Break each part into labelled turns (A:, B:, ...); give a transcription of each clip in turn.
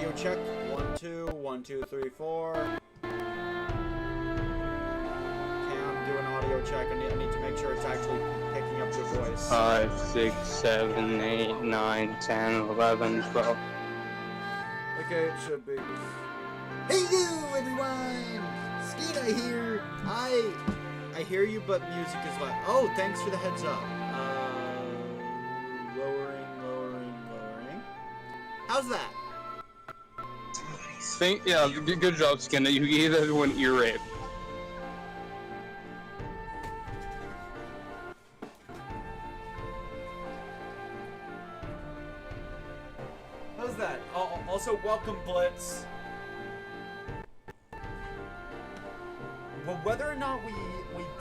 A: audio check. 1, 2, 1, 2, 3, 4. Cam, do an audio check. I need to make sure it's actually picking up your voice.
B: 5, 6, 7, 8, 9, 10, 11, 12.
A: Okay, it should be. Hey you, everyone! Skena here. I hear you, but music is loud. Oh, thanks for the heads up. Lowering. How's that?
B: Yeah, good job, Skena. You gave everyone ear rape.
A: How's that? Also, welcome, Blitz. Well, whether or not we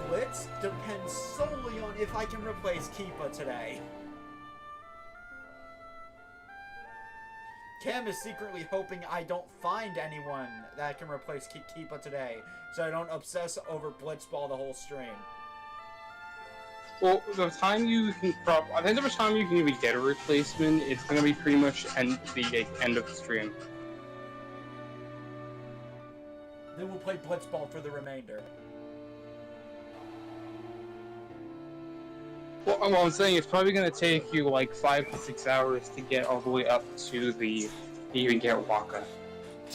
A: blitz depends solely on if I can replace Keepa today. Cam is secretly hoping I don't find anyone that can replace Keepa today, so I don't obsess over Blitzball the whole stream.
B: Well, the time you can I think the time you can even get a replacement, it's gonna be pretty much the end of the stream.
A: Then we'll play Blitzball for the remainder.
B: Well, I'm saying it's probably gonna take you like 5 to 6 hours to get all the way up to to even get Waka.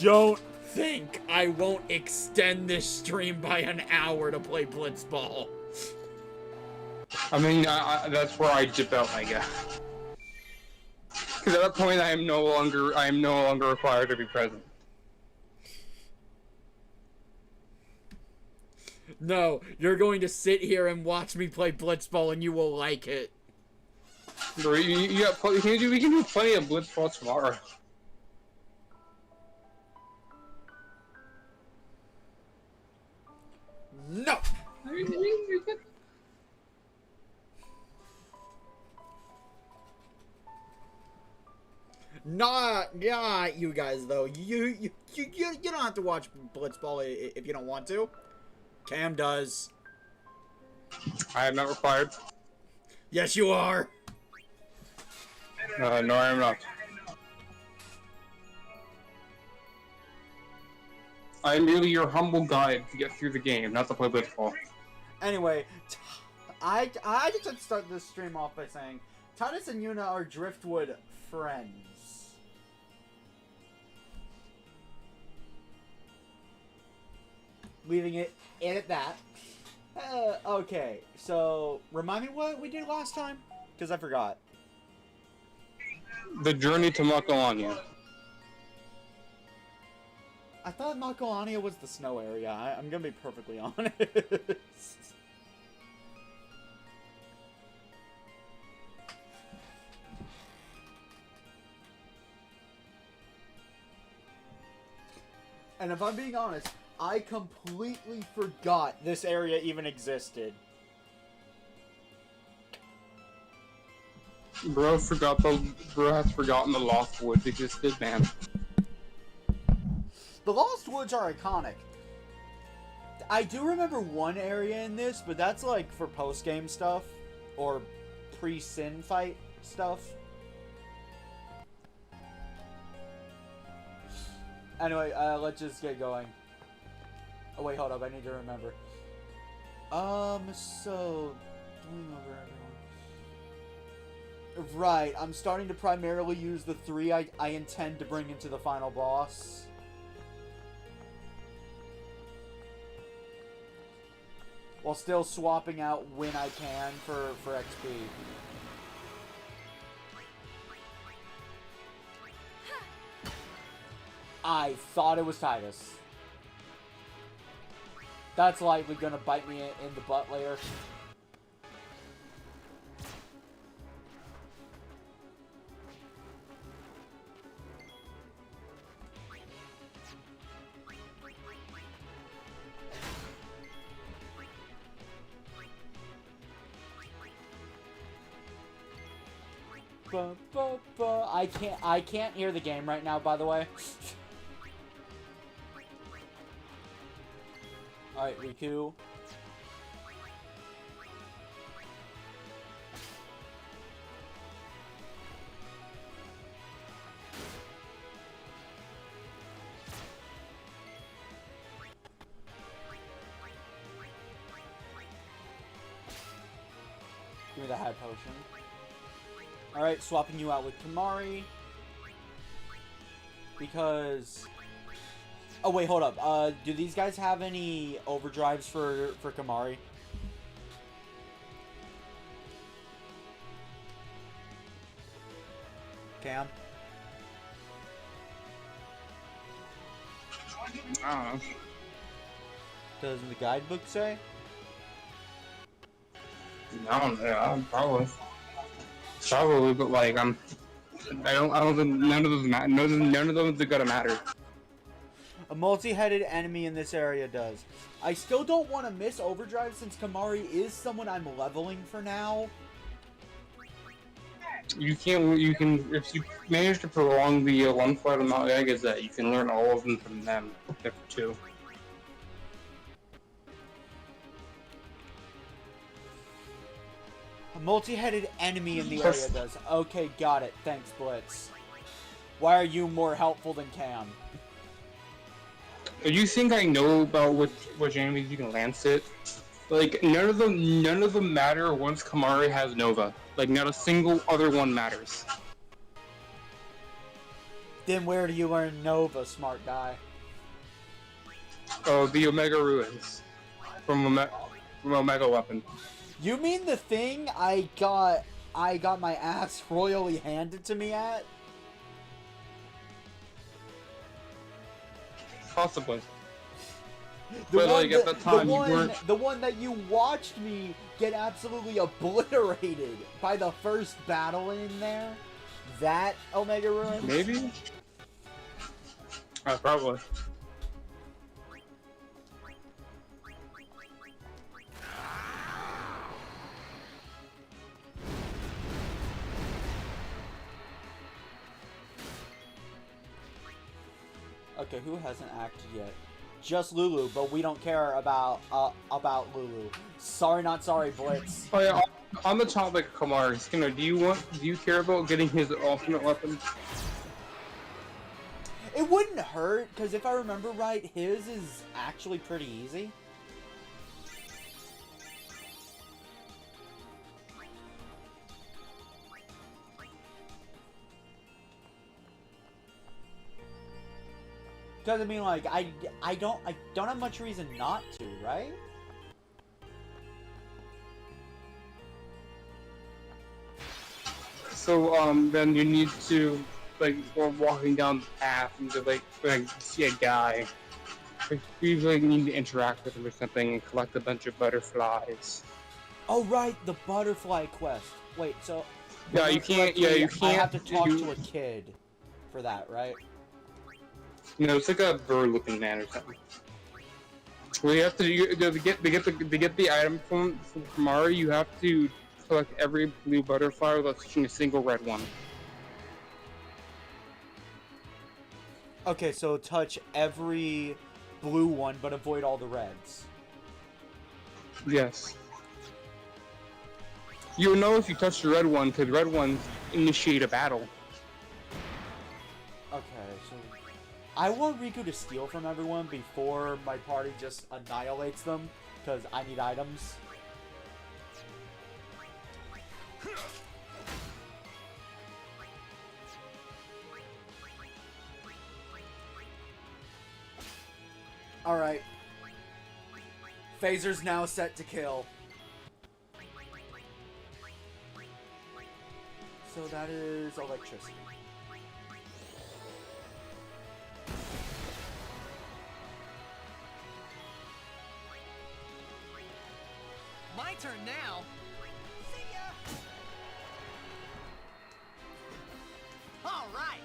A: Don't think I won't extend this stream by an hour to play Blitzball.
B: I mean, that's where I dip out, I guess. Because at that point, I am no longer required to be present.
A: No, you're going to sit here and watch me play Blitzball, and you will like it.
B: Bro, we can do plenty of Blitzball tomorrow.
A: No. Not you guys though. You don't have to watch Blitzball if you don't want to. Cam does.
B: I am not required.
A: Yes, you are.
B: No, I am not. I am merely your humble guide to get through the game, not to play Blitzball.
A: Anyway, I just had to start this stream off by saying Tidus and Yuna are Driftwood friends. Leaving it in at that. Okay, so remind me what we did last time? Because I forgot.
B: The journey to Makalania.
A: I thought Makalania was the snow area. I'm gonna be perfectly honest. And if I'm being honest, I completely forgot this area even existed.
B: Bro has forgotten the Lost Woods existed, man.
A: The Lost Woods are iconic. I do remember one area in this, but that's like for post-game stuff. Or pre-sin fight stuff. Anyway, let's just get going. Oh wait, hold up, I need to remember. So... Doing over everyone. Right, I'm starting to primarily use the 3 I intend to bring into the final boss. While still swapping out when I can for XP. I thought it was Tidus. That's likely gonna bite me in the butt later. I can't hear the game right now, by the way. Alright, Riku. Give me the high potion. Alright, swapping you out with Kamari. Because... Oh, wait, hold up. Do these guys have any overdrives for Kamari? Cam?
B: I don't know.
A: Does the guidebook say?
B: I don't know. Probably, but like I don't think none of those none of those are gonna matter.
A: A multi-headed enemy in this area does. I still don't want to miss overdrive since Kamari is someone I'm leveling for now.
B: You can if you manage to prolong the one flight of Mount Vegas, that you can learn all of them from them, except for 2.
A: A multi-headed enemy in the area does. Okay, got it. Thanks, Blitz. Why are you more helpful than Cam?
B: Do you think I know about which enemies you can lance it? Like none of them matter once Kamari has Nova. Like not a single other one matters.
A: Then where do you learn Nova, smart guy?
B: Oh, the Omega Ruins from Omega Weapon.
A: You mean the thing I got my ass royally handed to me at?
B: Possibly. But like at the time you weren't.
A: The one that you watched me get absolutely obliterated by the first battle in there? That Omega Ruins?
B: Maybe? Probably.
A: Okay, who hasn't acted yet? Just Lulu, but we don't care about Lulu. Sorry, not sorry, Blitz.
B: Oh yeah, on the topic of Kamari, Skinner, do you care about getting his ultimate weapon?
A: It wouldn't hurt, because if I remember right, his is actually pretty easy. Because I mean, like, I don't have much reason not to, right?
B: So then you need to like while walking down the path and to like see a guy. You really need to interact with him or something and collect a bunch of butterflies.
A: Oh right, the butterfly quest. Wait, so
B: yeah, you can't. Yeah, you can't.
A: I have to talk to a kid for that, right?
B: You know, it's like a bird-looking man or something. Well, you have to get the item from Kamari. You have to collect every blue butterfly without touching a single red one.
A: Okay, so touch every blue one, but avoid all the reds.
B: Yes. You'll know if you touch the red one, because red ones initiate a battle.
A: Okay, so I want Riku to steal from everyone before my party just annihilates them, because I need items. Alright. Phaser's now set to kill. So that is electricity.
C: My turn now. See ya. All right.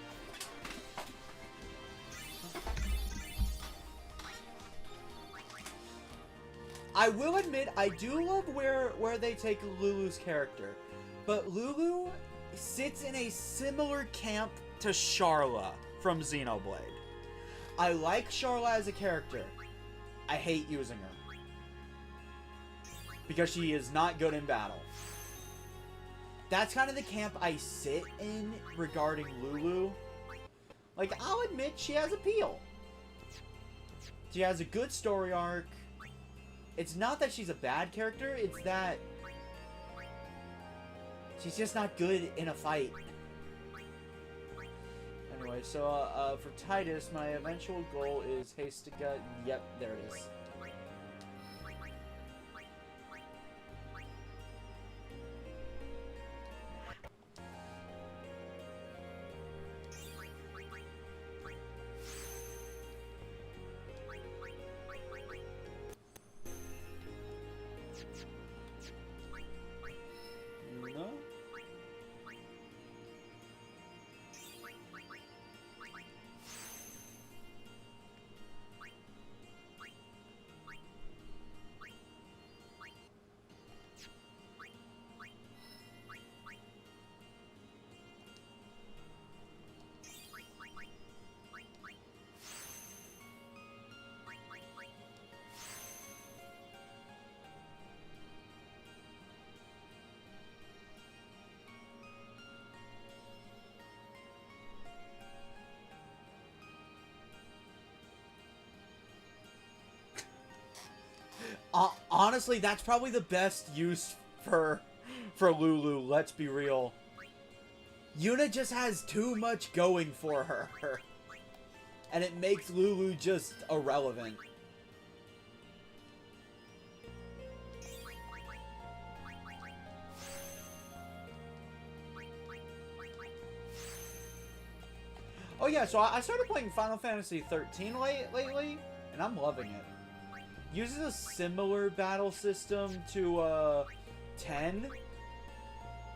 A: I will admit, I do love where they take Lulu's character, but Lulu sits in a similar camp to Charla from Xenoblade. I like Charla as a character. I hate using her. Because she is not good in battle. That's kind of the camp I sit in regarding Lulu. Like, I'll admit she has appeal. She has a good story arc. It's not that she's a bad character, it's that She's just not good in a fight. Anyway, so for Tidus, my eventual goal is Hastiga. Yep, there it is. No? Honestly, that's probably the best use for Lulu, let's be real. Yuna just has too much going for her. And it makes Lulu just irrelevant. Oh yeah, so I started playing Final Fantasy 13 lately, and I'm loving it. Uses a similar battle system to 10,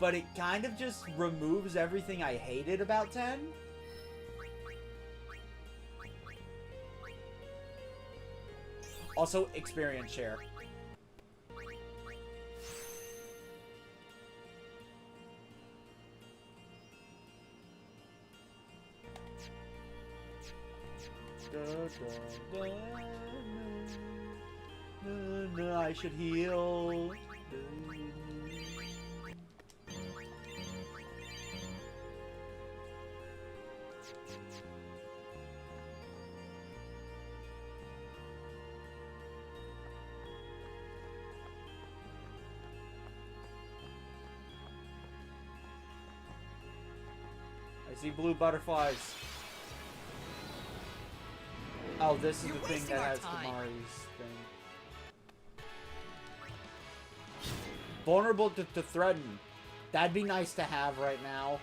A: but it kind of just removes everything I hated about 10. Also, experience share. I should heal. I see blue butterflies. Oh, this is the thing that has Kamari's thing. Vulnerable to threaten. That'd be nice to have right now.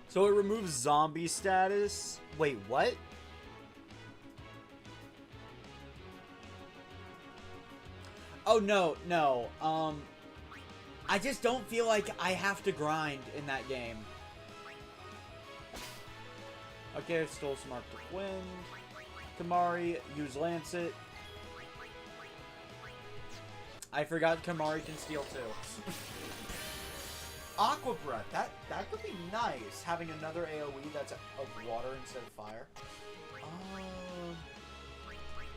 A: So it removes zombie status. Wait, what? Oh, no. I just don't feel like I have to grind in that game. Okay, I stole some Arctic Wind. Kamari, use Lancet. I forgot Kamari can steal too. Aqua Breath, that could be nice, having another AoE that's of water instead of fire.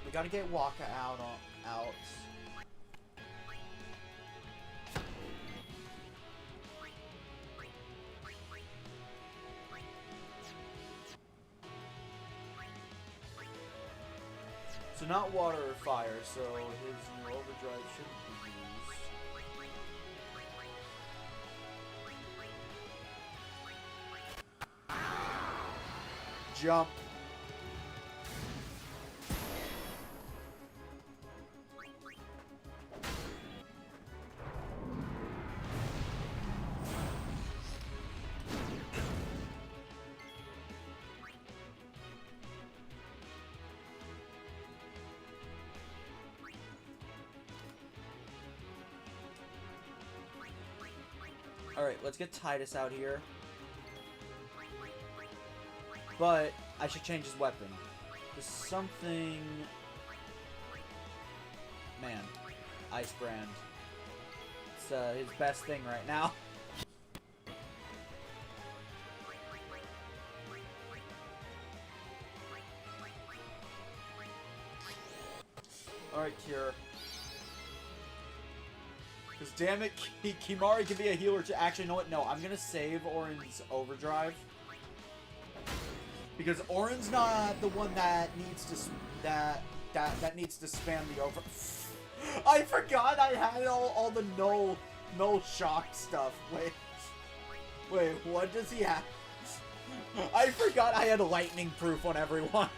A: We gotta get Waka out. So not water or fire, so his new overdrive shouldn't be used. Jump. Alright, let's get Tidus out here. But I should change his weapon. There's something... Man. Ice Brand. It's his best thing right now. Alright, Cure. Because damn it, Kimari can be a healer too. Actually, you know what? No, I'm gonna save Orin's overdrive. Because Orin's not the one that needs to that needs to spam the over. I forgot I had all the no shock stuff. Wait, what does he have? I forgot I had lightning proof on everyone.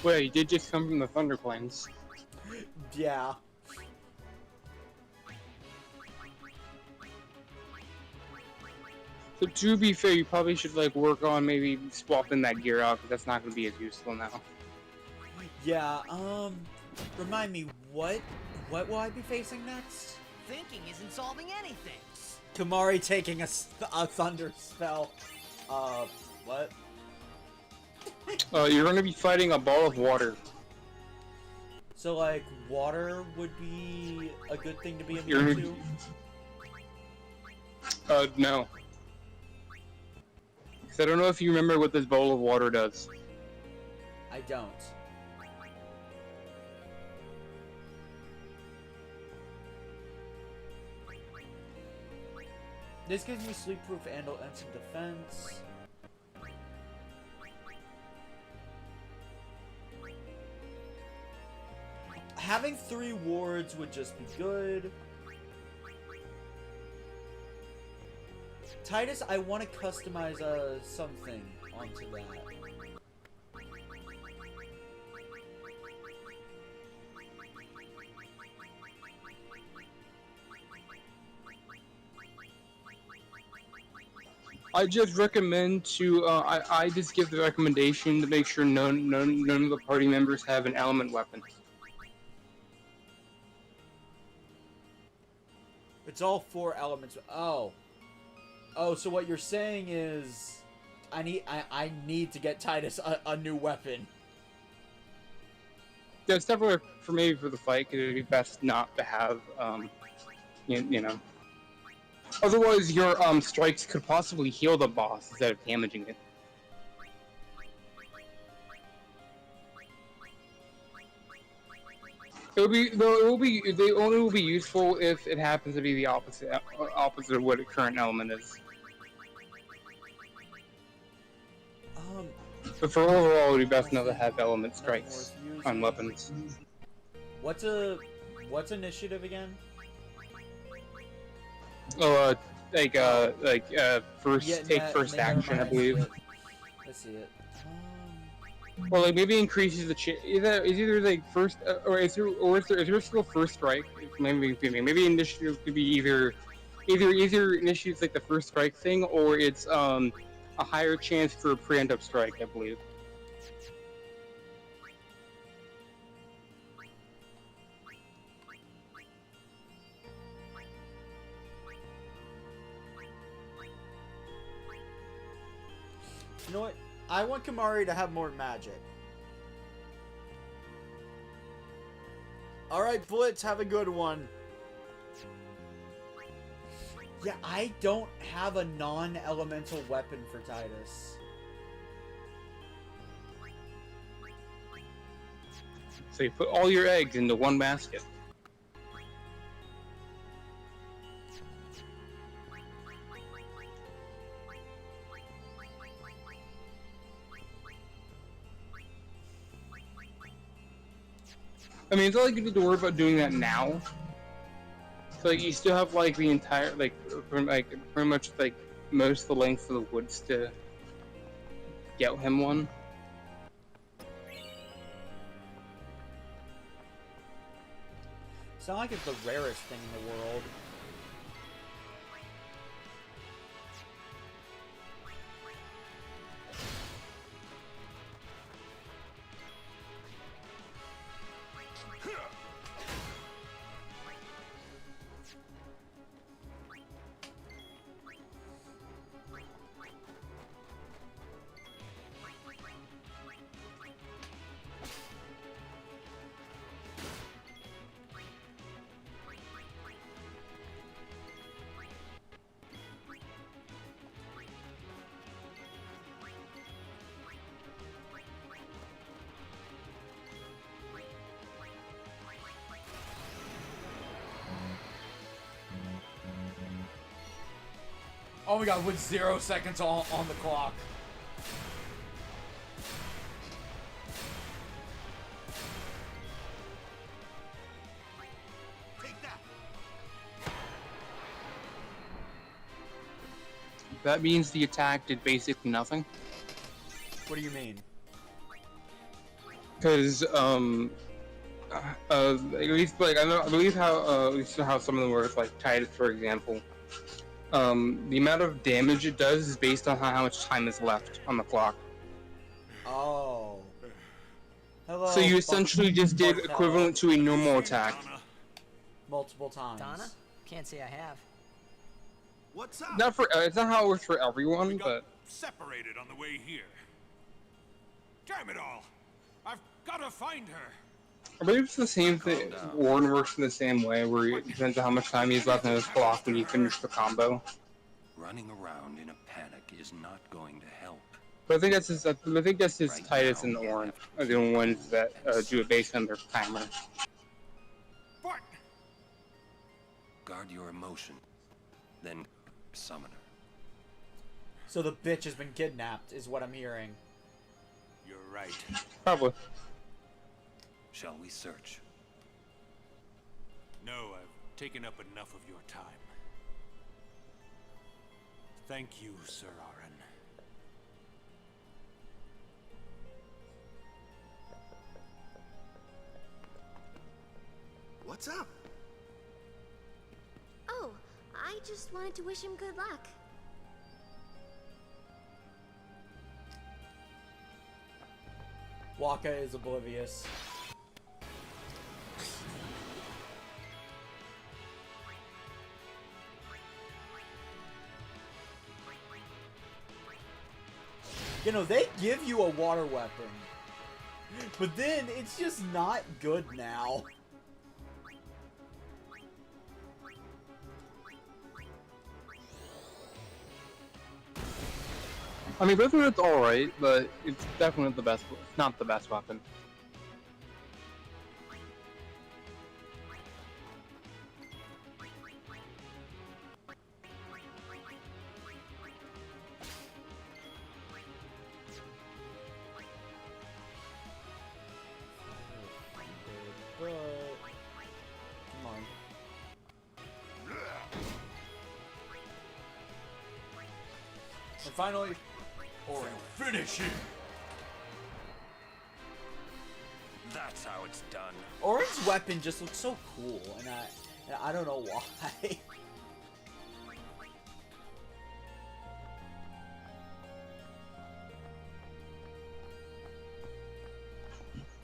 B: Wait, you did just come from the Thunder Plains.
A: Yeah.
B: So to be fair, you probably should like work on maybe swapping that gear out, because that's not going to be as useful now.
A: Yeah, remind me, what will I be facing next?
C: Thinking isn't solving anything.
A: Kimari taking a thunder spell. What?
B: You're going to be fighting a ball of water.
A: So, like, water would be a good thing to be
B: You're
A: immune to?
B: No. Because I don't know if you remember what this bowl of water does.
A: I don't. This gives me sleep-proof and instant defense. Having 3 wards would just be good. Tidus, I want to customize something onto that.
B: I just recommend to, I just give the recommendation to make sure none of the party members have an element weapon.
A: It's all 4 elements. Oh, so what you're saying is, I need to get Tidus a new weapon.
B: Yeah, it's definitely for maybe for the fight, because it'd be best not to have, you know. Otherwise, your strikes could possibly heal the boss instead of damaging it. They only will be useful if it happens to be the opposite of what a current element is. But for overall, it would be best not to have element strikes on weapons.
A: What's initiative again?
B: Oh, first first action, I believe.
A: Let's see it.
B: Or like maybe increases the either like first or is there still first strike? Maybe initiative could be either initiates like the first strike thing, or it's a higher chance for a preemptive strike, I believe.
A: You know what? I want Kimari to have more magic. Alright, Blitz, have a good one. Yeah, I don't have a non-elemental weapon for Tidus.
B: So you put all your eggs into one basket. I mean, it's not like you need to worry about doing that now. So like, you still have like the entire pretty much like most of the length of the woods to get him one.
A: It's not like it's the rarest thing in the world. Oh my god, with 0 seconds on the clock.
C: Take that.
B: That means the attack did basically nothing.
A: What do you mean?
B: Because at least like I believe how at least how some of them work, like Tidus, for example. The amount of damage it does is based on how much time is left on the clock.
A: Oh. Hello.
B: So you essentially just did
A: Martello.
B: equivalent to a normal attack.
A: Multiple times.
C: Donna? Can't say I have.
D: What's up?
B: Not for it's not how it works for
D: We
B: everyone,
D: got
B: but
D: separated on the way here. Damn it all! I've gotta find her.
B: I believe it's the same thing. Warren works in the same way, where it depends on how much time he's left in his clock when you finish the combo.
E: Running around in a panic is not going to help.
B: But I think that's his Tidus and Orin are the only ones that do it based on their timer.
D: What?
E: Guard your emotion, then summon her.
A: So the bitch has been kidnapped, is what I'm hearing.
D: You're right.
B: Probably.
E: Shall we search?
D: No, I've taken up enough of your time. Thank you, Sir Aaron.
F: What's up?
G: Oh, I just wanted to wish him good luck.
A: Waka is oblivious. You know, they give you a water weapon. But then, it's just not good now.
B: I mean, it's alright, but it's definitely the best. It's not the best weapon.
A: Come on. And finally, Orin, finish him!
E: That's how it's done.
A: Orin's weapon just looks so cool, and I don't know why.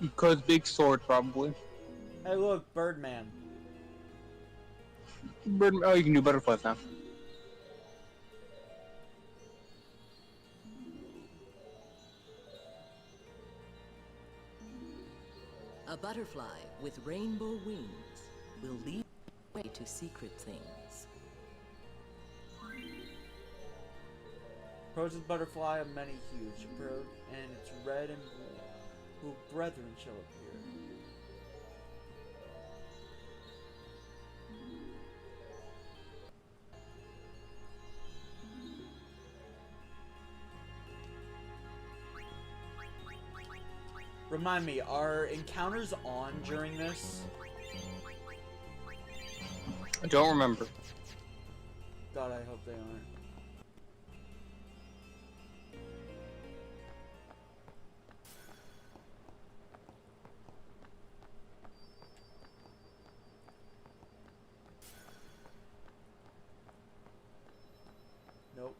B: Because big sword, probably.
A: Hey look, Birdman.
B: Oh, you can do butterflies now.
H: A butterfly with rainbow wings will lead the way to secret things.
A: Approaches butterfly of many hues, and it's red and blue. Who brethren shall appear? Remind me, are encounters on during this?
B: I don't remember.
A: God, I hope they aren't. Nope.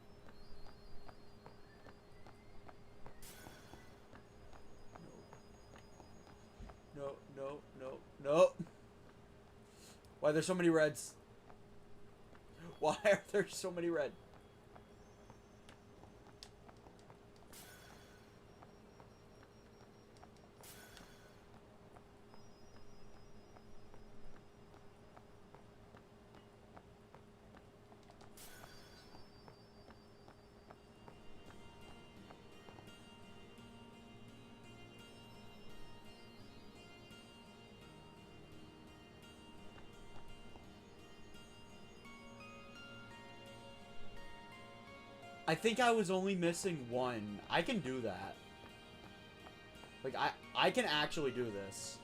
A: No, no, no, no. Why are there so many reds? Why are there so many red? I think I was only missing one. I can do that. Like, I can actually do this.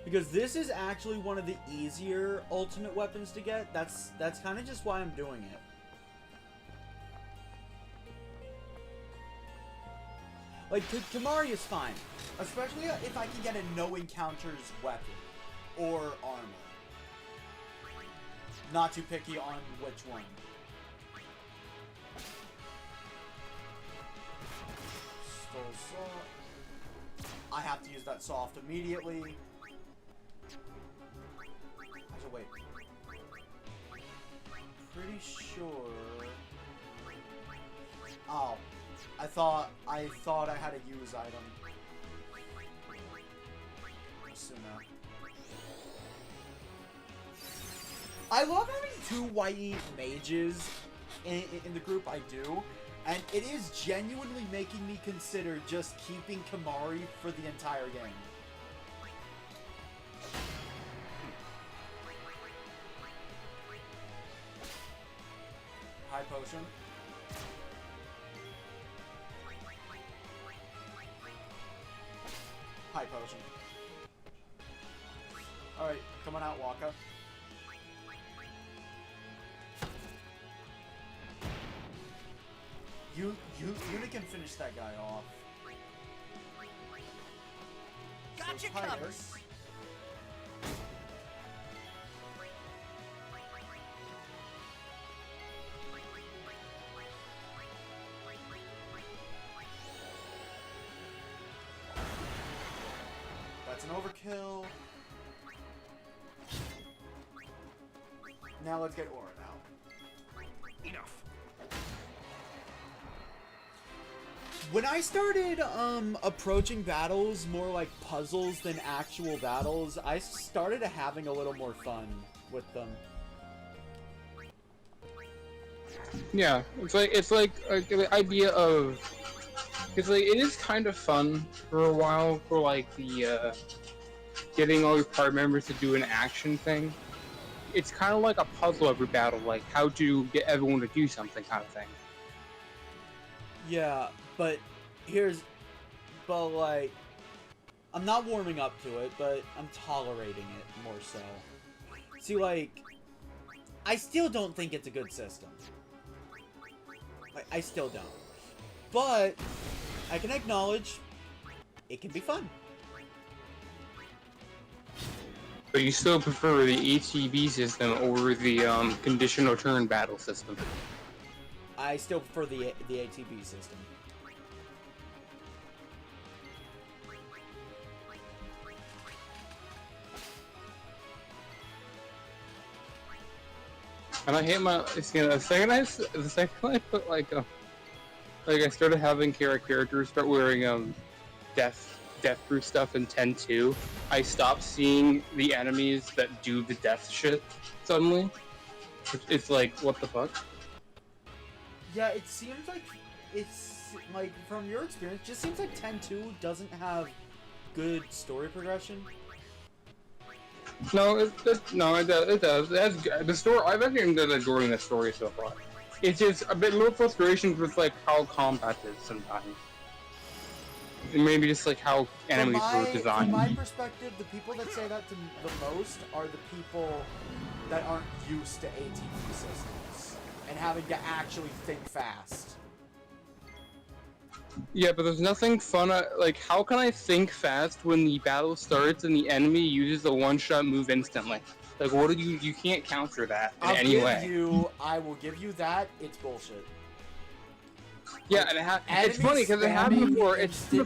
A: Because this is actually one of the easier ultimate weapons to get. That's kind of just why I'm doing it. Like, Tamari is fine. Especially if I can get a no encounters weapon. Or armor. Not too picky on which one. Stole soft. I have to use that soft immediately. Wait. Pretty sure. Oh, I thought I had a use item. Suna. I love having two white mages in the group. I do, and it is genuinely making me consider just keeping Kamari for the entire game. High potion. High potion. Alright, coming out, Waka. Yuna can finish that guy off.
C: Gotcha
A: So
C: covered.
A: Tidus. That's an overkill. Now let's get Aura out.
D: Enough.
A: When I started approaching battles more like puzzles than actual battles, I started having a little more fun with them.
B: Yeah, it's like the idea of it is kind of fun for a while for like the getting all your party members to do an action thing. It's kind of like a puzzle every battle, like how to get everyone to do something kind of thing.
A: Yeah, but like, I'm not warming up to it, but I'm tolerating it more so. See, like, I still don't think it's a good system. Like, I still don't. But I can acknowledge it can be fun.
B: But you still prefer the ATB system over the conditional turn battle system.
A: I still prefer the ATB system.
B: And I hate my skin. The second I put like I started having characters start wearing death proof stuff in 10-2, I stopped seeing the enemies that do the death shit suddenly. It's like, what the fuck?
A: Yeah, it seems like from your experience, it just seems like 10-2 doesn't have good story progression.
B: No, it does. It has the story. I've actually ended up enjoying the story so far. It's just a bit more frustrations with like how combat is sometimes. And maybe just like how enemies were designed.
A: From my perspective, the people that say that the most are the people that aren't used to ATP systems and having to actually think fast.
B: Yeah, but there's nothing fun. Like, how can I think fast when the battle starts and the enemy uses the one-shot move instantly? Like, what do you can't counter that in any way.
A: I will give you that. It's bullshit.
B: Yeah, and it's funny because it happened before. It's two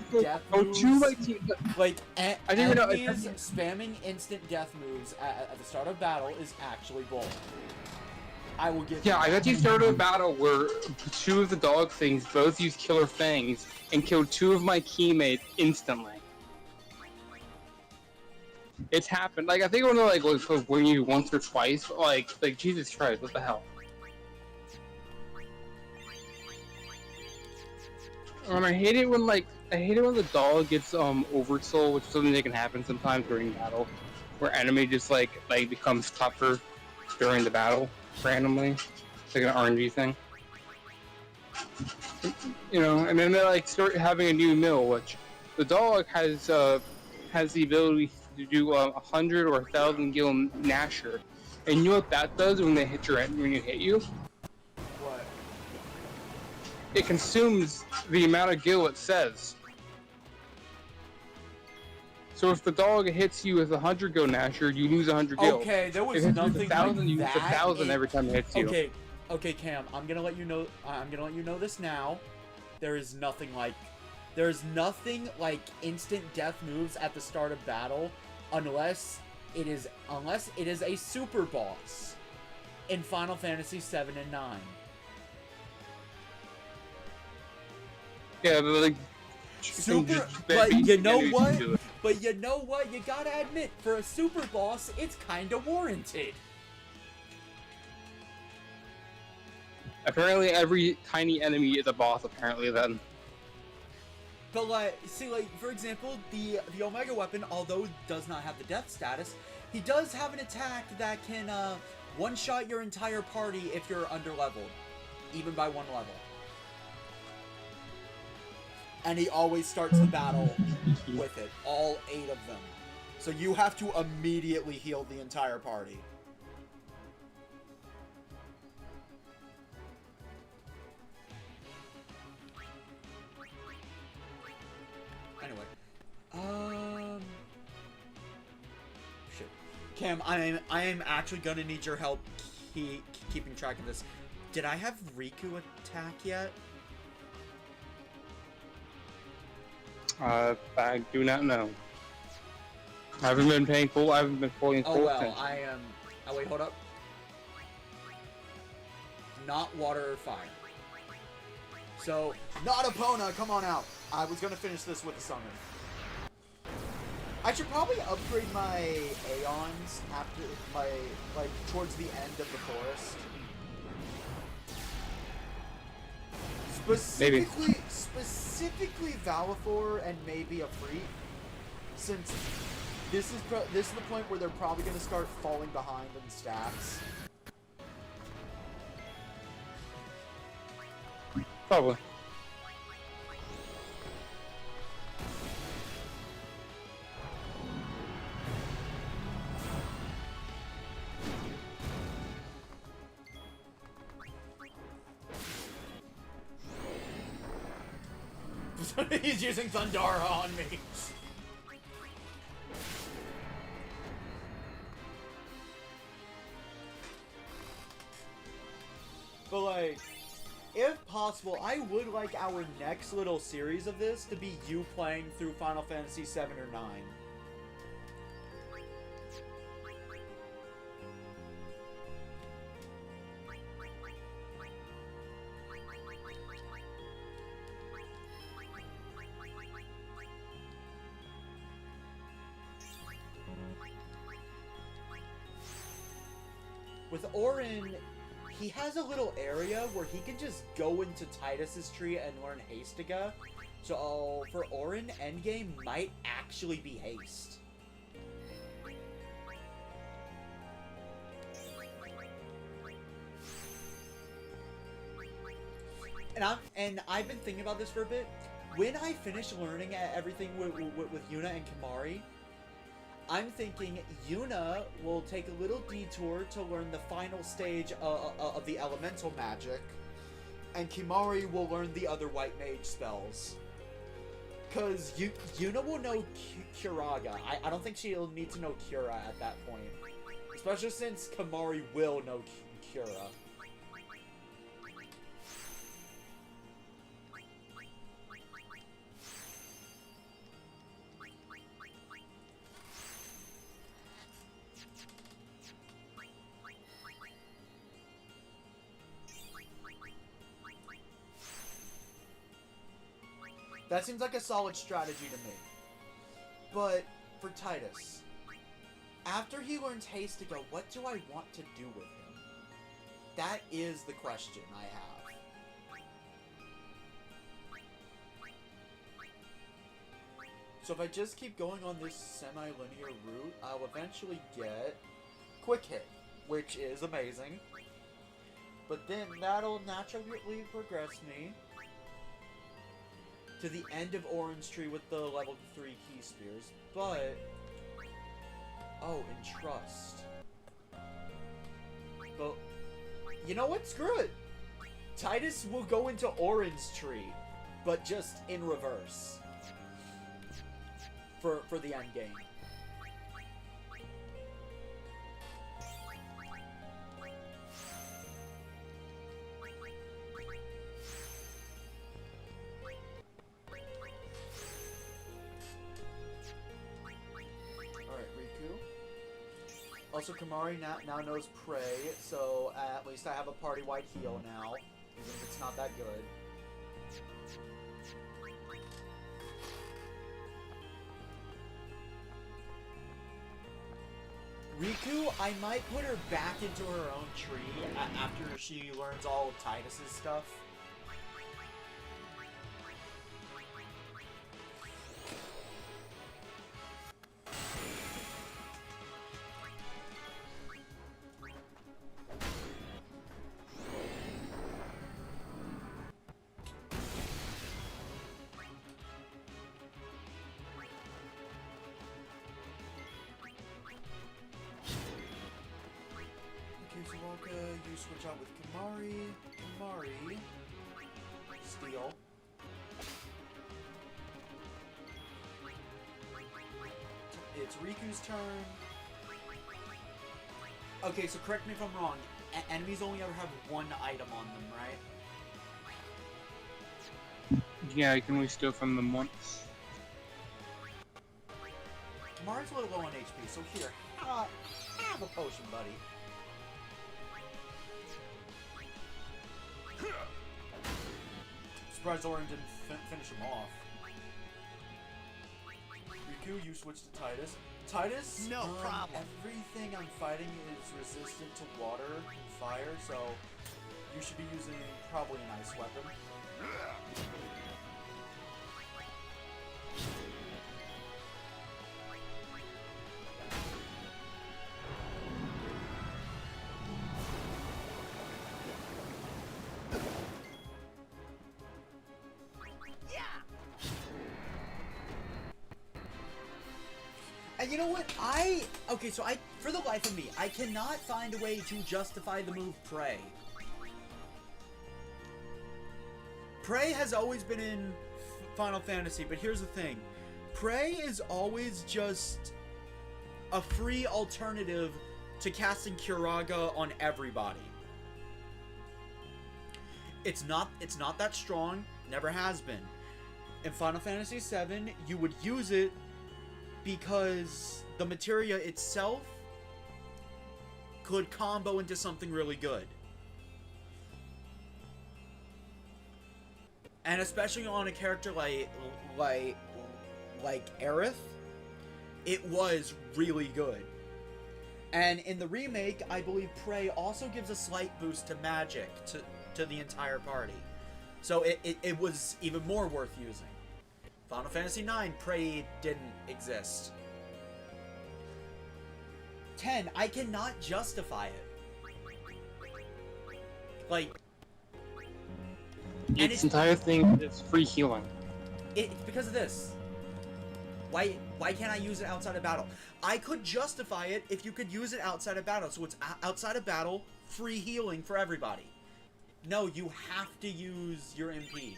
B: like teams.
A: Like,
B: I didn't even know.
A: Spamming instant death moves at the start of battle is actually bull. I will give.
B: Yeah, I got you started a battle where 2 of the dog things both used killer fangs and killed 2 of my teammates instantly. It's happened. Like I think I want to like win you once or twice. Like Jesus Christ, what the hell? I hate it when the dog gets oversoul, which is something that can happen sometimes during battle, where enemy just like becomes tougher during the battle randomly. It's like an RNG thing. You know, and then they like start having a new mill, which the dog has the ability to do 100 or 1,000 gil Nasher, and you know what that does when they hit when you hit you?
A: What?
B: It consumes the amount of gil it says. So if the dog hits you with 100 gil Nasher, you lose 100 gil.
A: Okay, there was
B: If it hits you
A: nothing
B: with 1,000,
A: like
B: you lose
A: that.
B: 1,000 every time it hits you.
A: Okay, Cam. I'm gonna let you know. This now. There's nothing like instant death moves at the start of battle, unless it is a super boss in Final Fantasy 7 and 9.
B: Yeah, but like
A: but you know what? You gotta admit, for a super boss, it's kinda warranted.
B: Apparently, every tiny enemy is a boss. Apparently, then.
A: But for example, the Omega weapon, although it does not have the death status, he does have an attack that can one-shot your entire party if you're under-leveled, even by 1 level. And he always starts the battle with it, all 8 of them. So you have to immediately heal the entire party. Anyway, shit. Cam, I am actually gonna need your help keeping track of this. Did I have Riku attack yet?
B: I do not know. I haven't been fully
A: Oh well,
B: attention.
A: I am. Oh wait, hold up. Not water or fire. So, not Epona, come on out. I was gonna finish this with a summon. I should probably upgrade my Aeons after towards the end of the forest. Specifically Valifor and maybe a Freak, since this is the point where they're probably gonna start falling behind in stats.
B: Probably.
A: He's using Thundara on me. But if possible, I would like our next little series of this to be you playing through Final Fantasy 7 or 9. With Auron, he has a little area where he can just go into Tidus's tree and learn Hastiga. So for Auron, endgame might actually be haste. And I've been thinking about this for a bit. When I finish learning everything with Yuna and Kimahri, I'm thinking Yuna will take a little detour to learn the final stage of the elemental magic, and Kimahri will learn the other white mage spells. Because Yuna will know Curaga. I don't think she'll need to know Cura at that point. Especially since Kimahri will know Cura. That seems like a solid strategy to me. But for Tidus, after he learns Haste to Go, what do I want to do with him? That is the question I have. So if I just keep going on this semi-linear route, I'll eventually get Quick Hit, which is amazing. But then that'll naturally progress me to the end of Orange Tree with the level 3 Key Spears. But oh, and Trust. But you know what? Screw it. Tidus will go into Orange Tree, but just in reverse. For the end game. Alright, Riku. Also, Kamari now knows Prey, so at least I have a party-wide heal now, even if it's not that good. Riku, I might put her back into her own tree after she learns all of Tidus's stuff. You switch out with Kamari, Steel. It's Riku's turn. Okay, so correct me if I'm wrong. Enemies only ever have one item on them, right?
B: Yeah, you can only steal from them once.
A: Kamari's a little low on HP, so here, have a potion, buddy. Surprised Orin didn't finish him off. Riku, you switch to Tidus. Tidus,
C: No problem.
A: Everything I'm fighting is resistant to water and fire, so you should be using probably an ice weapon. And you know what? Okay, so for the life of me, I cannot find a way to justify the move Prey. Prey has always been in Final Fantasy, but here's the thing. Prey is always just a free alternative to casting Curaga on everybody. It's not that strong, never has been. In Final Fantasy VII, you would use it because the materia itself could combo into something really good. And especially on a character like Aerith, it was really good. And in the remake, I believe Prey also gives a slight boost to magic to the entire party. So it was even more worth using. Final Fantasy IX, Prey didn't exist. 10, I cannot justify it. Like,
B: Its entire thing is free healing.
A: It's because of this. Why can't I use it outside of battle? I could justify it if you could use it outside of battle. So it's outside of battle, free healing for everybody. No, you have to use your MP.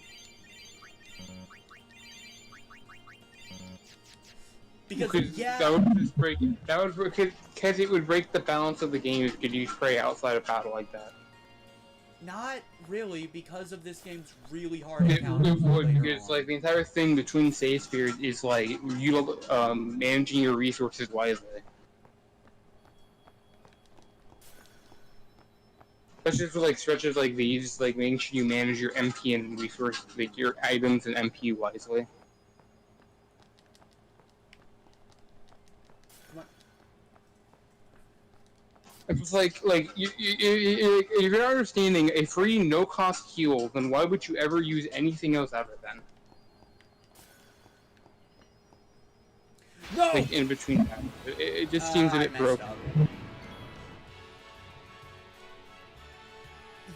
A: Because yeah,
B: that would just break it. That would because it would break the balance of the game if you could use Prey outside of battle like that.
A: not really, because of this game's really hard
B: It
A: encounters.
B: would,
A: later
B: because
A: on.
B: like the entire thing between save spheres is like you managing your resources wisely. especially for like stretches like these, like making sure you manage your MP and resources, like your items and MP wisely.
A: Come on.
B: It's like if you're understanding a free no-cost heal, then why would you ever use anything else ever then?
A: No!
B: Like in between that, it just seems a
A: I
B: bit
A: messed
B: broken.
A: up.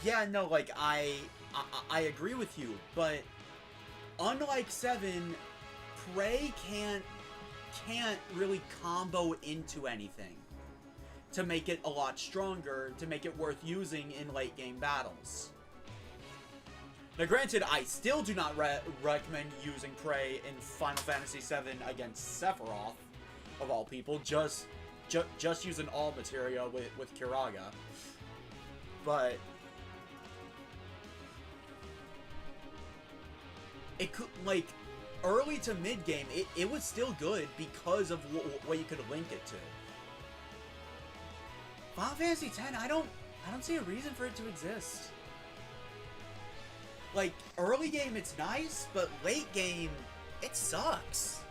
A: Yeah, no, like, I agree with you, but unlike 7, Prey can't really combo into anything to make it a lot stronger, to make it worth using in late game battles. Now granted, I still do not recommend using Prey in Final Fantasy VII against Sephiroth, of all people, just use an all materia with Kiraga. But it could, like, early to mid game, it was still good because of what you could link it to. Final Fantasy X, I don't see a reason for it to exist. Like, early game it's nice, but late game, it sucks.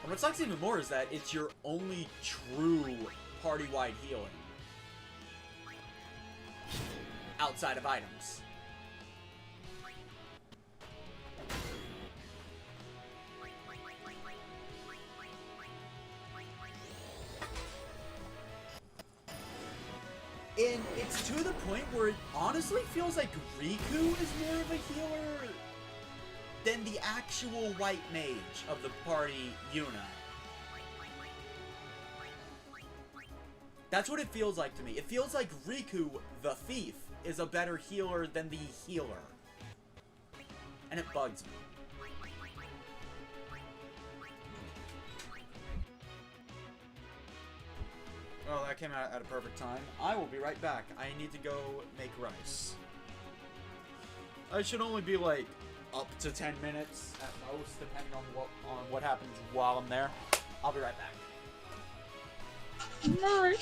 A: And what sucks even more is that it's your only true party-wide healing. Outside of items. And it's to the point where it honestly feels like Riku is more of a healer than the actual white mage of the party, Yuna. That's what it feels like to me. It feels like Riku, the thief, is a better healer than the healer. And it bugs me. Well, that came out at a perfect time. I will be right back. I need to go make rice. I should only be like up to 10 minutes at most, depending on what happens while I'm there. I'll be right back.
B: Alright.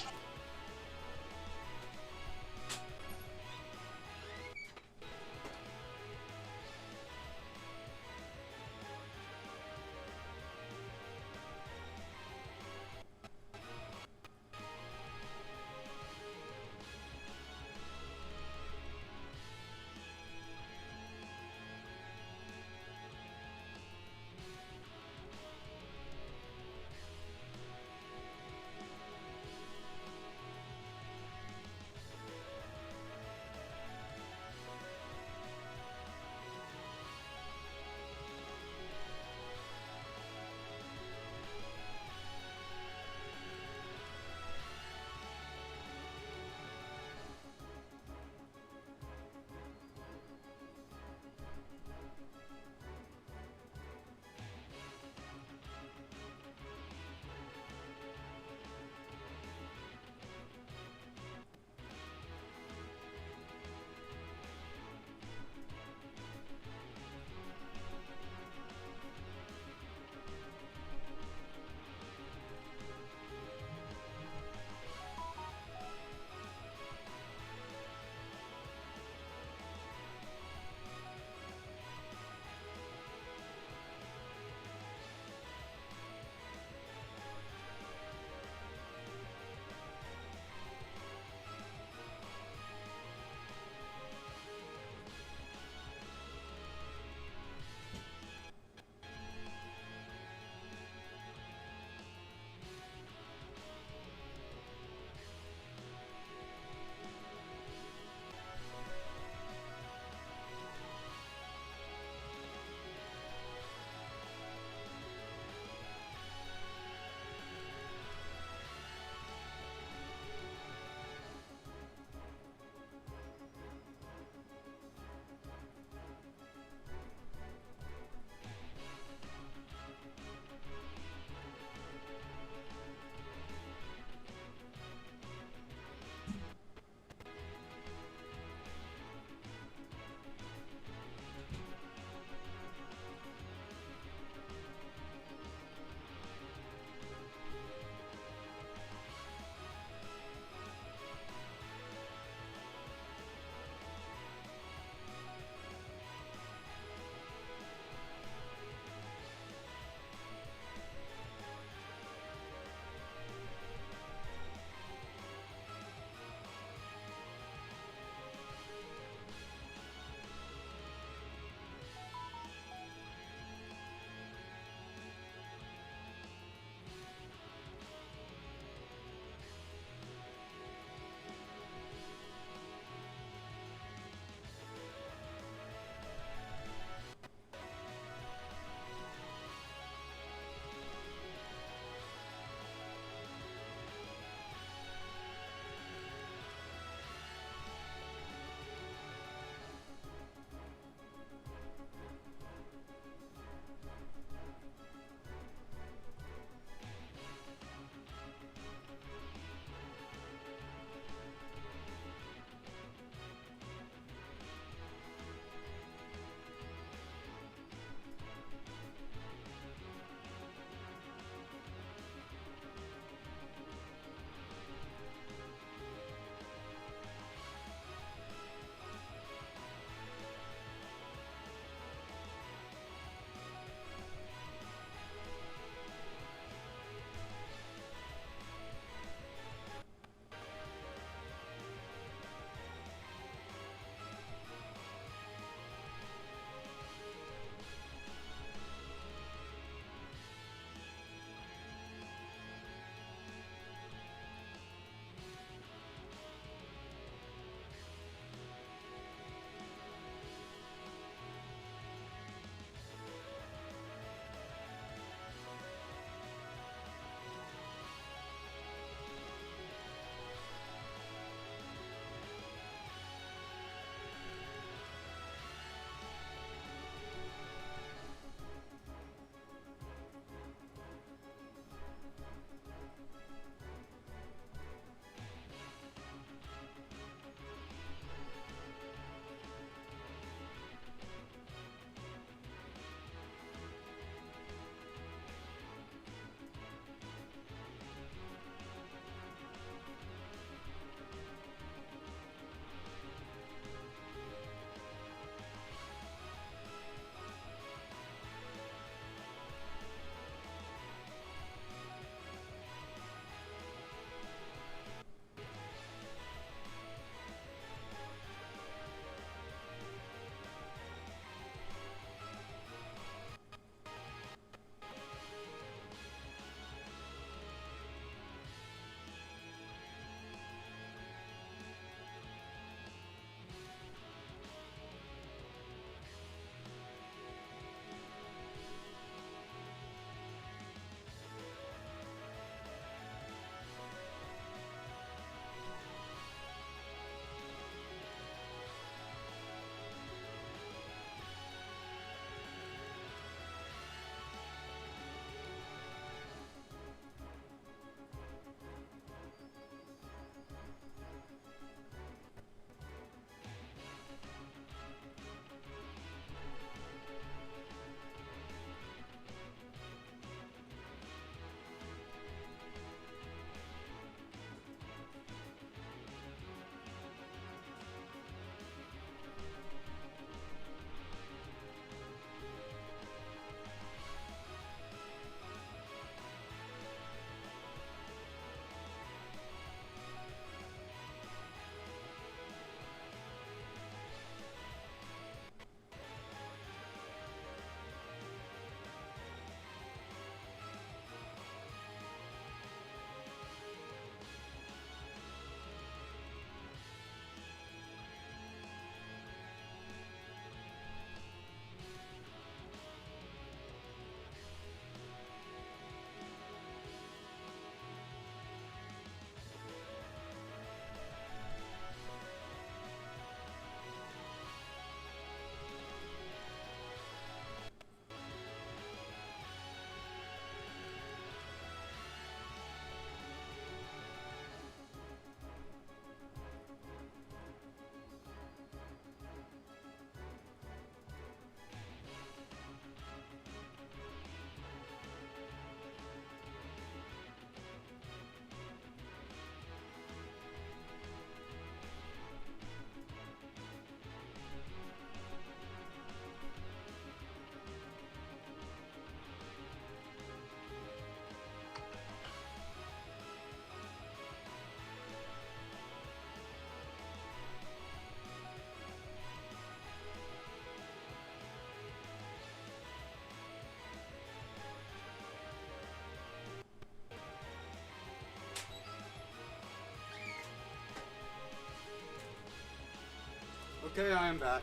A: Okay, I am back.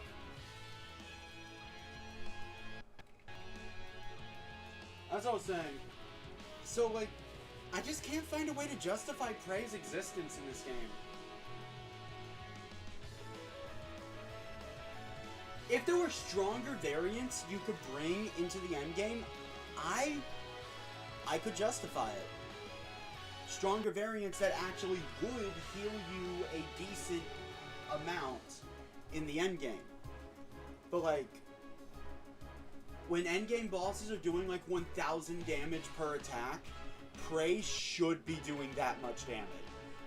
A: As I was saying, so like, I just can't find a way to justify Prey's existence in this game. If there were stronger variants you could bring into the endgame, I could justify it. Stronger variants that actually would heal you a decent amount in the endgame. But like, when endgame bosses are doing like 1,000 damage per attack, Prey should be doing that much damage.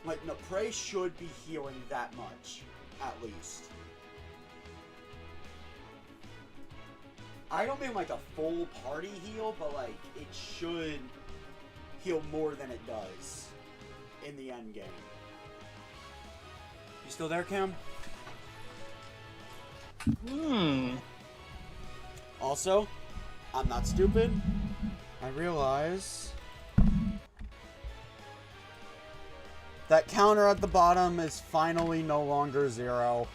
A: Like, no, Prey should be healing that much, at least. I don't mean like a full party heal, but like, it should heal more than it does in the end game. You still there, Cam? Also, I'm not stupid. I realize that counter at the bottom is finally no longer 0.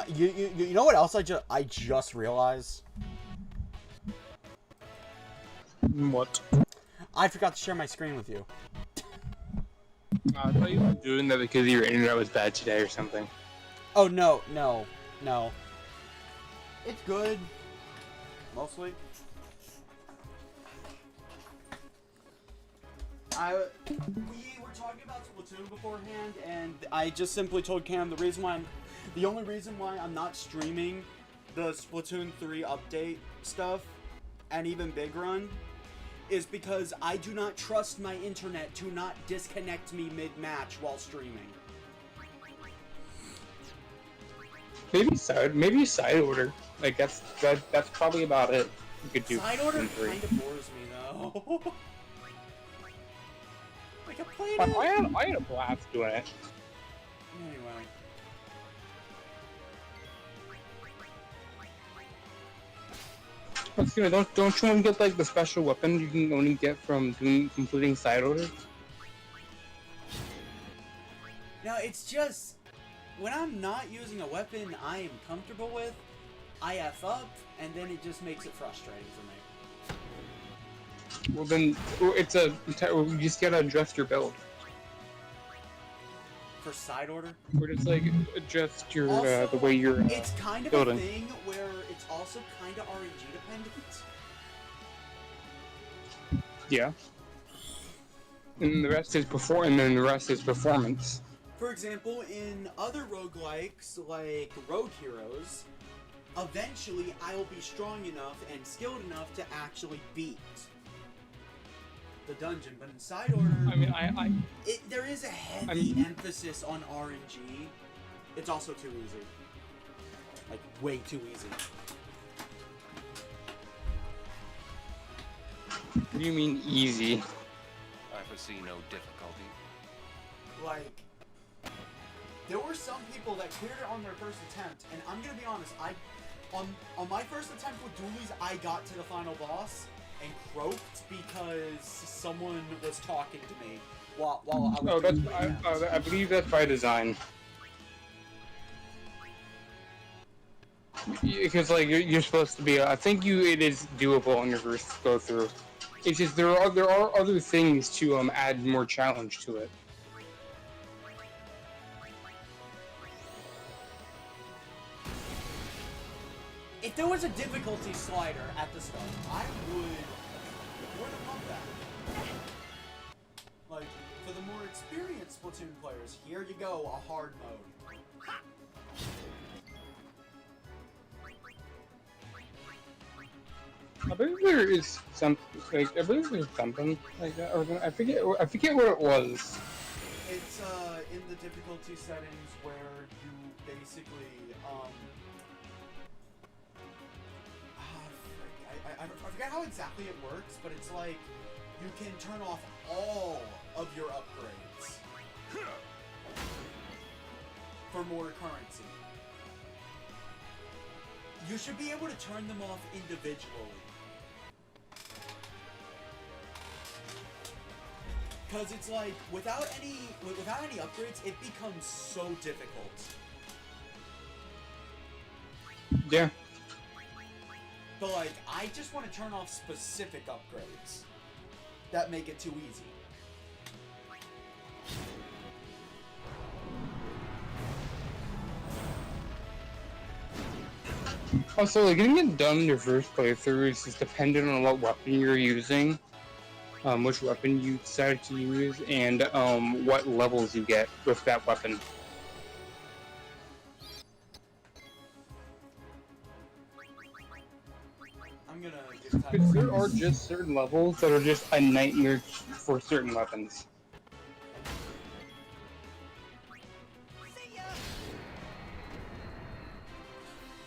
A: You know what else I just realized?
B: What?
A: I forgot to share my screen with you.
B: I thought you were doing that because your internet was bad today or something.
A: Oh, no. It's good. Mostly. We were talking about Splatoon beforehand, and I just simply told Cam the only reason why I'm not streaming the Splatoon 3 update stuff, and even Big Run, is because I do not trust my internet to not disconnect me mid-match while streaming.
B: Maybe side order. Like that's probably about it. You could do
A: Side order
B: in 3.
A: kind of bores me though. Like I played it.
B: I had a blast doing it.
A: Anyway.
B: Let's see, don't you want to get like the special weapon you can only get from completing side orders?
A: No, it's just when I'm not using a weapon I am comfortable with, I F up, and then it just makes it frustrating for me.
B: Well then, you just gotta adjust your build.
A: For side order?
B: Or just like adjust your
A: Also,
B: the way you're
A: it's kind of
B: building.
A: a thing where it's also kind of RNG dependent.
B: Yeah. And the rest is performance.
A: For example, in other roguelikes like Rogue Heroes, eventually I will be strong enough and skilled enough to actually beat the dungeon, but in side order,
B: I mean,
A: there is a heavy emphasis on RNG. It's also too easy. Like, way too easy.
B: What do you mean easy?
E: I foresee no difficulty.
A: Like, there were some people that cleared it on their first attempt, and I'm gonna be honest, on my first attempt with dualies, I got to the final boss and croaked because someone was talking to me while I was doing the
B: I believe that's by design. Because like you're supposed to be, I think it is doable on your first go through. It's just there are other things to add more challenge to it.
A: If there was a difficulty slider at the start, I would have loved that. Like, for the more experienced Splatoon players, here you go, a hard mode.
B: I believe there is something like that. Or I forget what it was.
A: It's in the difficulty settings where you basically I forget how exactly it works, but it's like you can turn off all of your upgrades for more currency. you should be able to turn them off individually. Cause it's like without any upgrades, it becomes so difficult.
B: Yeah.
A: But like, I just want to turn off specific upgrades that make it too easy.
B: Also, like, getting it done in your first playthrough is just dependent on what weapon you're using, which weapon you decide to use, and what levels you get with that weapon.
A: I'm gonna give time.
B: Because there are just certain levels that are just a nightmare for certain weapons.
C: See ya!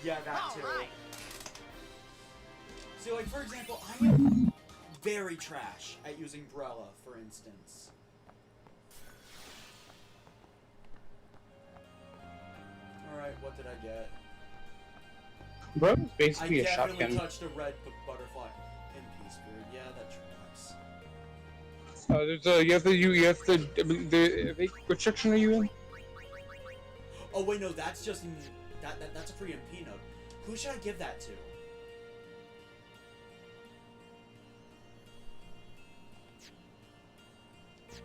A: Yeah, that too.
C: Alright.
A: So, like, for example, I am very trash at using Brella, for instance. Alright, what did I get?
B: Bro, it's basically a
A: I definitely
B: shotgun.
A: touched a red butterfly in Peace Spirit. Yeah, that tracks.
B: There's what section are you in?
A: Oh wait, no, that's just in, that's a free MP node. Who should I give that to?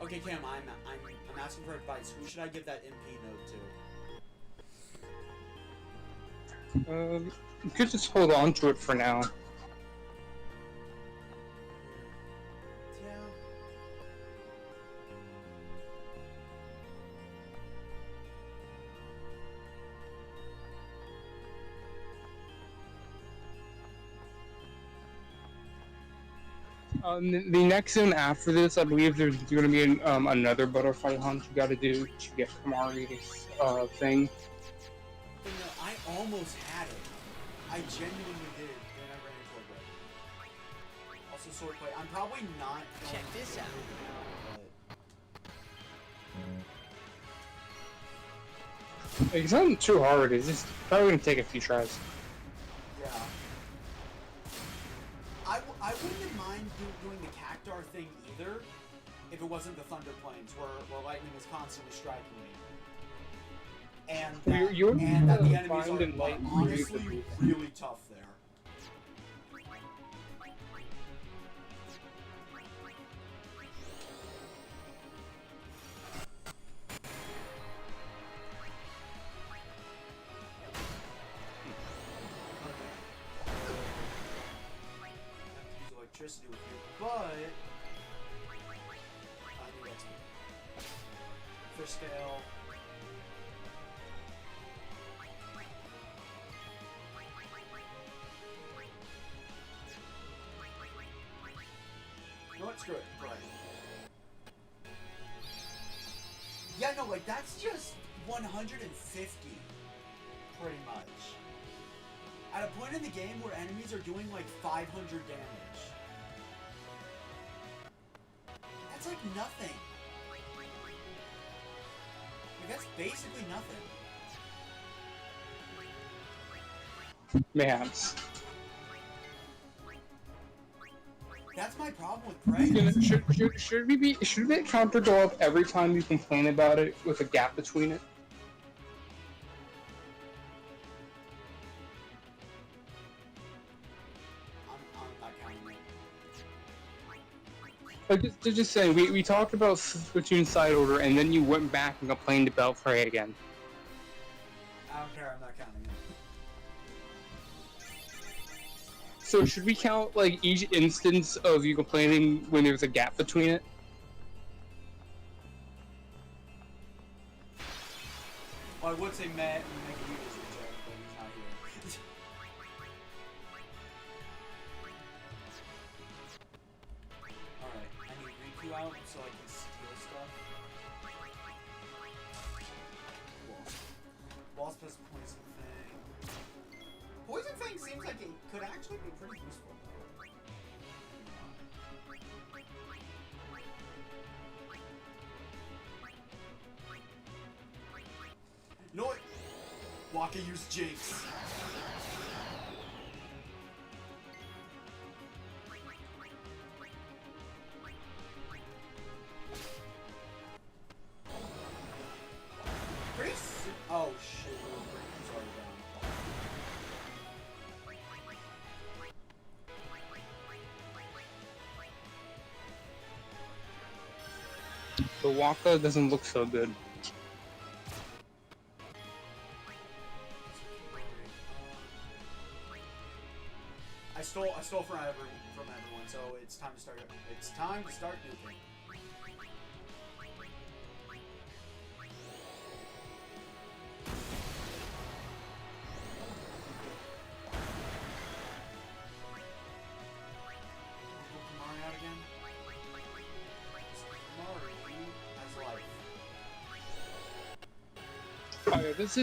A: Okay, Cam, I'm asking for advice. Who should I give that MP node to?
B: You could just hold on to it for now.
A: Yeah.
B: The next zone after this, I believe there's going to be another butterfly hunt you got to do to get Kamari's thing.
A: But no, I almost had it. I genuinely did. Then I ran into a red. Also, swordplay. I'm probably not.
C: Check this out.
B: It's not too hard. It's just probably going to take a few tries.
A: Yeah. I wouldn't mind doing the Cactar thing either, if it wasn't the Thunder Plains, where lightning is constantly striking me. And that, and that the enemies are honestly really tough there. Electricity with you, but I need XP. For scale. You know what? Screw it. Right. Yeah, no, like that's just 150, pretty much. At a point in the game where enemies are doing like 500 damage. That's like nothing. Like, that's basically nothing.
B: Man.
A: That's my problem with Prey.
B: Should we counter go up every time you complain about it with a gap between it? Like, just saying, we talked about Splatoon side order, and then you went back and complained about Prey again.
A: I don't care, I'm not counting it.
B: So should we count, like, each instance of you complaining when there's a gap between it?
A: Well, I would say Matt and Nick is reject, but he's not here. Alright, I need Riku out so I can steal stuff. Wasp has Poison Fang. Poison Fang seems like it could actually be pretty useful, though. You know what? Waka used Jinx.
B: The Waka doesn't look so good.
A: I stole from everyone, so it's time to start. It's time to start nuking. Mario out again. Mario has life.
B: Okay, this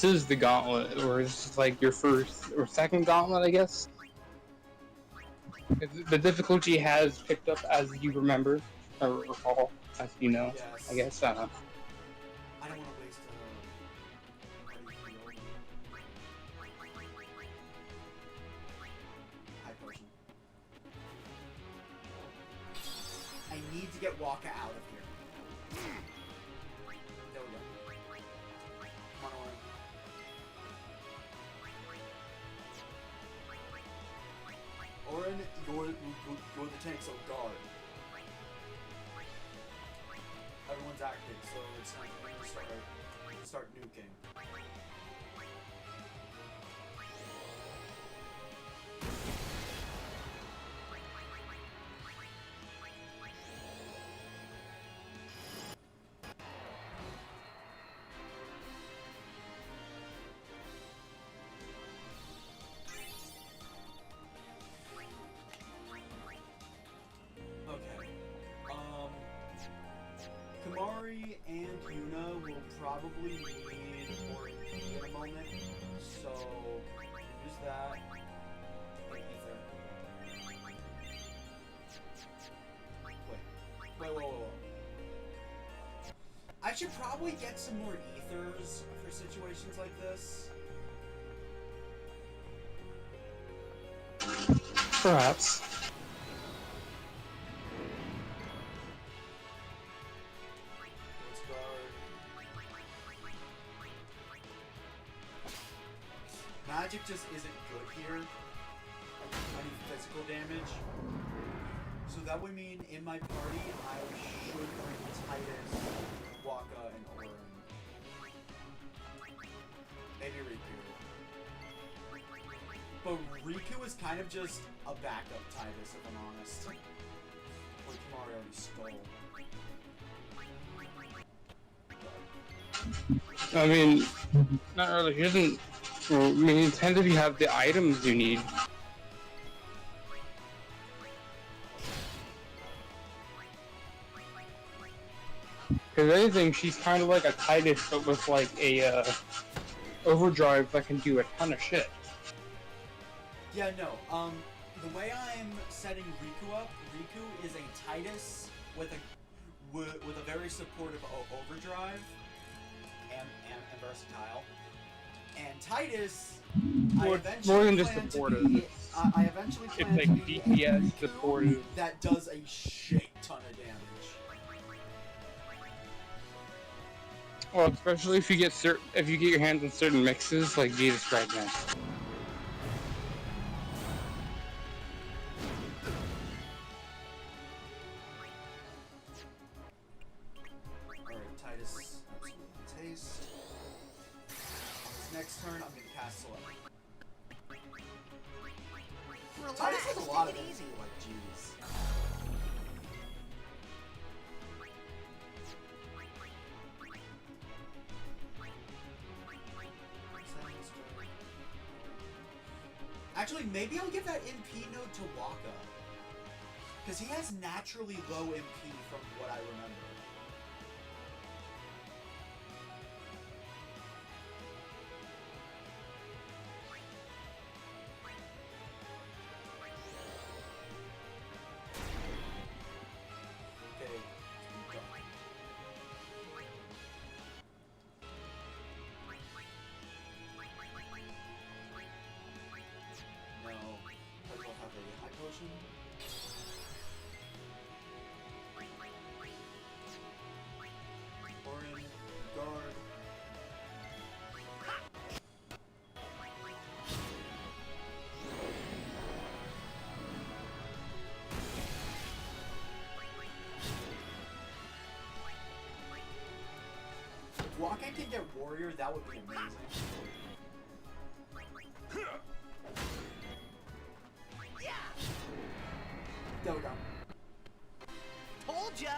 B: is the gauntlet, or it's just like your first or second gauntlet, I guess. The difficulty has picked up as you remember, or recall, as you know.
A: Yes.
B: I guess.
A: I don't want to waste high potion. I need to get Waka out of here. There we go. Come on, Orin. Orin, you're the tank, so guard. Everyone's active, so it's time for me to start nuking. Kamari and Yuna will probably need more MP in a moment, so use that. Wait, ether. Wait. I should probably get some more ethers for situations like this.
B: Perhaps. Magic just isn't good here. I need physical damage. So that would mean in my party, I should bring Tidus, Waka, and Orin. Maybe Riku. But Riku is kind of just a backup Tidus, if I'm honest. Which Mario already stole. I mean, not really. He doesn't. Well, I mean, it depends if you have the items you need. Because anything, she's kind of like a Tidus, but with like a overdrive that can do a ton of shit.
A: Yeah, no. The way I'm setting Riku up, Riku is a Tidus with a very supportive overdrive and versatile. And Tidus, I eventually
B: more than just
A: plan
B: supportive.
A: to be. I eventually plan
B: It's
A: to
B: like
A: be
B: DPS
A: a Riku
B: supportive.
A: that does a shit ton of damage.
B: Well, especially if you get your hands on certain mixes like Jesus right now.
A: Alright, Tidus, absolutely taste. On his next turn, I'm gonna cast Select. Tidus has a lot of easy, like, jeez. Actually, maybe I'll give that MP node to Waka. Because he has naturally low MP from what I remember. Okay, done. No, I will have a high potion. Orin, guard. Wakan can get Warrior, that would be amazing. There we go.
C: Told ya.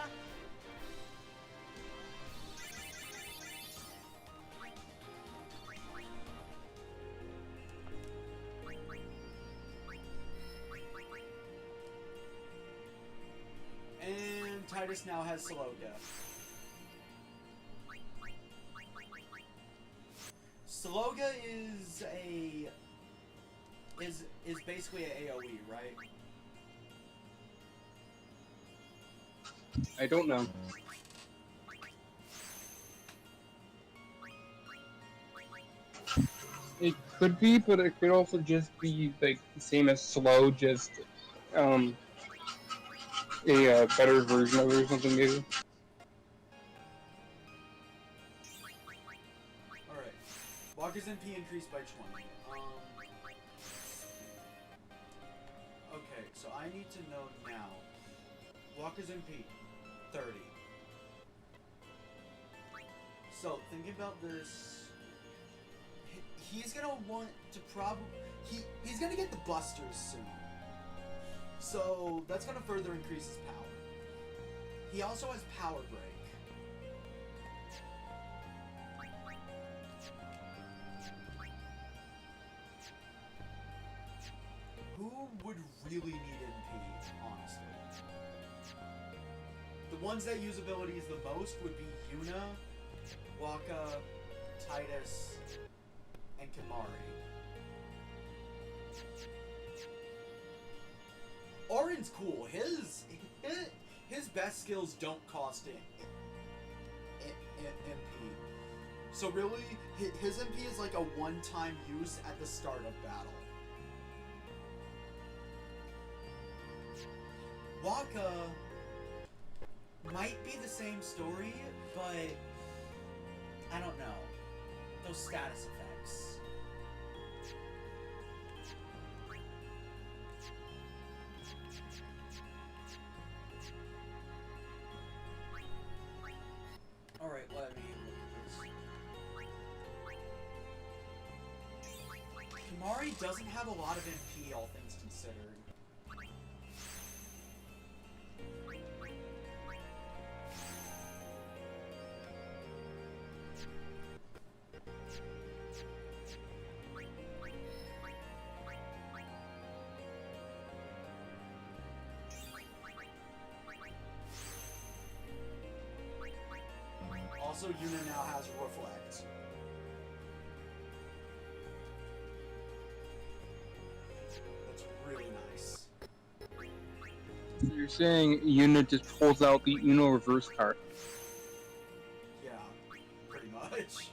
A: And Tidus now has Sloga. Sloga is a is basically a AoE, right?
B: I don't know. It could be, but it could also just be like the same as slow, just a better version of it or something maybe.
A: Alright. Walker's MP increased by 20. Okay, so I need to know now. Walker's MP, 30. So, thinking about this, he's gonna want to he's gonna get the Busters soon. So, that's gonna further increase his power. He also has Power Break. Who would really need MP, honestly? The ones that use abilities the most would be Yuna, Waka, Tidus, and Kimari. Auron's cool. His best skills don't cost MP. So really, his MP is like a one-time use at the start of battle. Waka might be the same story, but I don't know. Those status effects. Alright, let me look at this. Kimari doesn't have a lot of MP, all things considered. Also, Yuna now has Reflect. That's really nice.
B: You're saying Yuna just pulls out the Uno reverse card.
A: Yeah, pretty much.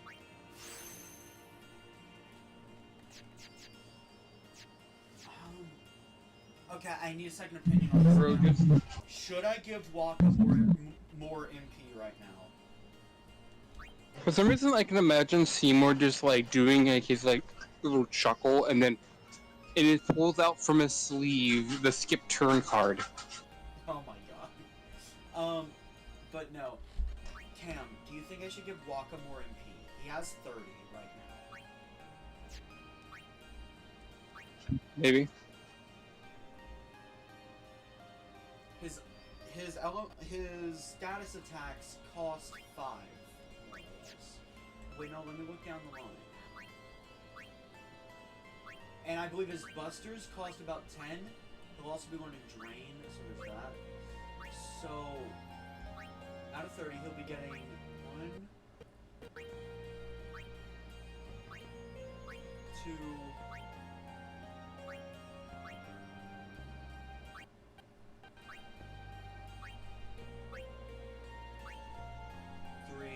A: Okay, I need a second opinion on this
B: Bro,
A: now.
B: just
A: Should I give Waka more MP right now?
B: for some reason I can imagine Seymour just like doing like his like little chuckle and then it pulls out from his sleeve the skip turn card.
A: Oh my god. But no. Cam, do you think I should give Waka more MP? He has 30 right now.
B: Maybe.
A: His status attacks cost 5. Wait, no, let me look down the line. And I believe his busters cost about 10. He'll also be learning Drain, so there's that. So, out of 30, he'll be getting 1, 2, 3,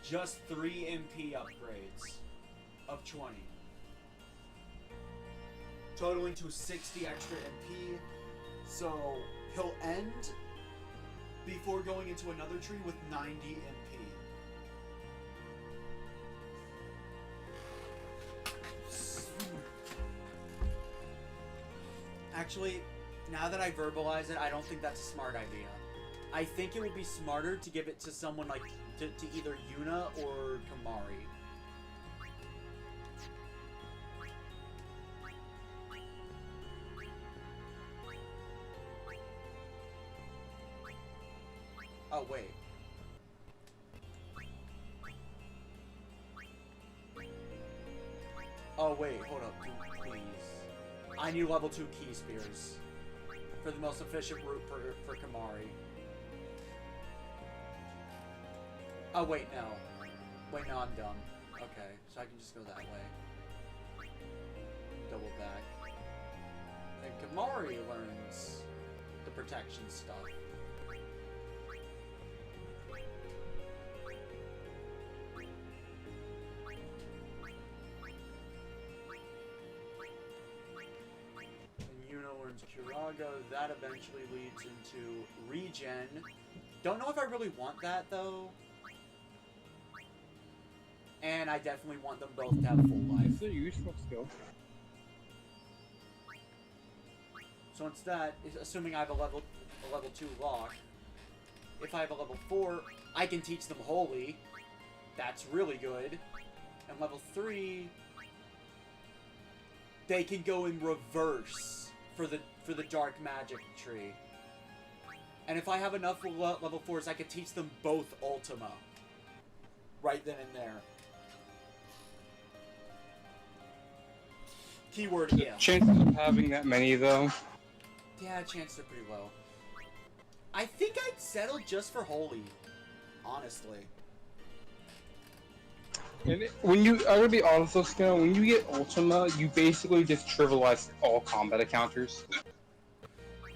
A: just 3 MP upgrades of 20. Totaling to 60 extra MP. So he'll end before going into another tree with 90 MP. Actually, now that I verbalize it, I don't think that's a smart idea. I think it would be smarter to give it to someone like to either Yuna or Kamari. Oh wait. Oh wait, hold up, please. I need level 2 key spears for the most efficient route for Kamari. Oh wait, no. Wait, no, I'm dumb. Okay, so I can just go that way. Double back. And Kamari learns the protection stuff. Kuraga, that eventually leads into regen. Don't know if I really want that though. And I definitely want them both to have full life.
B: It's a useful skill.
A: So instead, assuming I have a level 2 lock, if I have a level 4, I can teach them Holy. That's really good. And level 3, they can go in reverse for the dark magic tree. And if I have enough level 4s, I could teach them both Ultima. Right then and there. Keyword if.
B: Chances of having that many, though.
A: Yeah, chances are pretty low. I think I'd settle just for Holy. Honestly.
B: And when you, I would be honest though, Skinner, when you get Ultima, you basically just trivialize all combat encounters.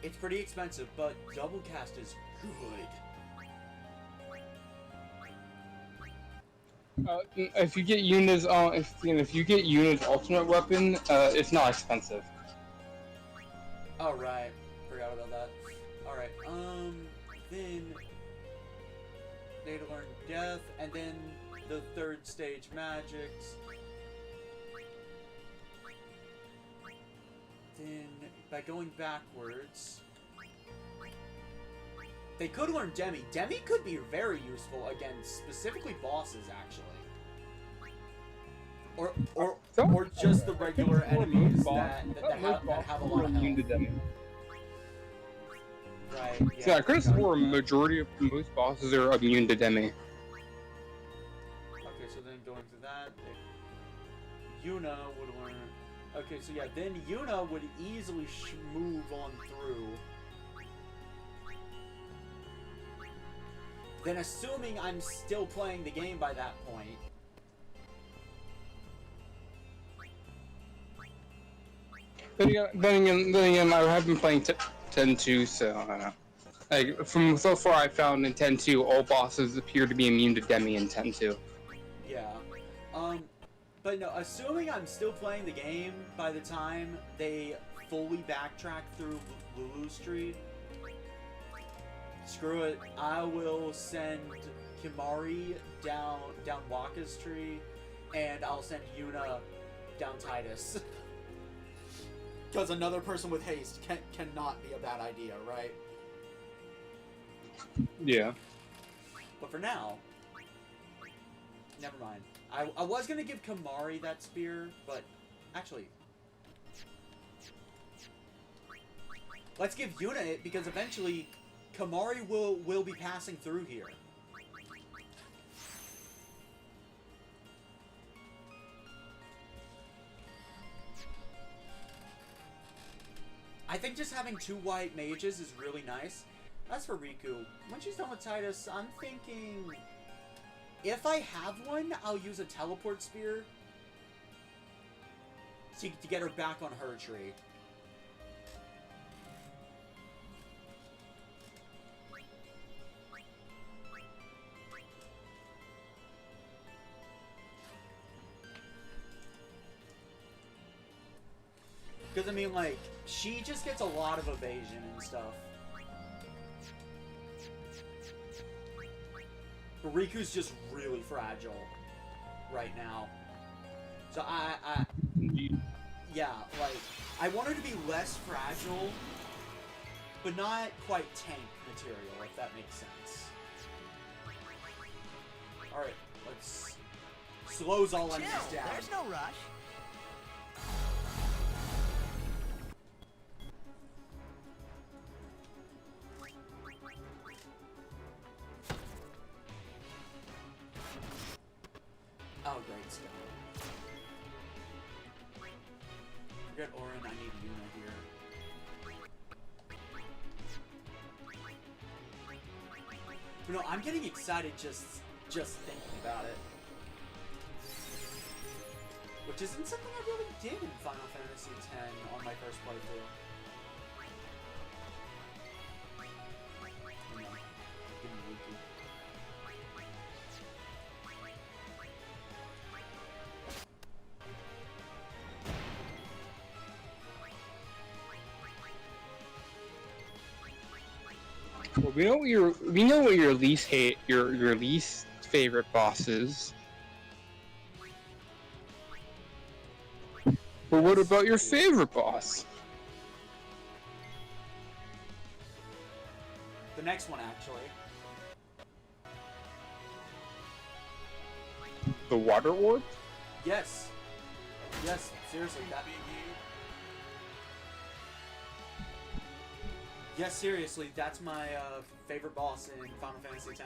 A: It's pretty expensive, but double cast is good.
B: If you get Yuna's, if you get Yuna's ultimate weapon, it's not expensive.
A: Oh right, forgot about that. All right, then they learn death, and then the third stage magics. Then by going backwards, they could learn Demi. Demi could be very useful against specifically bosses, actually. Or just the regular enemies that have a lot of health. Right.
B: Yeah, I could have swore a majority of most bosses are immune to Demi.
A: Okay, so then going to that, Yuna would learn. Okay, so yeah, then Yuna would easily move on through. Then, assuming I'm still playing the game by that point.
B: Then again, I have been playing 10-2, so I don't know. Like, from so far I found in 10-2, all bosses appear to be immune to Demi in 10-2.
A: Yeah. But no, assuming I'm still playing the game by the time they fully backtrack through Lulu Street, screw it. I will send Kimari down Waka's tree, and I'll send Yuna down Tidus. Because another person with haste cannot be a bad idea, right?
B: Yeah.
A: But for now, never mind. I was gonna give Kamari that spear, but actually, let's give Yuna it, because eventually Kamari will be passing through here. I think just having 2 white mages is really nice. As for Riku, when she's done with Tidus, I'm thinking, if I have one, I'll use a teleport spear to get her back on her tree. Because, I mean, like, she just gets a lot of evasion and stuff. But Riku's just really fragile right now. So yeah, like, I want her to be less fragile, but not quite tank material, if that makes sense. Alright, let's slows all enemies
C: Chill,
A: down.
C: there's no rush.
A: Oh, great stuff. Forget Orin, I need Yuna here. But no, I'm getting excited just thinking about it. Which isn't something I really did in Final Fantasy X on my first playthrough. You know, give me Wiki.
B: Well, we know what your least your least favorite boss is. But what about your favorite boss?
A: The next one, actually.
B: The Water Orb?
A: Yes. Yes, seriously, that... Yes, seriously, that's my favorite boss in Final Fantasy X.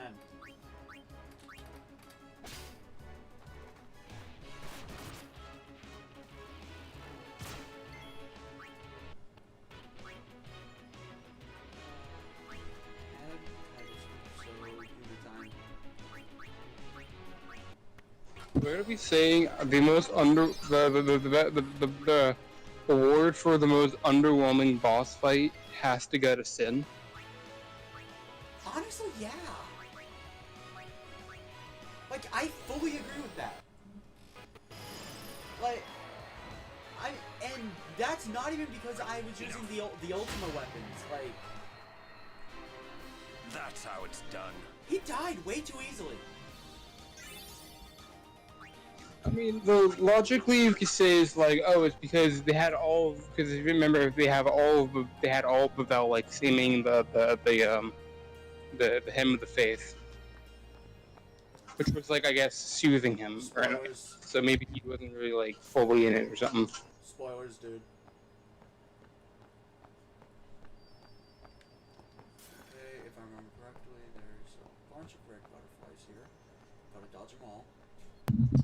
B: We're gonna be saying the most the award for the most underwhelming boss fight has to go to Sin.
A: Honestly, yeah. Like, I fully agree with that. Like, and that's not even because I was using the Ultima weapons. Like,
E: That's how it's done.
A: he died way too easily.
B: I mean, though logically you could say is like, oh, it's because they had all. Because if you remember, they had all without like seeming the hymn of the faith, which was like I guess soothing him, right?
A: Spoilers.
B: So maybe he wasn't really like fully in it or something.
A: Spoilers, dude. Okay, if I remember correctly, there's a bunch of red butterflies here. Gotta dodge them all.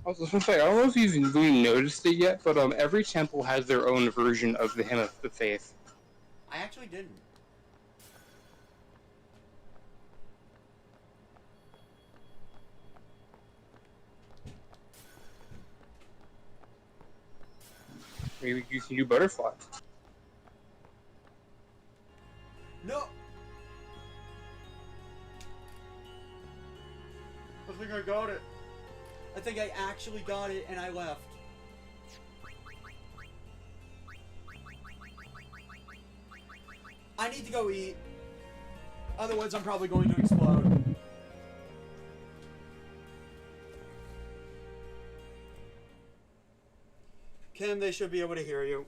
B: I was gonna say, I don't know if you've really noticed it yet, but every temple has their own version of the hymn of the faith.
A: I actually didn't.
B: Maybe you can do butterfly.
A: No! I think I got it. I think I actually got it and I left. I need to go eat. Otherwise, I'm probably going to explode. Kim, they should be able to hear you.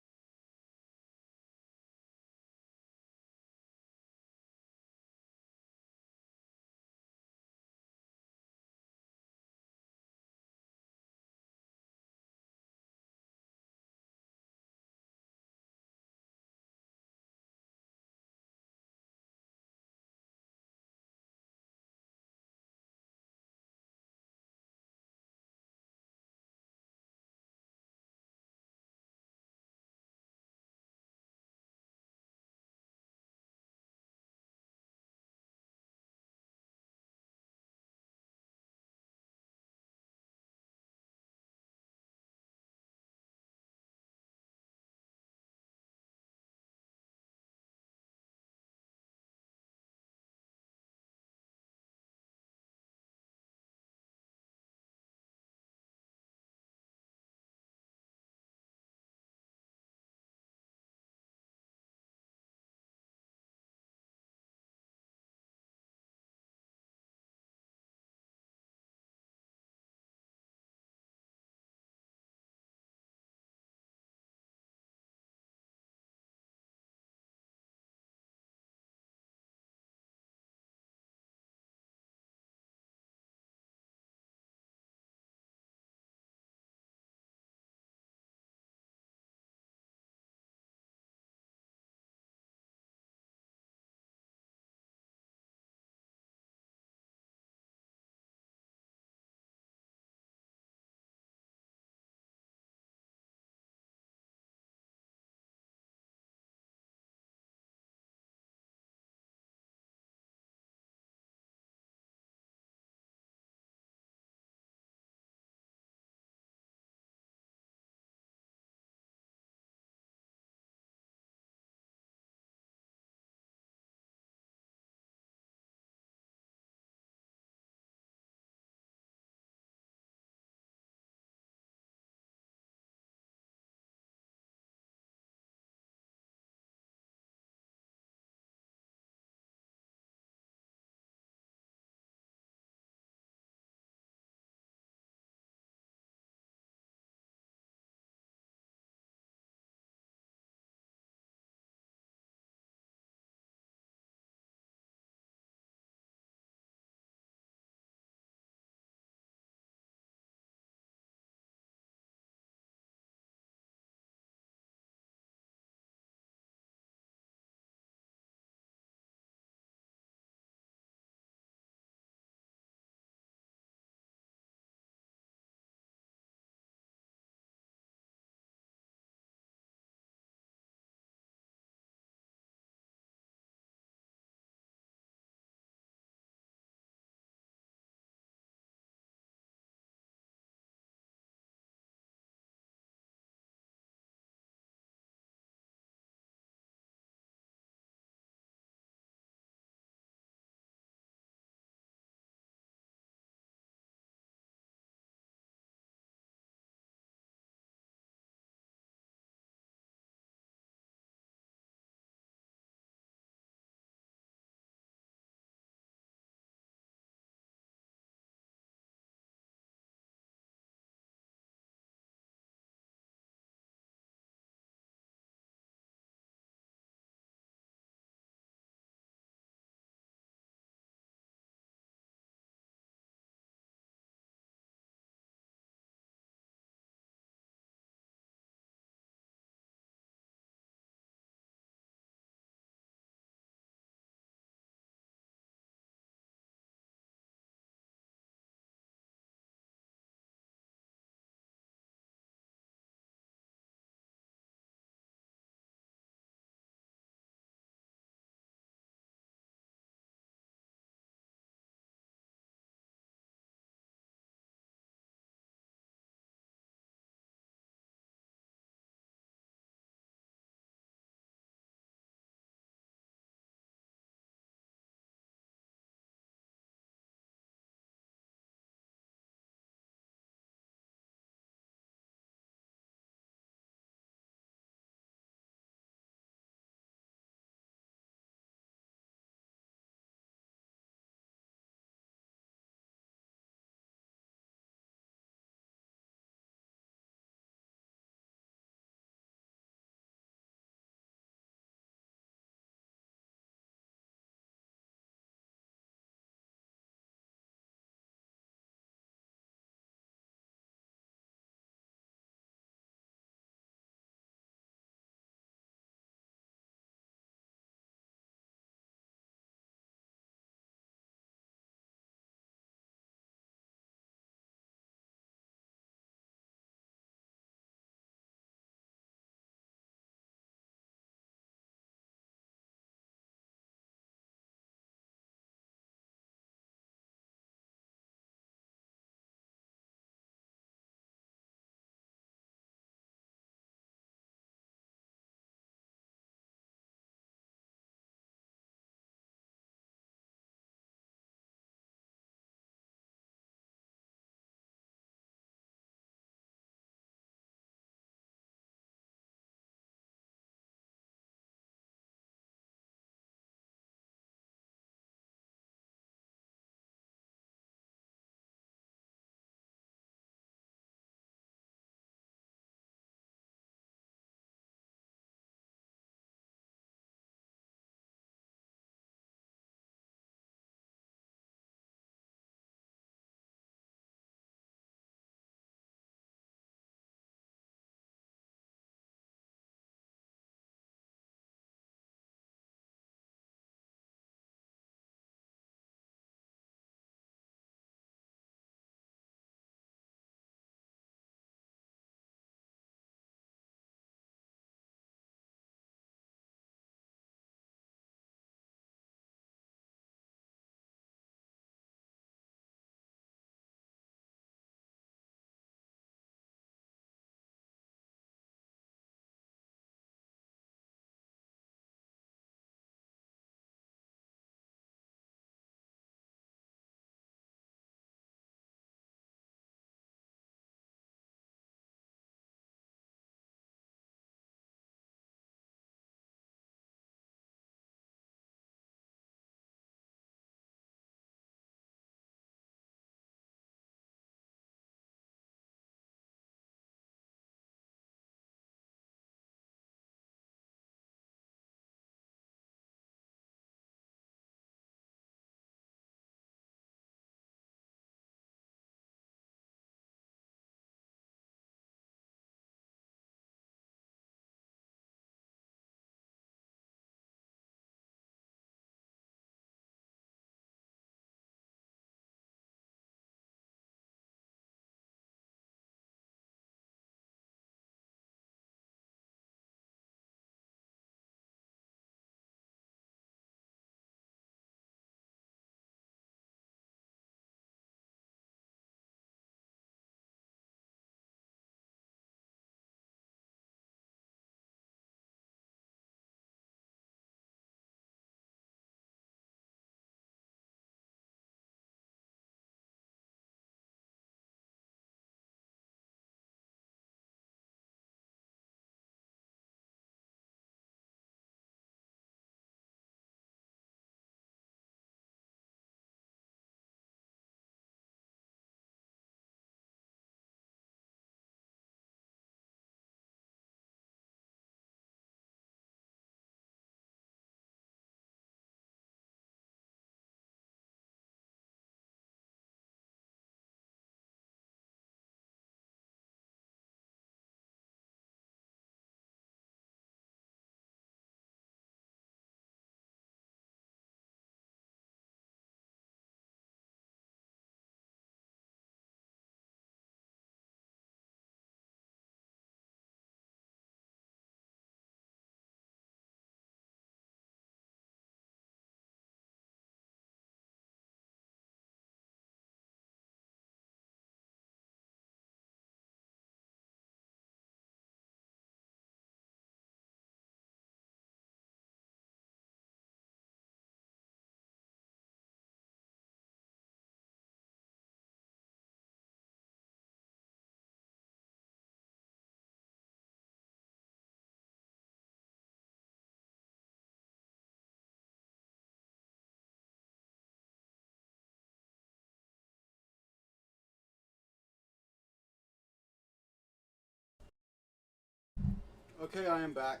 A: Okay, I am back.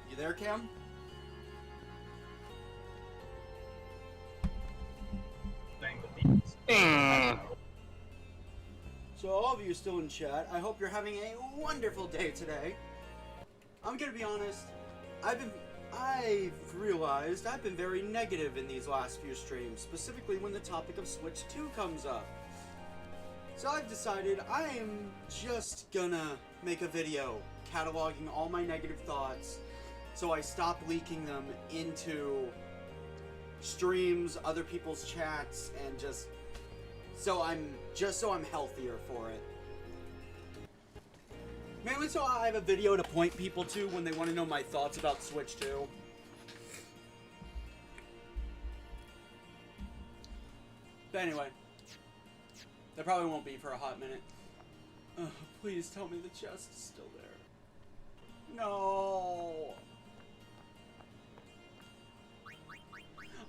A: You there, Cam? So all of you still in chat, I hope you're having a wonderful day today. I'm gonna be honest, I've realized I've been very negative in these last few streams, specifically when the topic of Switch 2 comes up. So I've decided I am just gonna make a video cataloging all my negative thoughts so I stop leaking them into streams, other people's chats, and just so I'm healthier for it. Mainly so I have a video to point people to when they want to know my thoughts about Switch 2. But anyway, there probably won't be for a hot minute. Please tell me the chest is still there. No.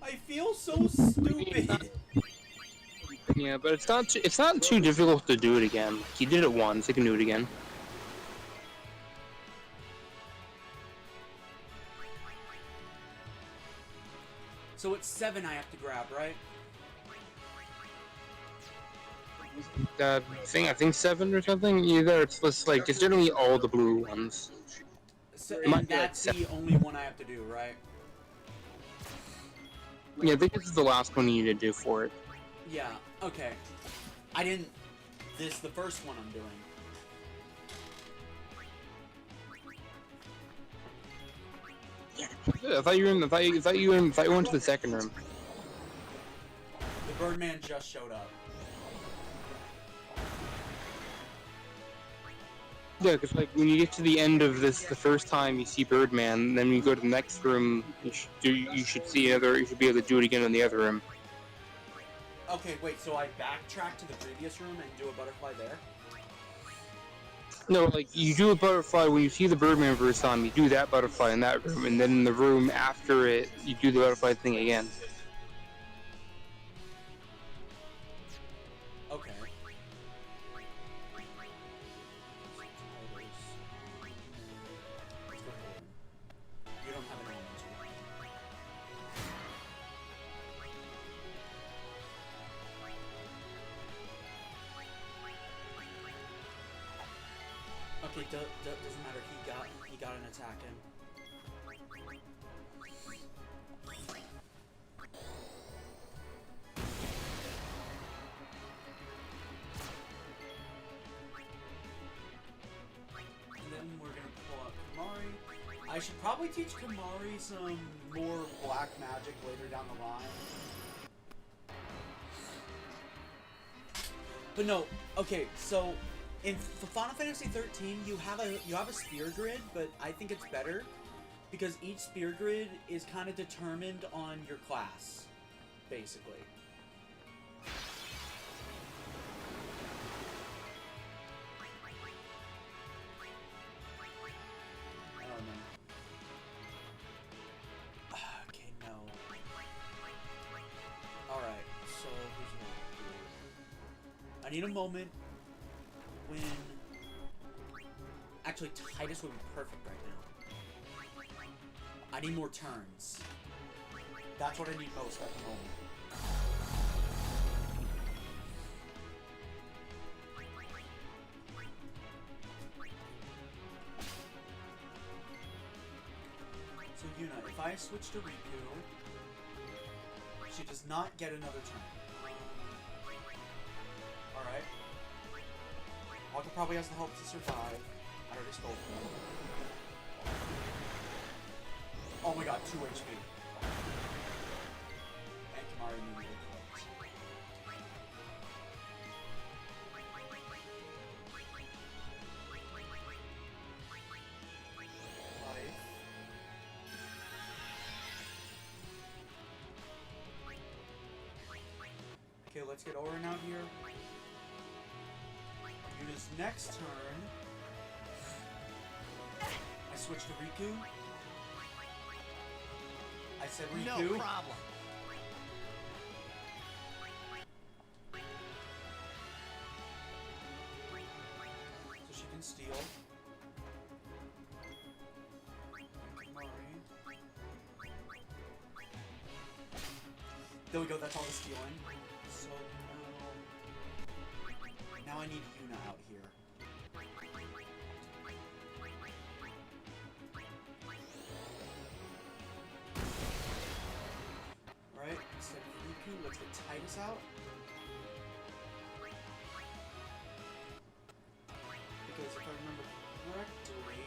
A: I feel so stupid.
B: Yeah, but it's not too difficult to do it again. He did it once, he can do it again.
A: So it's 7 I have to grab, right?
B: I think 7 or something. Either it's like it's generally all the blue ones.
A: So,
B: might
A: and
B: be like
A: that's the only one I have to do, right?
B: Yeah, I think this is the last one you need to do for it.
A: Yeah, okay. I didn't... This is the first one I'm doing.
B: Yeah, I thought you went to the second room.
A: The Birdman just showed up.
B: Yeah, because like when you get to the end of this, the first time you see Birdman, then when you go to the next room, you should be able to do it again in the other room.
A: Okay, wait, so I backtrack to the previous room and do a butterfly there?
B: No, like you do a butterfly when you see the Birdman first time, you do that butterfly in that room, and then in the room after it, you do the butterfly thing again.
A: Okay. You don't have an elemental. Okay, doesn't matter. He got an attack in. And then we're gonna pull up Kamari. I should probably teach Kamari some more black magic later down the line. But no, okay, so in Final Fantasy 13, you have a spear grid, but I think it's better because each spear grid is kind of determined on your class, basically. Okay, no. All right, so who's next? I need a moment. When... Actually, Tidus would be perfect right now. I need more turns. That's what I need most at the moment. So, Yuna, if I switch to Riku, she does not get another turn. Alright. Waka probably has the help to survive. I already stole from him. Oh my god, 2 HP. And Kamari immediately closed. Life. Okay, let's get Orin out here. Yuna's next turn, I switch to Riku. I said Riku.
C: No problem.
A: steal. There we go, that's all the stealing. So now I need Yuna out here. Alright, instead of Riku, let's get Tidus out. Because if I remember correctly...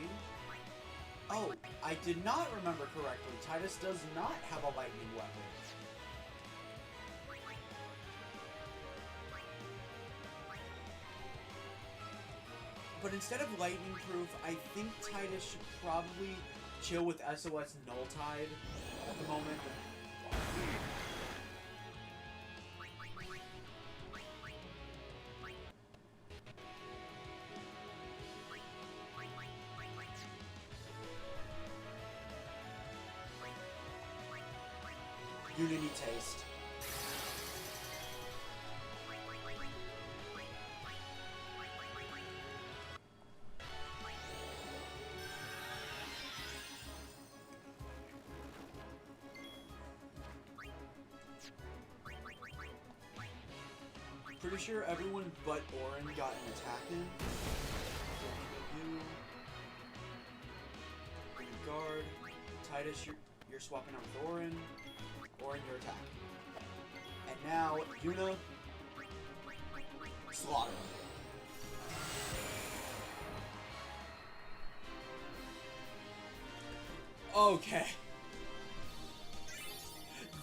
A: Oh, I did not remember correctly. Tidus does not have a lightning weapon. But instead of lightning proof, I think Tidus should probably chill with SOS Null Tide at the moment. Unity taste. Pretty sure everyone but Orin got an attack in. So you guard. Tidus, you're swapping out with Orin. Orin, your attack. And now Yuna slaughter. Okay.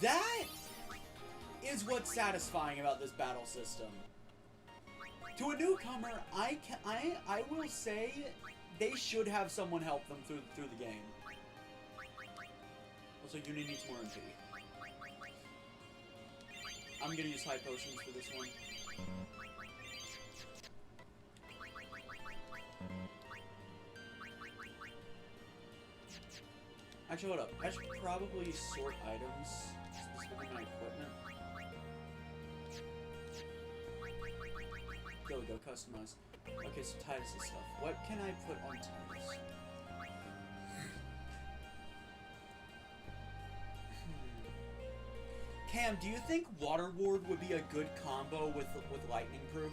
A: That is what's satisfying about this battle system. To a newcomer, I will say they should have someone help them through the game. Also, Yuna needs more MP. I'm gonna use high potions for this one. Actually, hold up. I should probably sort items, specifically my equipment. There we go, customize. Okay, so Tidus' stuff. What can I put on Tidus? Cam, do you think Water Ward would be a good combo with Lightning Proof?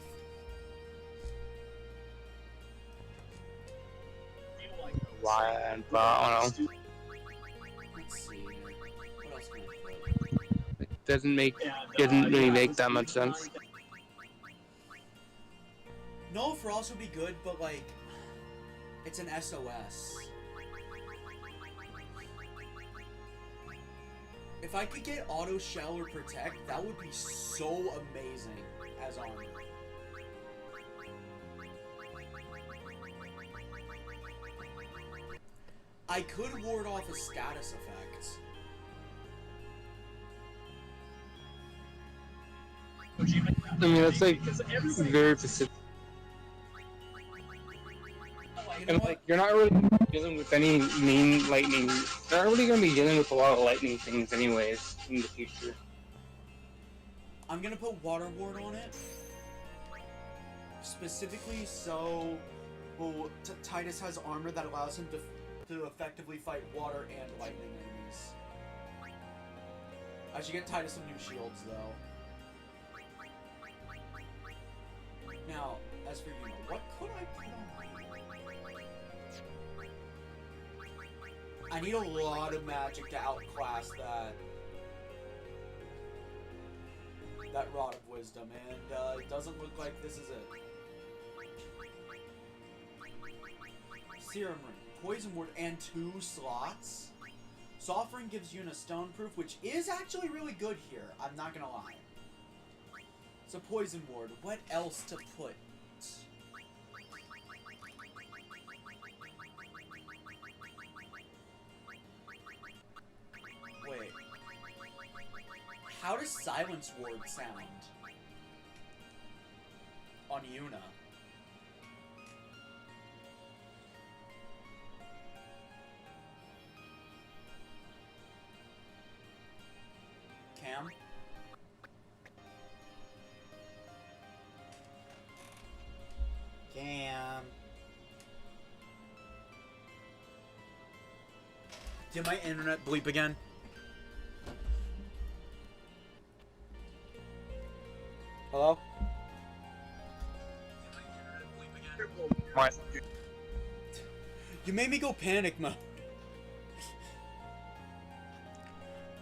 B: Why? I don't know.
A: Let's see. What else can I put?
B: It doesn't really make that much sense.
A: No, for also be good, but like, it's an SOS. If I could get auto shell or protect, that would be so amazing as armor. I could ward off a status effect.
B: I mean, that's like very specific.
A: You know
B: And
A: what?
B: like, you're not really dealing with any main lightning. You're not really gonna be dealing with a lot of lightning things, anyways, in the future.
A: I'm gonna put Water Ward on it. Specifically so Tidus has armor that allows him to effectively fight water and lightning enemies. I should get Tidus some new shields, though. Now, as for Yuna, what could I put on her? I need a lot of magic to outclass that Rod of Wisdom, and it doesn't look like this is it. Serum Ring, Poison Ward, and 2 slots. Soft Ring gives Yuna Stone Proof, which is actually really good here, I'm not gonna lie. So Poison Ward, what else to put? Wait. How does Silence Ward sound? On Yuna. Cam? Cam? Did my internet bleep again? Hello? You made me go panic mode.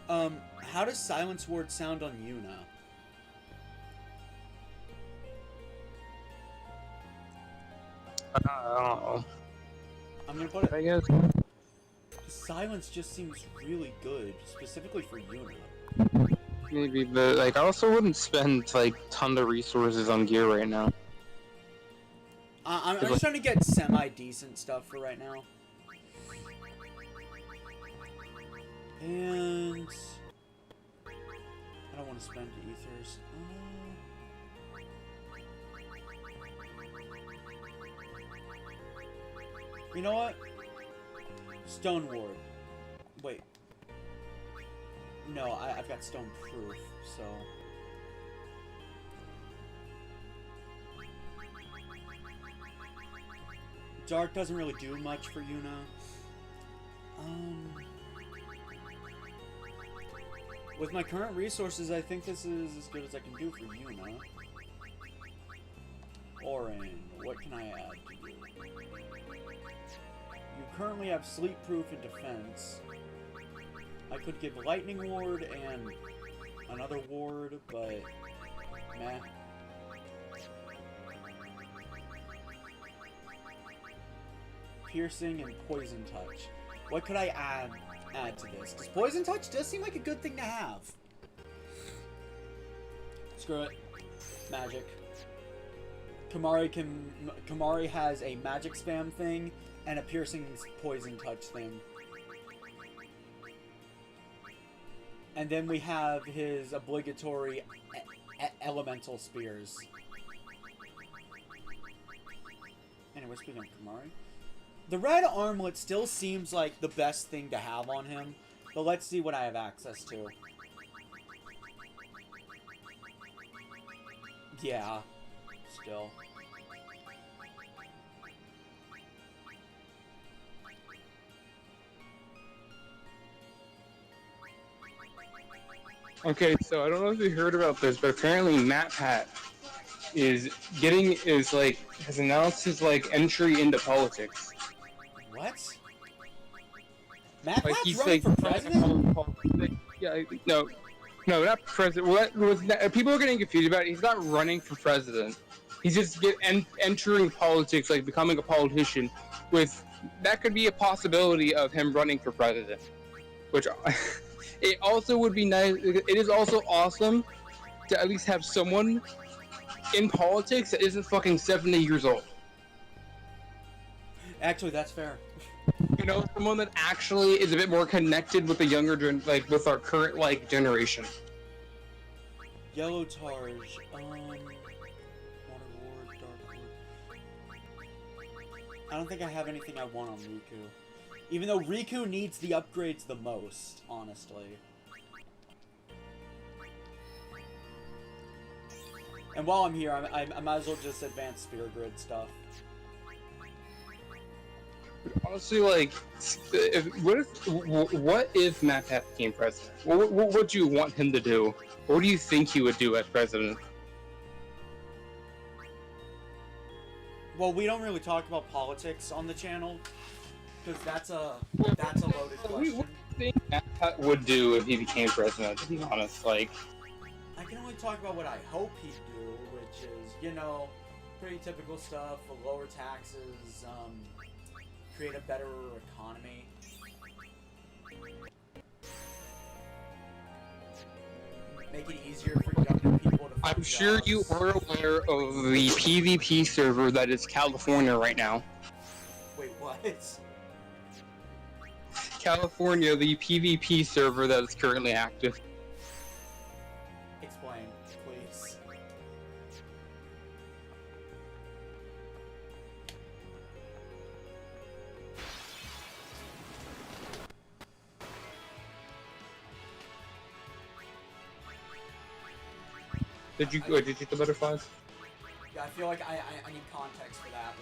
A: How does Silence Ward sound on Yuna?
B: I don't know.
A: I'm gonna put it.
B: I guess.
A: Silence just seems really good, specifically for Yuna.
B: Maybe, but like I also wouldn't spend like ton of resources on gear right now.
A: I'm just trying to get semi-decent stuff for right now. And I don't want to spend ethers. You know what? Stone Ward. Wait. No, I've got Stone Proof, so... Dark doesn't really do much for Yuna. With my current resources, I think this is as good as I can do for Yuna. Orin, what can I add to you? You currently have Sleep Proof and Defense. I could give Lightning Ward and another ward, but meh. Piercing and Poison Touch. What could I add to this? Because Poison Touch does seem like a good thing to have. Screw it. Magic. Kamari has a magic spam thing and a piercing poison touch thing. And then we have his obligatory elemental spears. Anyway, speaking of Kamari, the red armlet still seems like the best thing to have on him, but let's see what I have access to. Yeah, still.
B: Okay, so I don't know if you heard about this, but apparently MatPat has announced his like entry into politics.
A: What? Matt
B: Like
A: Pat's
B: he's
A: running
B: like
A: for president?
B: Yeah, no, not president. What was people are getting confused about it. He's not running for president. He's just entering politics, like becoming a politician. With that could be a possibility of him running for president, which it also would be nice. It is also awesome to at least have someone in politics that isn't fucking 70 years old.
A: Actually, that's fair.
B: You know, someone that actually is a bit more connected with the younger, like with our current like generation.
A: Yellow Targe, Water Ward, Dark Ward. I don't think I have anything I want on Riku. Even though Riku needs the upgrades the most, honestly. And while I'm here, I might as well just advance Spear Grid stuff.
B: Honestly, like, what if MatPat became president? What would you want him to do? What do you think he would do as president?
A: Well, we don't really talk about politics on the channel, because that's a loaded
B: What do
A: question.
B: you think MatPat would do if he became president, to be honest? Like,
A: I can only talk about what I hope he'd do, which is, you know, pretty typical stuff, lower taxes, create a better economy. Make it easier for younger people to find
B: I'm sure
A: jobs.
B: you are aware of the PvP server that is California right now.
A: Wait, what?
B: California, the PvP server that is currently active.
A: Explain, please.
B: Did you get the butterflies?
A: Yeah, I feel like I need context for that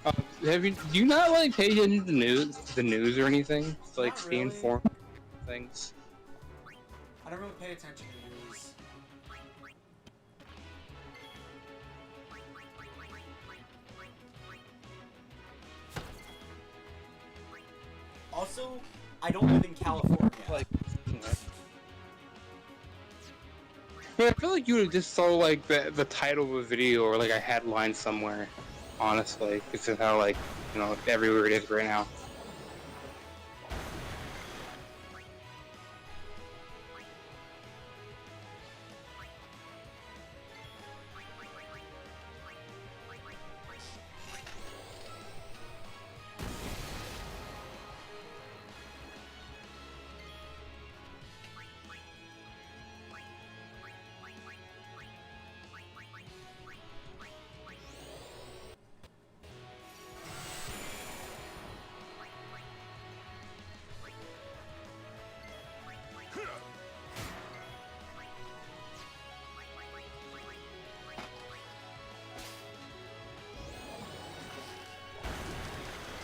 A: one.
B: Do you not like pay attention to the news or anything? Like
A: Not
B: stay
A: really.
B: informed of things.
A: I don't really pay attention to news. Also, I don't live in California.
B: Like, yeah, I feel like you would have just saw like the title of a video or like a headline somewhere. Honestly, it's just how like everywhere it is right now.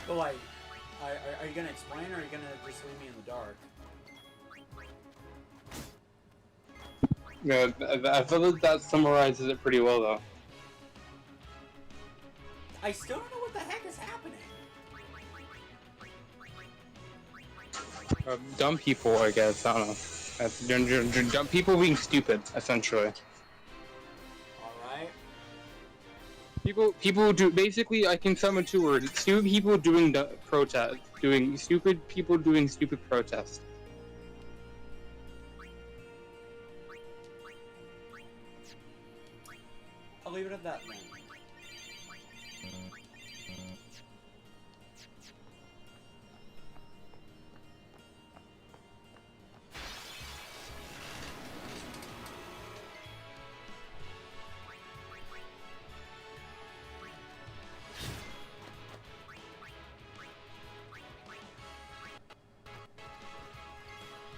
A: But like, are you gonna explain, or are you gonna just leave me in the dark?
B: Yeah, I feel like that summarizes it pretty well though.
A: I still don't know what the heck is happening.
B: Dumb people, I guess. I don't know. That's dumb people being stupid, essentially.
A: Alright.
B: People do basically. I can sum it two words: stupid people doing protest, doing stupid people doing stupid protest.
A: I'll leave it at that then.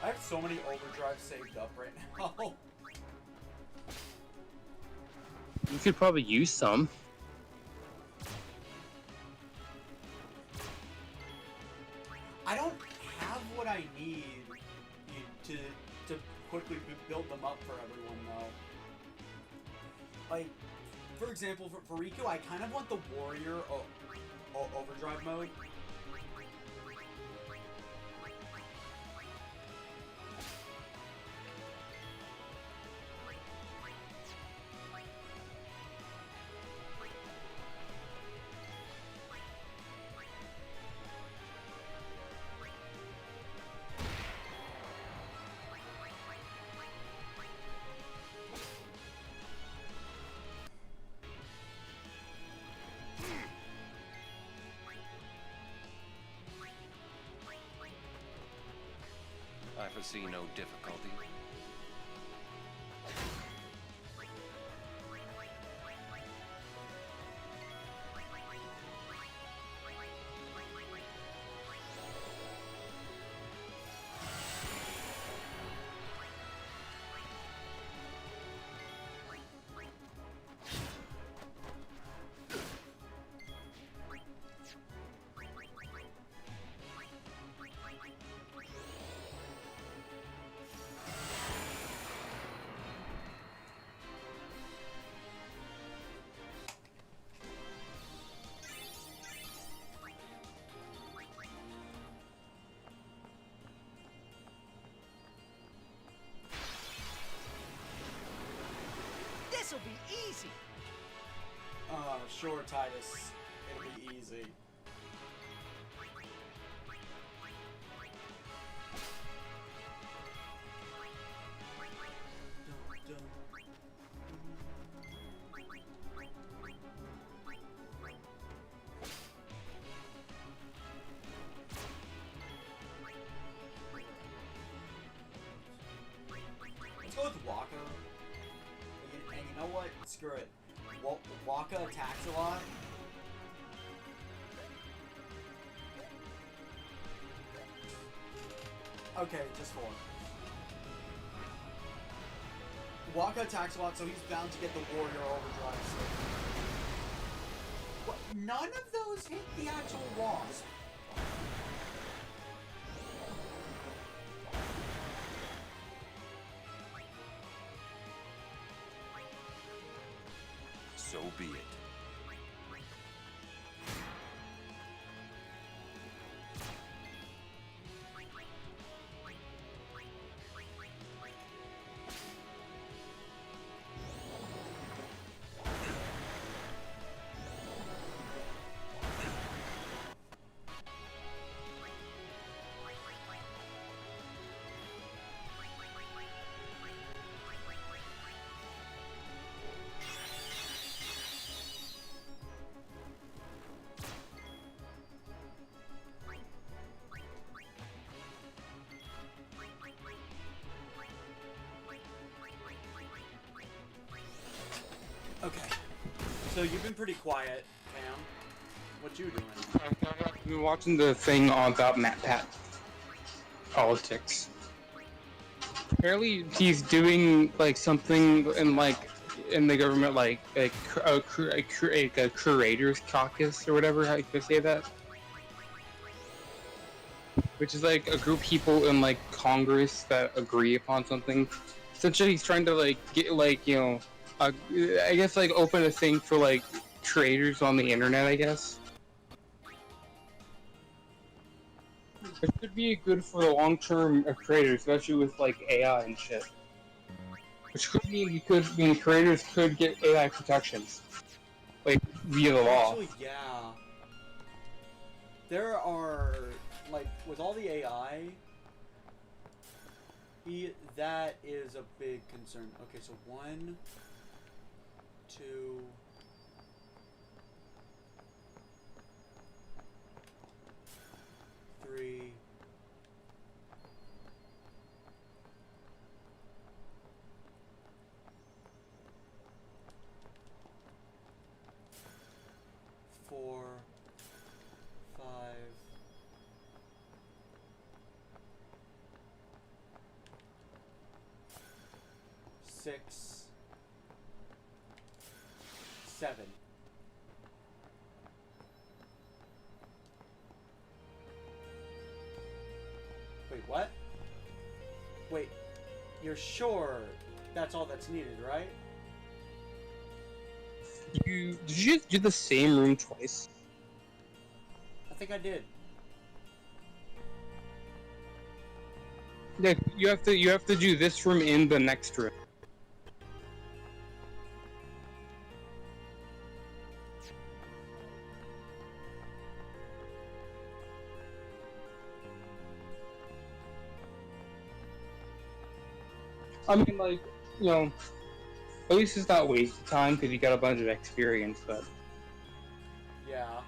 A: I have so many overdrives saved up right now.
B: You could probably use some.
A: I don't have what I need to quickly build them up for everyone though. Like, for example, for Riku, I kind of want the warrior overdrive mode.
E: I foresee no difficulty.
C: This'll be easy.
A: Sure, Tidus. It'll be easy. Let's go with Waka. And you know what? Screw it. Waka attacks a lot. Okay, just 4. Waka attacks a lot, so he's bound to get the warrior overdrive. So. What? none of those hit the actual wasp.
E: So be it.
A: Okay. So you've been pretty quiet, Cam. What you doing?
B: I've been watching the thing about Matt Pat politics. Apparently, he's doing like something in the government, like a curators caucus or whatever. How you can say that? Which is like a group of people in like Congress that agree upon something. Essentially, he's trying to like get like I guess like open a thing for like creators on the internet, I guess. It could be good for the long term of creators, especially with like AI and shit. Which could mean creators could get AI protections. Like via the law.
A: Actually, yeah. There are, like, with all the AI, that is a big concern. Okay, so 1, 2, 3. Four, 5, 6, 7. Wait, what? Wait, you're sure that's all that's needed, right?
B: Did you just do the same room twice?
A: I think I did.
B: Yeah, you have to do this room in the next room. I mean, like, at least it's not wasted time because you got a bunch of experience, but...
A: Yeah.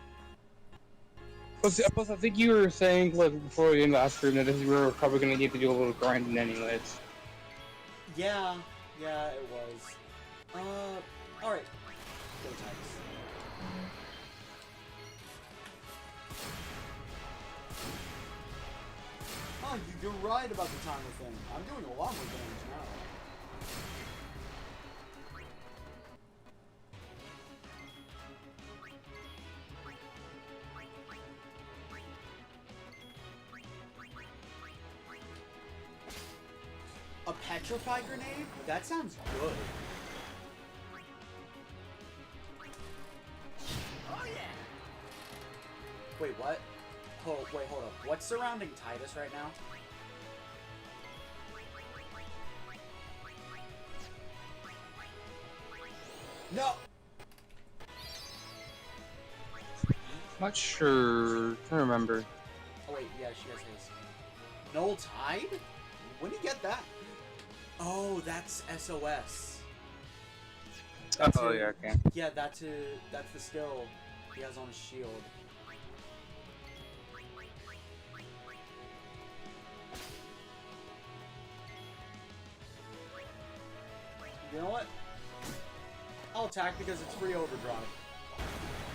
B: Plus, I think you were saying, like, before the end of last room that we were probably going to need to do a little grinding anyways.
A: Yeah, it was. Alright. Go Tidus. Oh, you're right about the timer thing. I'm doing a lot more damage now. A petrify grenade? That sounds good.
C: Oh yeah.
A: Wait, what? Wait, hold up. What's surrounding Tidus right now? No!
B: Not sure. Can't remember.
A: Oh wait, yeah, she has his. Null Tide? When do you get that? Oh, that's SOS.
B: Oh, yeah, okay.
A: Yeah, that's the skill he has on his shield. You know what? I'll attack because it's free overdrive.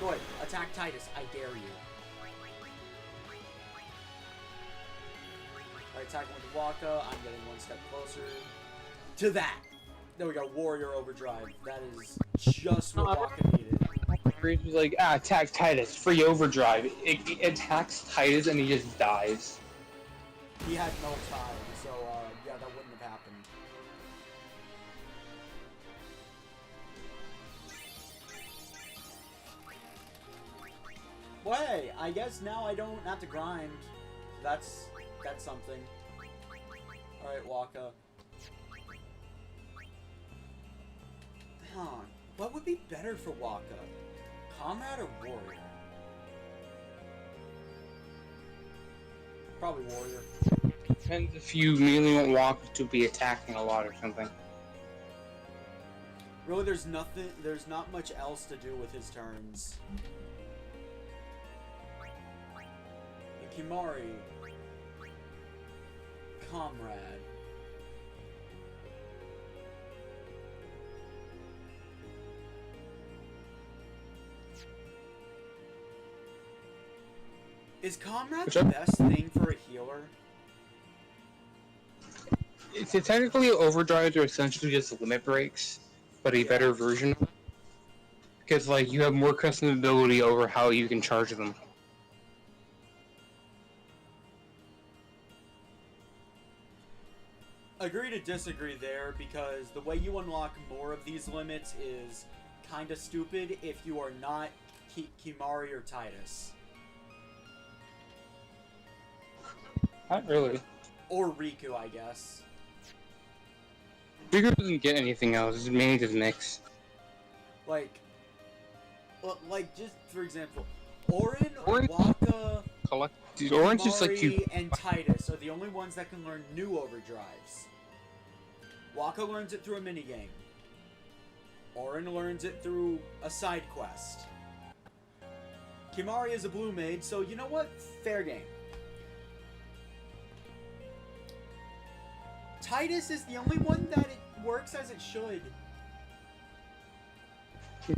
A: Go ahead, attack Tidus, I dare you. Alright, attacking with Waka, I'm getting one step closer to that. There we go, Warrior Overdrive. That is just what Waka needed.
B: He's just like, attack Tidus, free overdrive. It attacks Tidus and he just dies.
A: He had no time, so yeah, that wouldn't have happened. Well, hey, I guess now I don't have to grind. That's something. Alright, Waka. Huh. What would be better for Waka? Comrade or Warrior? Probably Warrior.
B: Depends if you really want Waka to be attacking a lot or something.
A: Really, there's not much else to do with his turns. Kimari. Comrade. Is Comrade the best thing for a healer?
B: It's technically overdrives are essentially just limit breaks, but a better version. Because like you have more customability over how you can charge them.
A: Agree to disagree there, because the way you unlock more of these limits is kinda stupid if you are not Kimari or Tidus.
B: Not really.
A: Or Riku, I guess.
B: Riku doesn't get anything else, it's mainly just mix.
A: Like, just for example, Auron,
B: Auron-
A: Waka,
B: Dude, Orange is like you.
A: Kimari, and Tidus are the only ones that can learn new overdrives. Waka learns it through a minigame. Auron learns it through a side quest. Kimari is a blue maid, so you know what? Fair game. Tidus is the only one that it works as it should.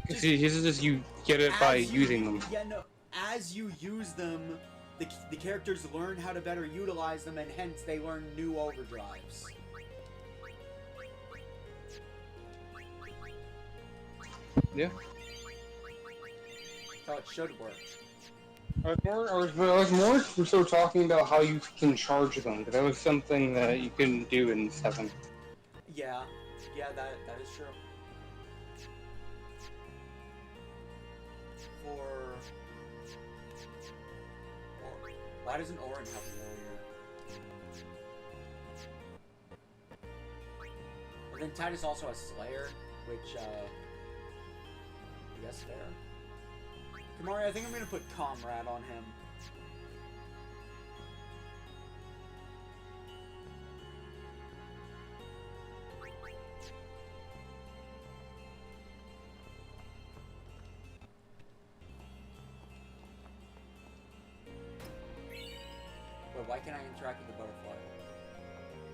B: Just you get it by using them.
A: Yeah, no. As you use them, the characters learn how to better utilize them, and hence they learn new overdrives.
B: Yeah.
A: That's how it should work.
B: I was more so talking about how you can charge them, because that was something that you couldn't do in 7.
A: Yeah, that is true. Why doesn't Auron have a warrior? And then Tidus also has Slayer, which, I guess fair. Kimari, I think I'm gonna put Comrade on him. But why can't I interact with the butterfly?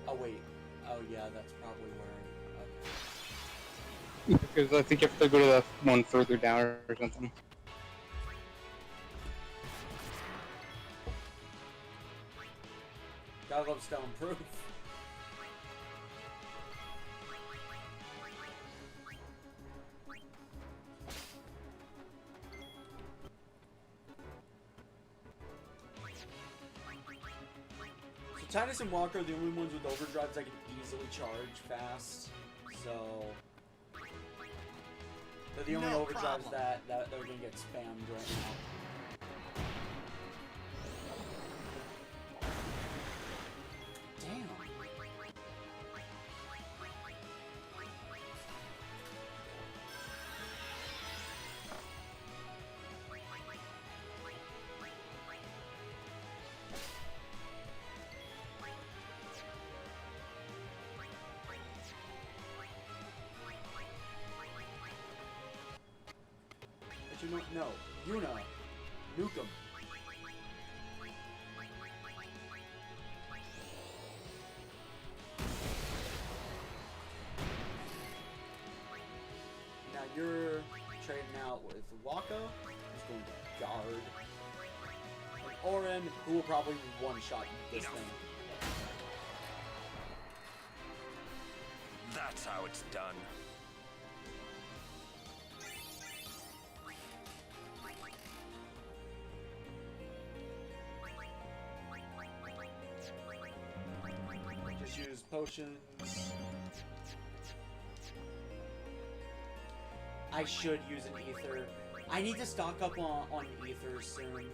A: Oh wait. Oh yeah, that's probably where. Okay.
B: Because I think you have to go to that one further down or something.
A: Gotta love stone proof. So Tidus and Walker are the only ones with overdrives that can easily charge fast. So they're the only
C: No
A: overdrives
C: problem.
A: that are gonna get spammed right now. Damn. But you know, no, Yuna, nuke 'em. Now you're trading out with Waka, who's going to guard, and Auron, who will probably one-shot this thing.
E: That's how it's done.
A: potions. I should use an ether. I need to stock up on ethers soon.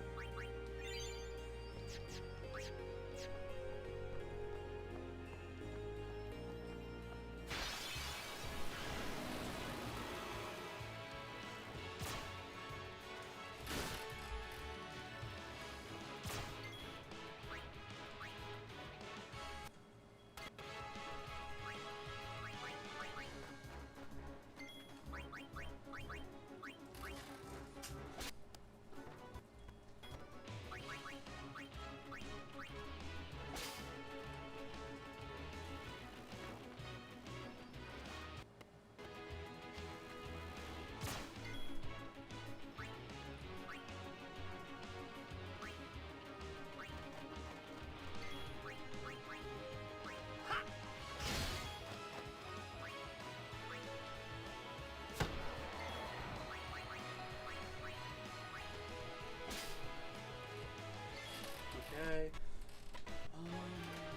A: Okay.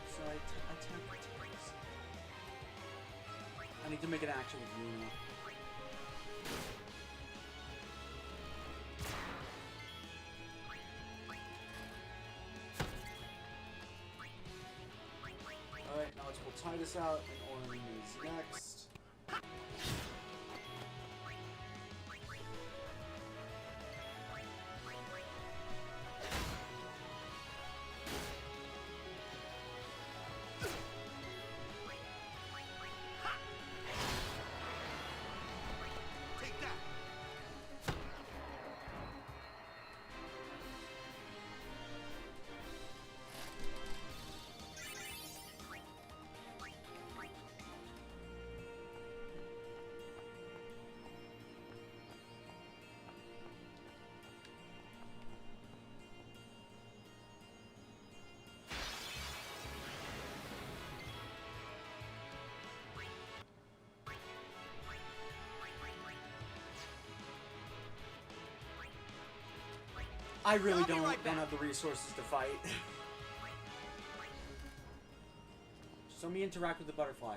A: So I attack the Tidus. I need to make an action with Luna. Alright, now let's pull Tidus out, and Orin is next.
C: Take that.
A: I really
C: I'll be
A: don't
C: right back.
A: have the resources to fight. Just let me interact with the butterfly.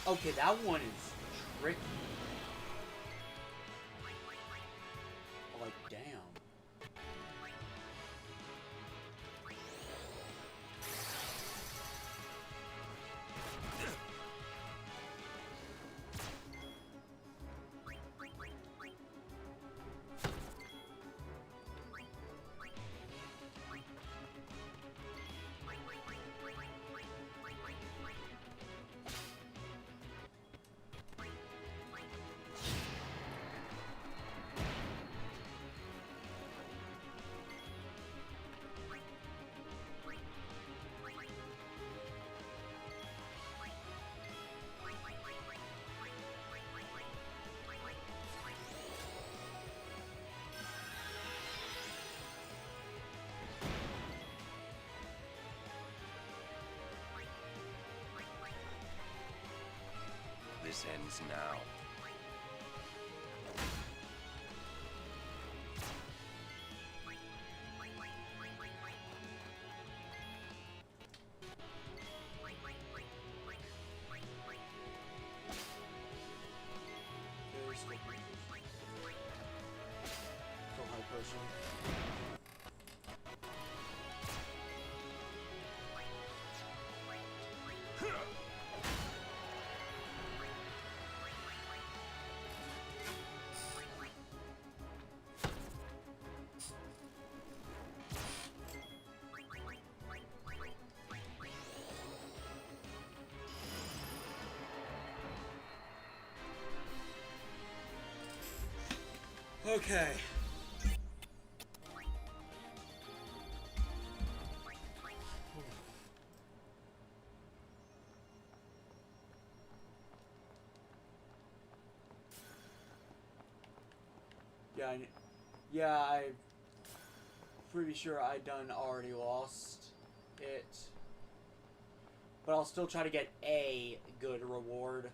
A: Okay, that one is tricky. Like, damn.
E: This ends now.
A: Go high potion. Okay. Yeah, I'm pretty sure I done already lost it. but I'll still try to get a good reward.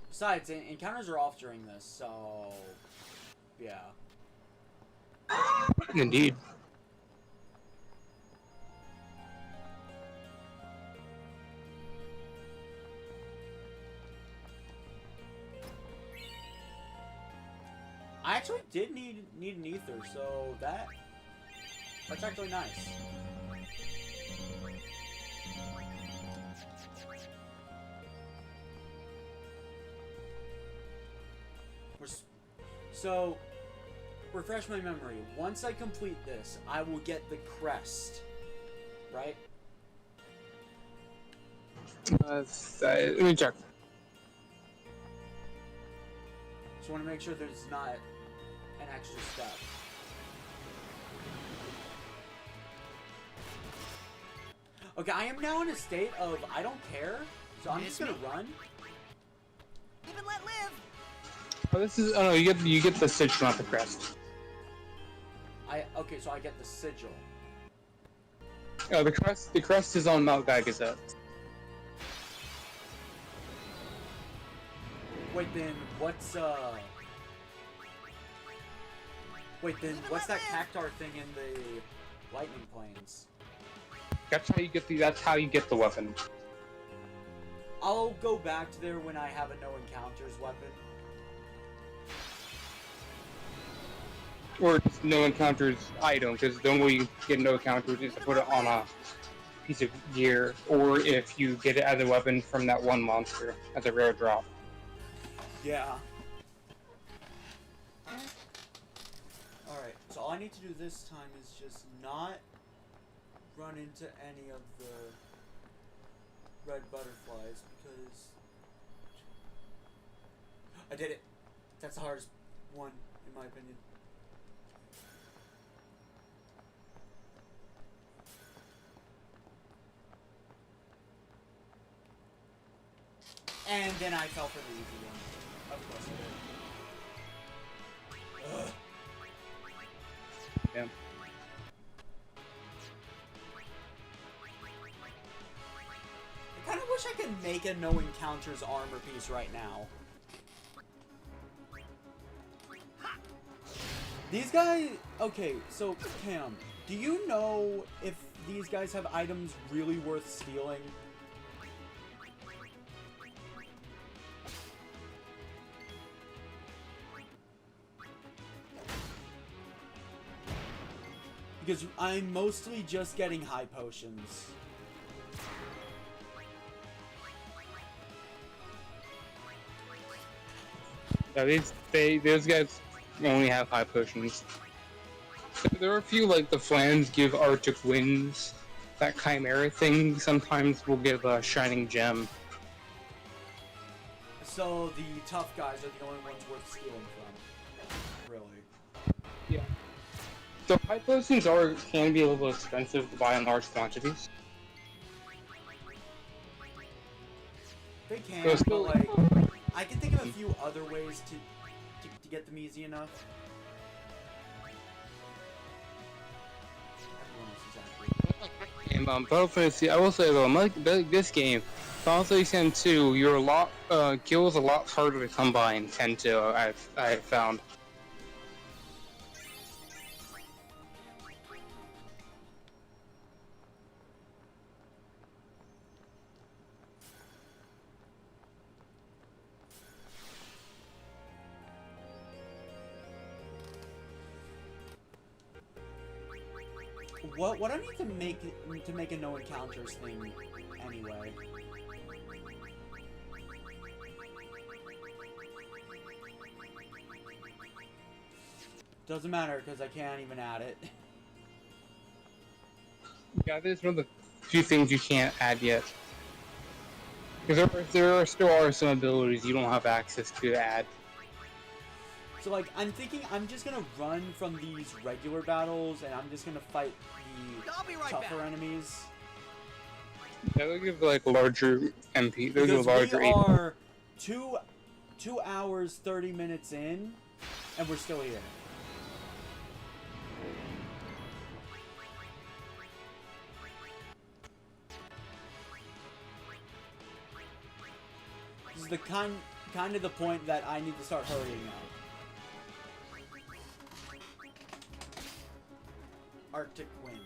A: Besides, encounters are off during this, so yeah.
B: Indeed.
A: I actually did need an ether, so that's actually nice. So, refresh my memory. Once I complete this, I will get the crest, right?
B: Let me check.
A: Just want to make sure there's not an extra step. Okay, I am now in a state of I don't care, so I'm just gonna run.
F: Live and let live.
B: Oh, this is. Oh no, you get the sigil, not the crest.
A: Okay, so I get the sigil.
B: Oh, the crest is on Mount Gaigaset.
A: Wait, then what's Wait, then what's that cactar thing in the lightning plains?
B: That's how you get the. That's how you get the weapon.
A: I'll go back to there when I have a no encounters weapon.
B: Or just no encounters item, because the only way you get no encounters is to put it on a piece of gear, or if you get it as a weapon from that one monster as a rare drop.
A: Yeah. Alright, so all I need to do this time is just not run into any of the red butterflies, because I did it. That's the hardest one, in my opinion. And then I fell for the easy one. Of course I did. Ugh.
B: Yeah.
A: I kind of wish I could make a no encounters armor piece right now. These guys... Okay, so Cam, do you know if these guys have items really worth stealing? Because I'm mostly just getting high potions.
B: Yeah, those guys only have high potions. There are a few, like the Flans give Arctic Winds. That Chimera thing sometimes will give a Shining Gem.
A: So the tough guys are the only ones worth stealing from. Really.
B: Yeah. So high potions can be a little expensive to buy in large quantities.
A: They can,
B: Those
A: but
B: still-
A: like, I can think of a few other ways to get them easy enough.
B: And Final Fantasy, I will say though, like this game, Final Fantasy X 2, you're a lot kills a lot harder to come by in 10-2. I've found.
A: What I need to make a no encounters thing anyway. Doesn't matter because I can't even add it.
B: Yeah, this is one of the few things you can't add yet. Because there still are some abilities you don't have access to add.
A: So like, I'm thinking I'm just gonna run from these regular battles and I'm just gonna fight the
F: I'll be right
A: tougher
F: back.
A: enemies.
B: Yeah, they'll give like larger MP. They'll give
A: Because
B: larger
A: we
B: AP.
A: are 2 hours 30 minutes in, and we're still here. the kind of the point that I need to start hurrying up. Arctic wind.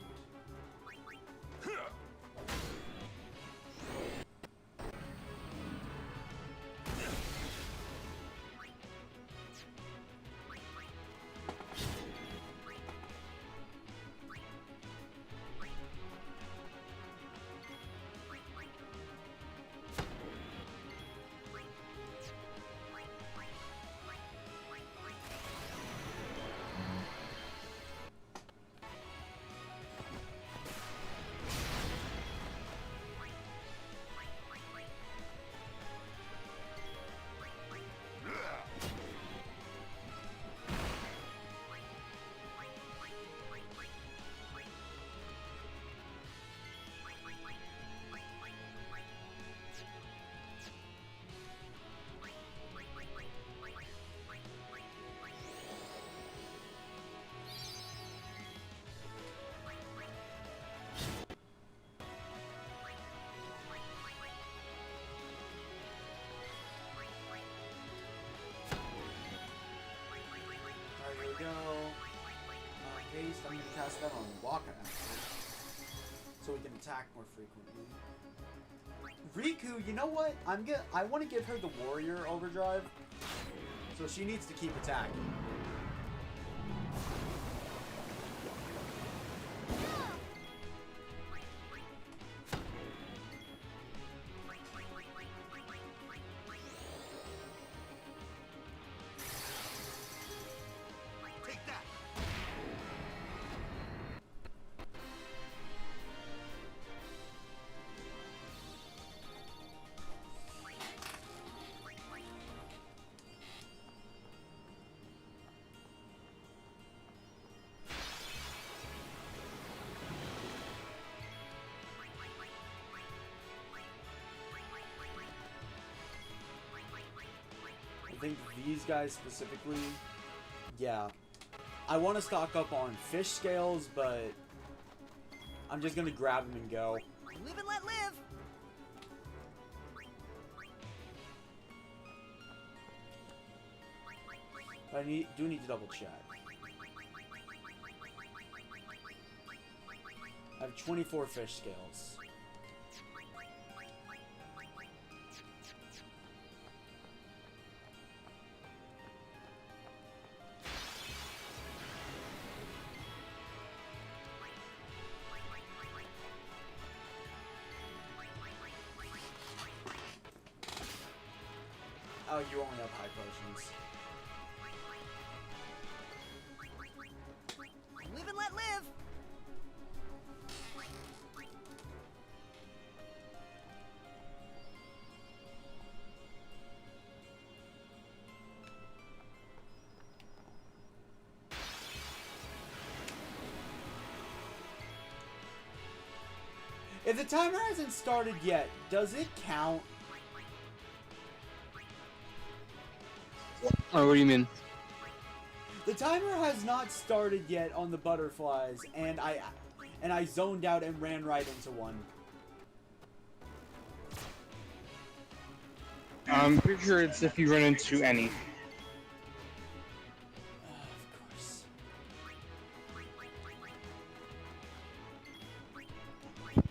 A: There we go. Haste, I'm gonna cast that on Waka actually, so we can attack more frequently. Riku, you know what? I want to give her the warrior overdrive, so she needs to keep attacking.
C: Take that.
A: I think these guys specifically, yeah. I want to stock up on fish scales, but I'm just gonna grab them and go.
F: Live and let live.
A: But I do need to double check. I have 24 fish scales. Oh, you only have high potions.
F: Live and let live.
A: If the timer hasn't started yet, does it count?
B: Oh, what do you mean?
A: The timer has not started yet on the butterflies, and I zoned out and ran right into one.
B: I'm pretty sure it's if you run into any.
A: Of course.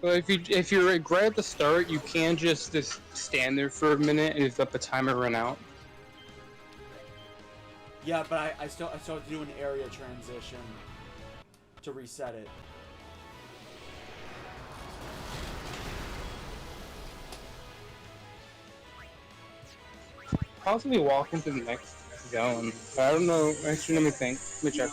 B: Well, if you're right at the start, you can just stand there for a minute and just let the timer run out.
A: Yeah, but I still have to do an area transition to reset it.
B: Possibly walk into the next zone. But I don't know. Actually, let me think. Let me check.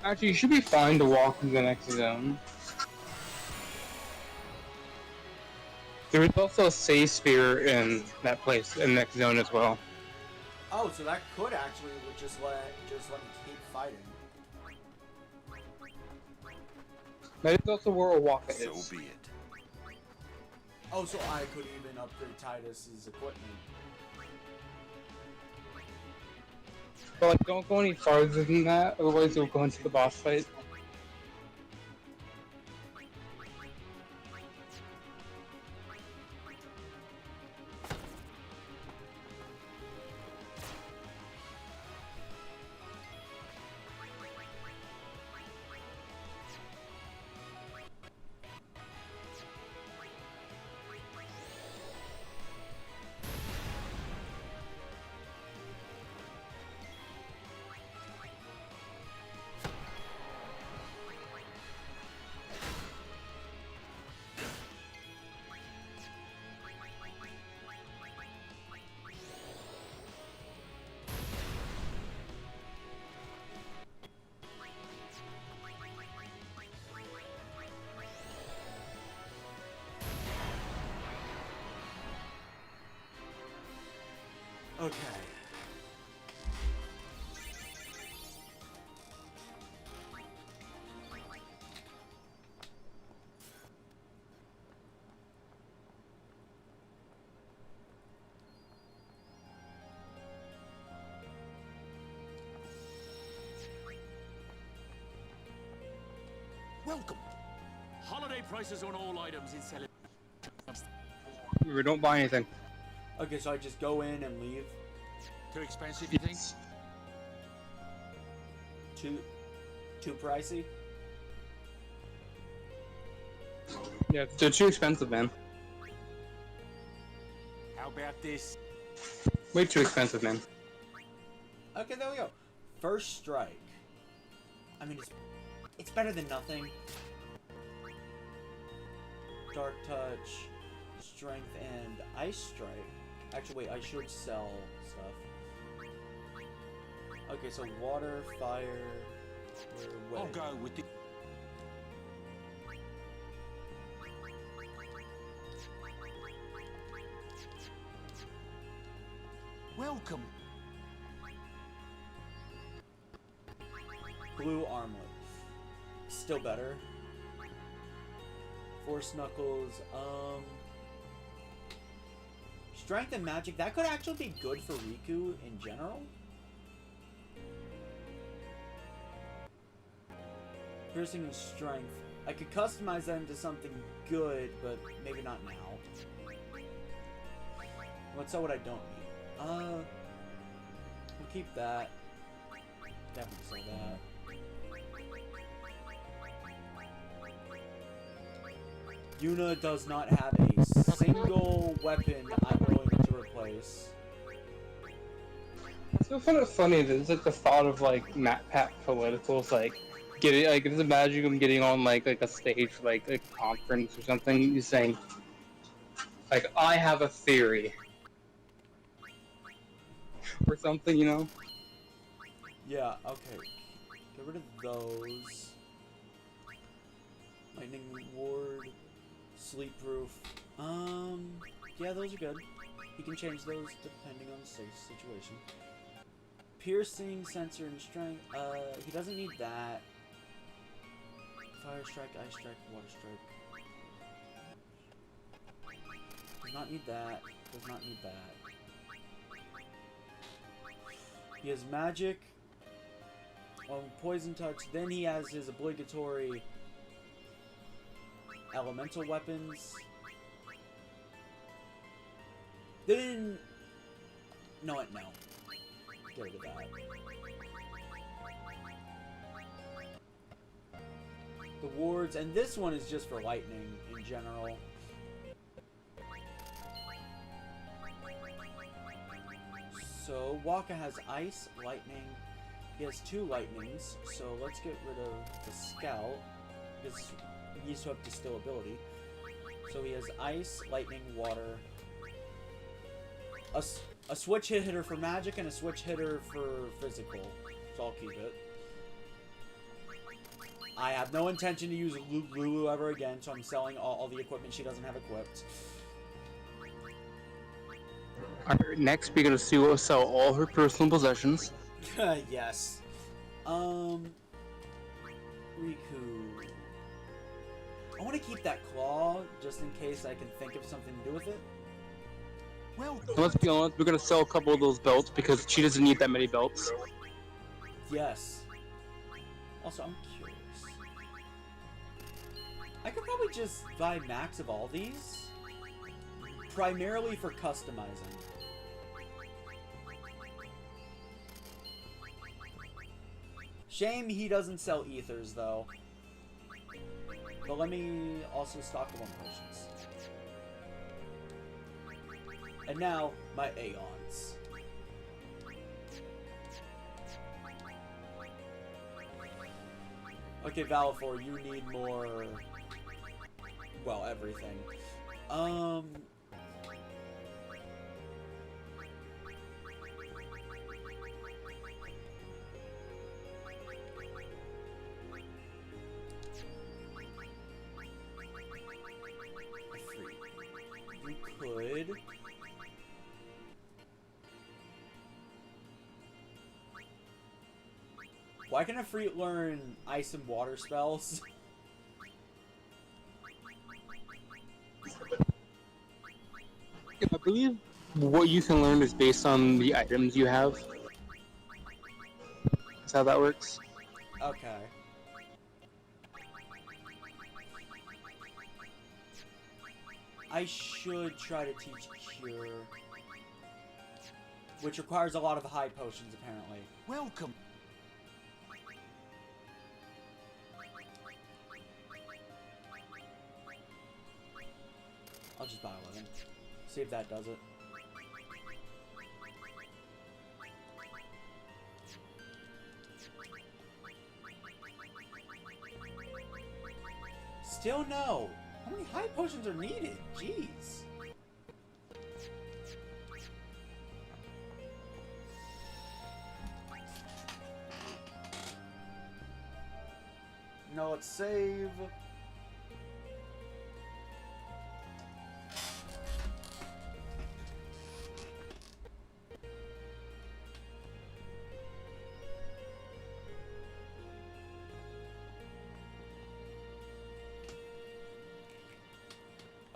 B: Actually, you should be fine to walk into the next zone. There is also a Say Spear in that place, in the next zone as well.
A: Oh, so that could actually just let me keep fighting.
B: That is also where Owaka
C: So
B: is.
C: be it.
A: Oh, so I could even upgrade Tidus's equipment.
B: But like, don't go any farther than that, otherwise you'll go into the boss fight.
A: Okay.
C: Welcome. Holiday prices on all items in celebration.
B: Remember, don't buy anything.
A: Okay, so I just go in and leave.
C: Too expensive, you think?
A: Too pricey?
B: Yeah, they're too expensive, man.
C: How about this?
B: Way too expensive, man.
A: Okay, there we go. First strike. I mean, it's better than nothing. Dark touch, strength, and ice strike. Actually, wait, I should sell stuff. Okay, so water, fire,
C: I'll
A: wind.
C: go with the. Welcome.
A: Blue armlet. Still better. Force knuckles, strength and magic, that could actually be good for Riku in general. Piercing and strength. I could customize that into something good, but maybe not now. Let's sell what I don't need. We'll keep that. Definitely sell that. Yuna does not have a single weapon I'm willing to replace.
B: It's so funny that it's like the thought of like MatPat politicals, like getting like just imagine him getting on like a stage like a conference or something. He's saying like I have a theory or something, you know?
A: Yeah, okay. Get rid of those. Lightning ward. Sleep proof. Yeah, those are good. You can change those depending on the situation. Piercing, sensor, and strength. He doesn't need that. Fire strike, ice strike, water strike. Does not need that. Does not need that. He has magic. Poison touch. Then he has his obligatory elemental weapons. Then no. Get rid of that. The wards, and this one is just for lightning in general. So Waka has ice, lightning. He has 2 lightnings, so let's get rid of the scout, because he used to have distill ability. So he has ice, lightning, water. A switch hitter for magic and a switch hitter for physical. So I'll keep it. I have no intention to use Lulu ever again, so I'm selling all the equipment she doesn't have equipped.
B: Alright, next we're gonna sell all her personal possessions.
A: Yes. Riku. I want to keep that claw just in case I can think of something to do with it.
C: Welcome.
B: Let's be honest, we're gonna sell a couple of those belts because she doesn't need that many belts.
A: Yes. Also, I'm curious. I could probably just buy max of all these. Primarily for customizing. Shame he doesn't sell ethers, though. But let me also stock the one potions. And now, my Aeons. Okay, Valifor, you need more... Well, everything. You could... Why can a free learn ice and water spells?
B: I believe what you can learn is based on the items you have. That's how that works.
A: Okay. I should try to teach Cure. Which requires a lot of high potions, apparently.
C: Welcome.
A: I'll just buy 11. See if that does it. Still no. How many high potions are needed? Jeez. No, let's save.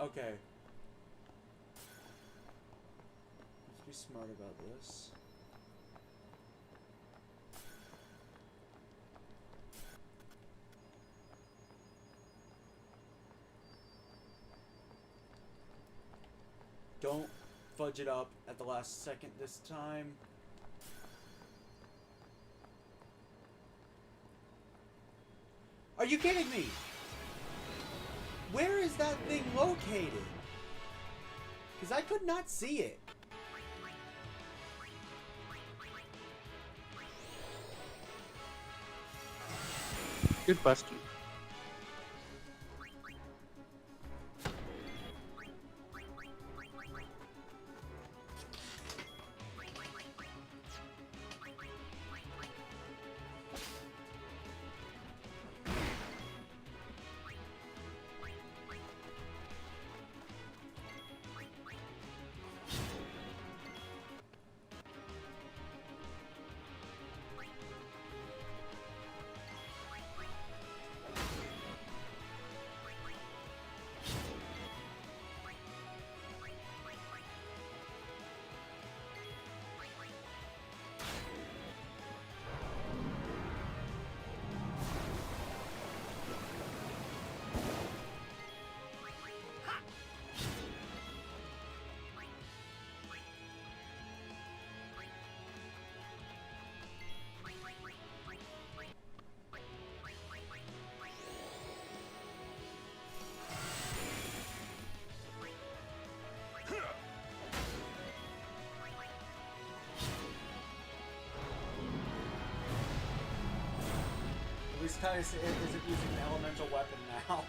A: Okay. Let's be smart about this. Don't fudge it up at the last second this time. Are you kidding me? Where is that thing located? Because I could not see it.
B: Good question.
A: At least Tidus isn't using an elemental weapon now.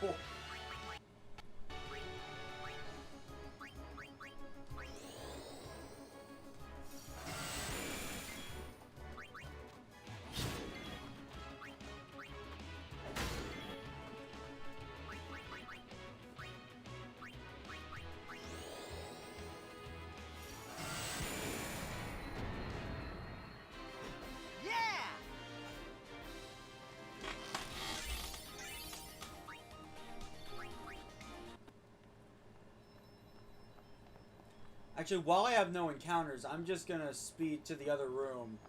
A: Actually, while I have no encounters, I'm just gonna speed to the other room.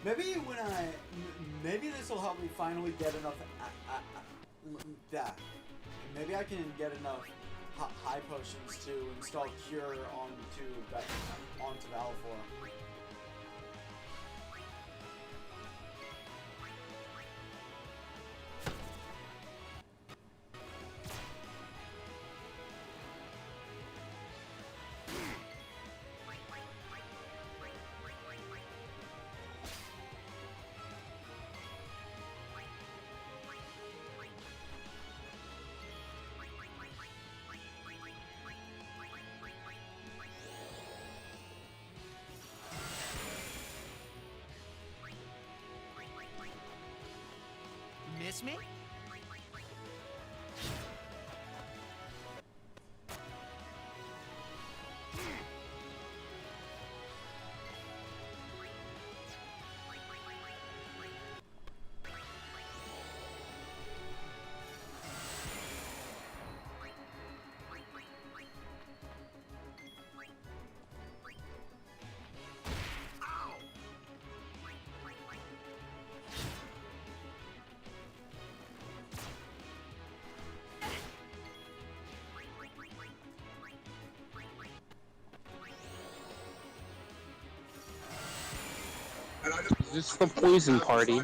A: Maybe when maybe this will help me finally get enough. Maybe I can get enough high potions to install Cure onto Valfor.
C: Miss me?
B: Is this the poison party?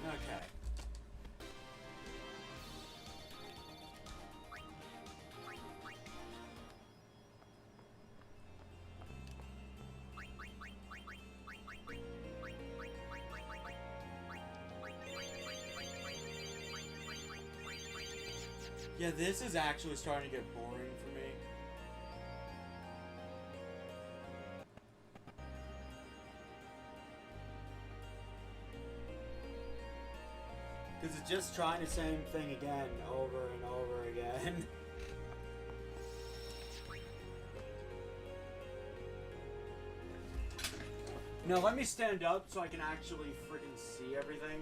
A: Okay. Yeah, this is actually starting to get boring for me. Because it's just trying the same thing again, over and over again. No, let me stand up so I can actually freaking see everything.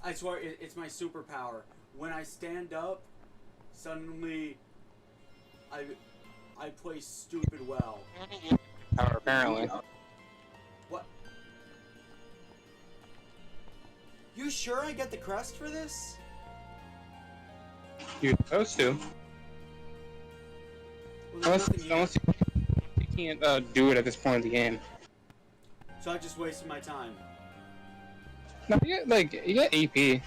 A: I swear, it's my superpower. When I stand up, suddenly I play stupid well.
B: Apparently.
A: What? You sure I get the crest for this?
B: You're supposed to.
A: Well, there's
B: Unless
A: nothing
B: you can't do it at this point in the game.
A: so I just wasted my time.
B: No, you get AP.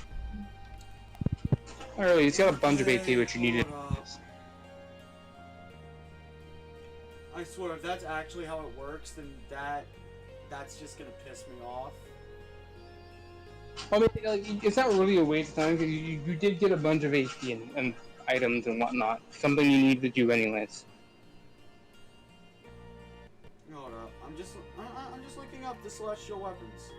B: Not really, it's got a bunch of AP which you needed.
A: Hold up. I swear, if that's actually how it works, then that's just gonna piss me off.
B: I mean, like, it's not really a waste of time because you did get a bunch of AP and items and whatnot. Something you need to do anyways.
A: up the celestial weapons.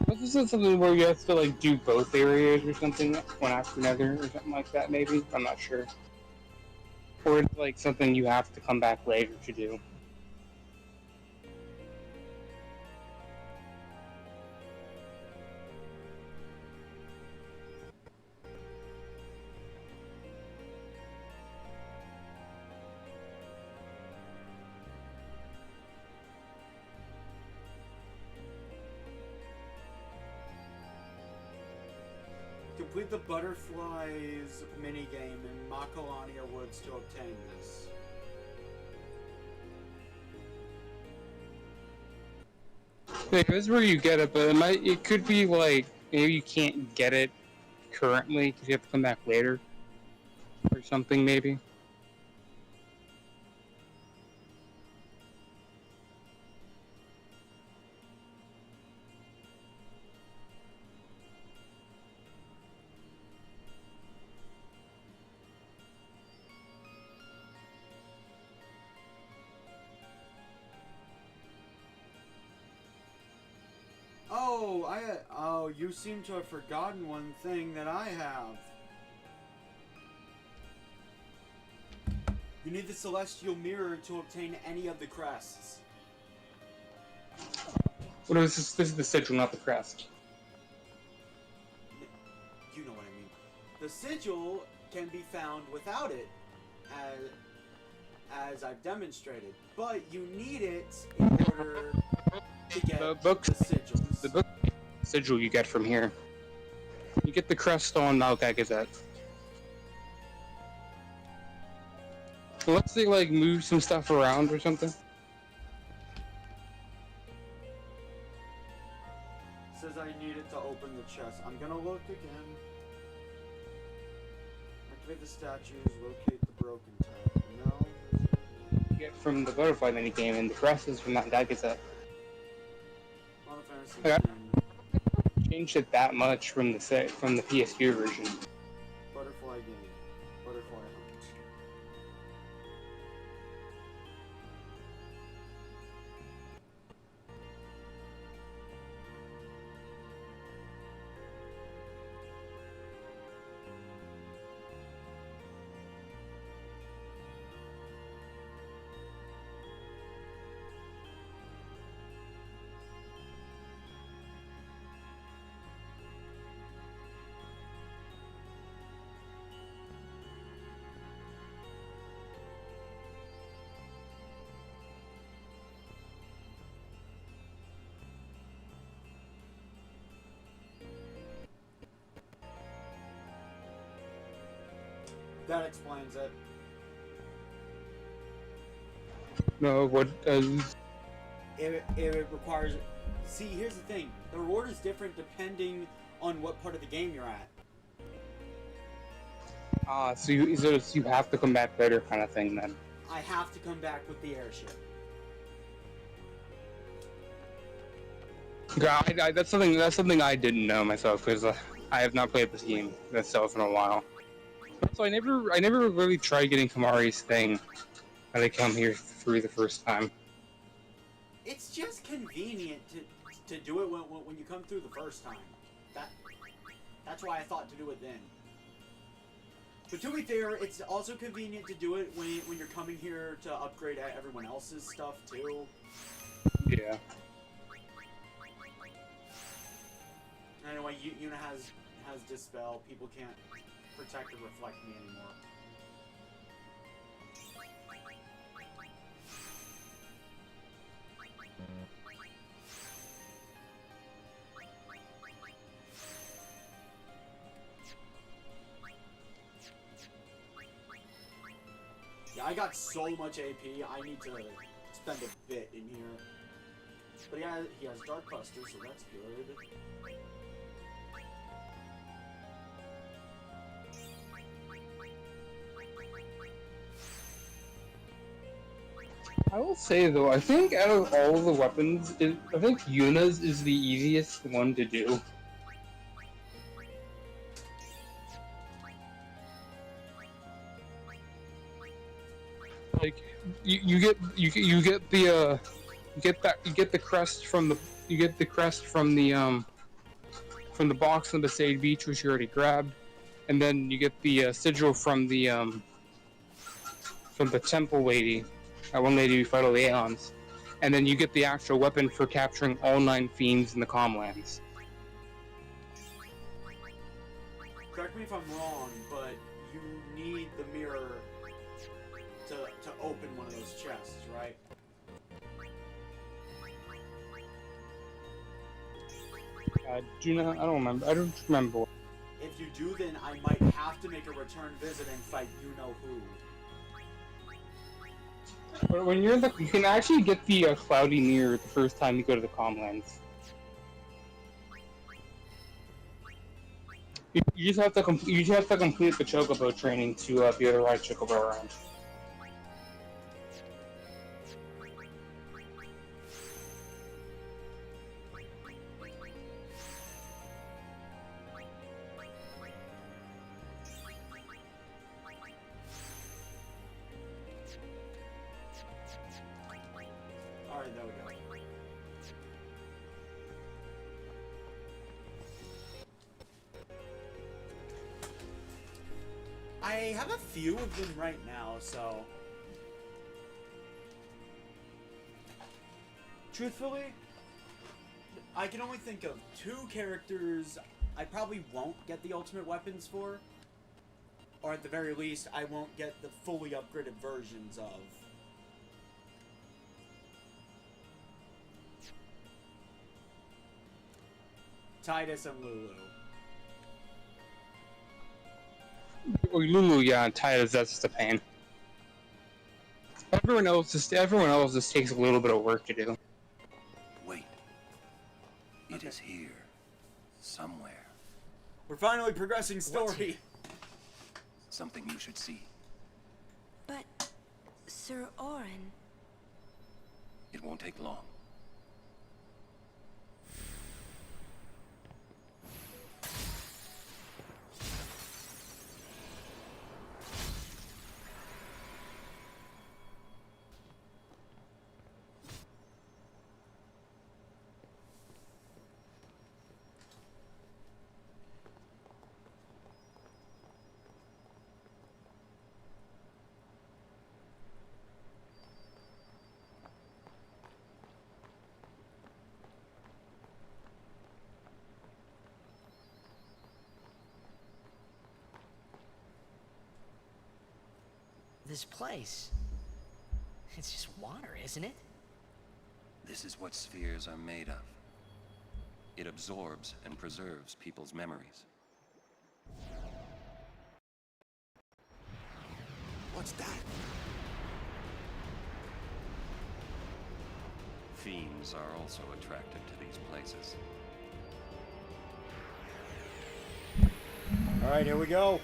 B: This is something where you have to like do both areas or something, one after another or something like that. Maybe I'm not sure. Or it's like something you have to come back later to do.
A: Complete the butterflies minigame in Makalania Woods to obtain this.
B: Yeah, this is where you get it, but it could be like maybe you can't get it currently because you have to come back later or something maybe.
A: Oh, you seem to have forgotten one thing that I have. You need the celestial mirror to obtain any of the crests.
B: What is this? This is the sigil, not the crest.
A: You know what I mean. The sigil can be found without it, as I've demonstrated, but you need it in order to get
B: The book,
A: the sigils.
B: the book sigil you get from here. You get the crest on Malachi Gazette. So let's say like move some stuff around or something.
A: Says I need it to open the chest. I'm gonna look again. Activate the statues, locate the broken tab. No.
B: You get from the butterfly minigame, and the crest is from that Gazette.
A: Final Fantasy
B: Okay.
A: 10.
B: Changed it that much from the PS2 version.
A: Butterfly game. Butterfly hunt. That explains it.
B: No, what?
A: It requires. See, here's the thing. The reward is different depending on what part of the game you're at.
B: So you have to come back later, kind of thing. Then.
A: I have to come back with the airship.
B: Yeah, that's something I didn't know myself because I have not played this game myself in a while. So I never really tried getting Kamari's thing when I come here through the first time.
A: It's just convenient to do it when you come through the first time. That's why I thought to do it then. But to be fair, it's also convenient to do it when you're coming here to upgrade everyone else's stuff too.
B: Yeah.
A: Anyway, Yuna has Dispel. People can't protect or reflect me anymore. Yeah, I got so much AP, I need to spend a bit in here. But yeah, he has Dark Buster, so that's good.
B: I will say though, I think out of all the weapons, I think Yuna's is the easiest one to do. Like you get the crest from the box on the Sage Beach, which you already grabbed, and then you get the sigil from the temple lady, that one lady we fight all the Aeons, and then you get the actual weapon for capturing all 9 fiends in the Comlands.
A: Correct me if I'm wrong, but you need the mirror to open one of those chests, right?
B: I don't remember. I don't remember.
A: If you do, then I might have to make a return visit and fight you-know-who.
B: But when you're you can actually get the cloudy mirror the first time you go to the Comlands. You just have to complete the Chocobo training to be able to ride Chocobo around.
A: Alright, there we go. I have a few of them right now, so... Truthfully, I can only think of 2 characters I probably won't get the ultimate weapons for. Or at the very least, I won't get the fully upgraded versions of. Tidus and Lulu.
B: Lulu, yeah, and Tidus, that's just a pain. Everyone else just takes a little bit of work to do.
E: Wait. It is here. Somewhere.
A: We're finally progressing story.
E: Something you should see.
F: But, Sir Orin...
E: It won't take long.
C: This place... It's just water, isn't it?
E: This is what spheres are made of. It absorbs and preserves people's memories.
D: What's that?
E: Fiends are also attracted to these places.
A: Alright, here we go.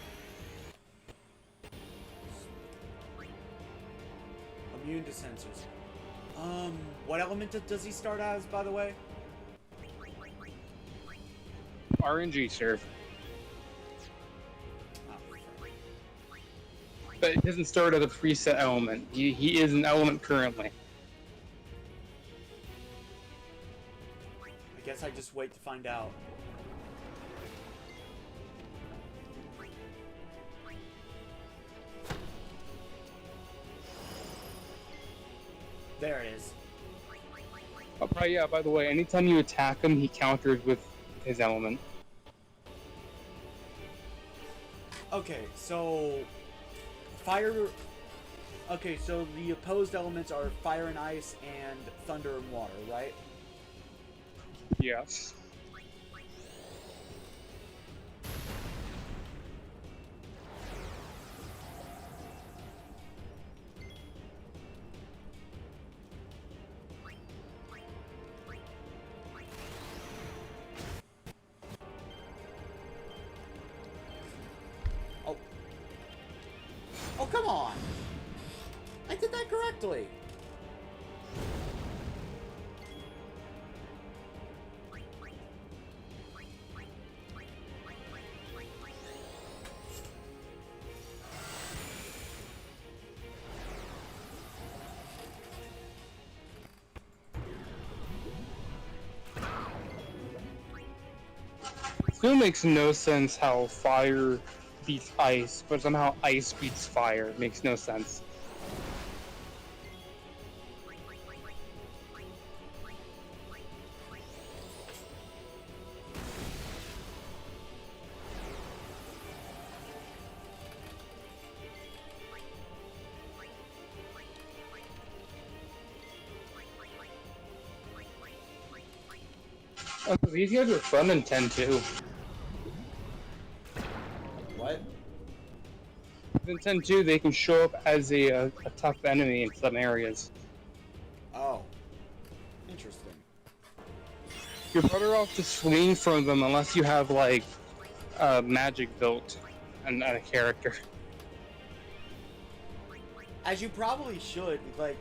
A: Immune to sensors. What element does he start as, by the way?
B: RNG, sir. But it doesn't start as a preset element. He is an element currently.
A: I guess I just wait to find out. There it is.
B: Oh, yeah, by the way, anytime you attack him, he counters with his element.
A: Okay, so... Fire... Okay, so the opposed elements are fire and ice and thunder and water, right?
B: Yes.
A: Oh, come on! I did that correctly!
B: still makes no sense how fire beats ice, but somehow ice beats fire. Makes no sense. These guys are fun in 10 too.
A: What?
B: In 10 too, they can show up as a tough enemy in some areas.
A: Oh. Interesting.
B: You're better off just fleeing from them unless you have like magic built and a character.
A: As you probably should, like,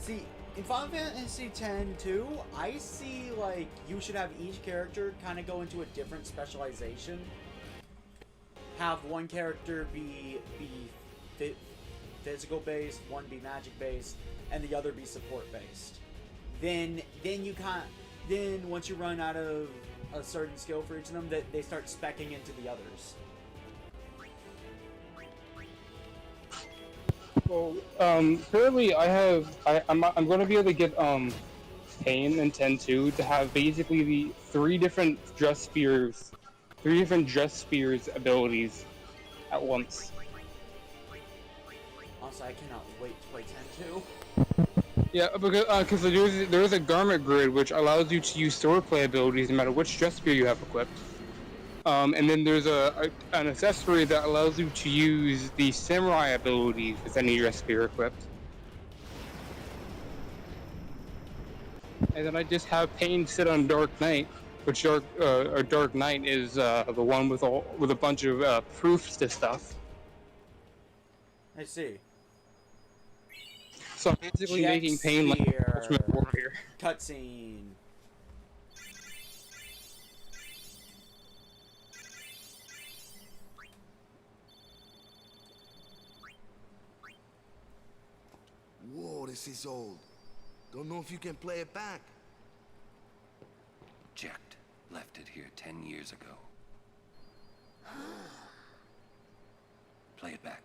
A: see, in Final Fantasy X too, I see, like, you should have each character kind of go into a different specialization. Have one character be physical based, one be magic based, and the other be support based. Then once you run out of a certain skill for each of them, that they start speccing into the others.
B: Well, currently I'm going to be able to get Pain and 10-2 to have basically the three different dress spears abilities at once.
A: Also, I cannot wait to play 10-2.
B: Yeah, because there's a garment grid which allows you to use swordplay abilities no matter which dress spear you have equipped. And then there's an accessory that allows you to use the samurai abilities with any dress spear equipped. And then I just have Pain sit on Dark Knight, which Dark Knight is the one with a bunch of proofs to stuff.
A: I see.
B: So I'm basically making Pain like Ultimate Warrior.
A: Cutscene.
I: Whoa, this is old. Don't know if you can play it back.
E: Jacked left it here 10 years ago. Play it back.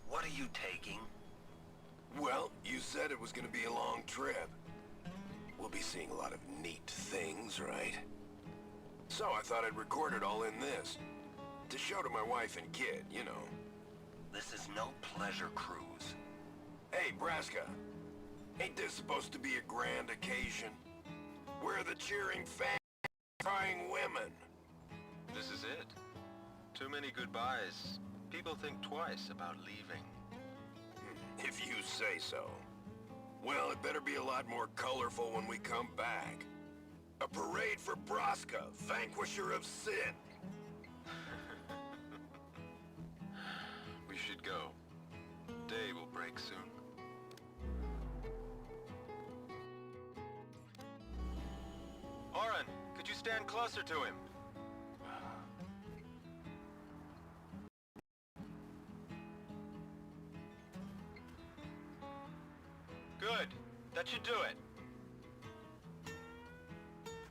E: What are you taking?
I: Well, you said it was gonna be a long trip. We'll be seeing a lot of neat things, right? So I thought I'd record it all in this. To show to my wife and kid, you know.
E: This is no pleasure cruise.
I: Hey, Braska. Ain't this supposed to be a grand occasion? We're the cheering fans, crying women.
J: This is it. Too many goodbyes. People think twice about leaving.
I: If you say so. Well, it better be a lot more colorful when we come back. A parade for Braska, vanquisher of sin.
J: We should go. Day will break soon. Oren, could you stand closer to him? Good. That should do it.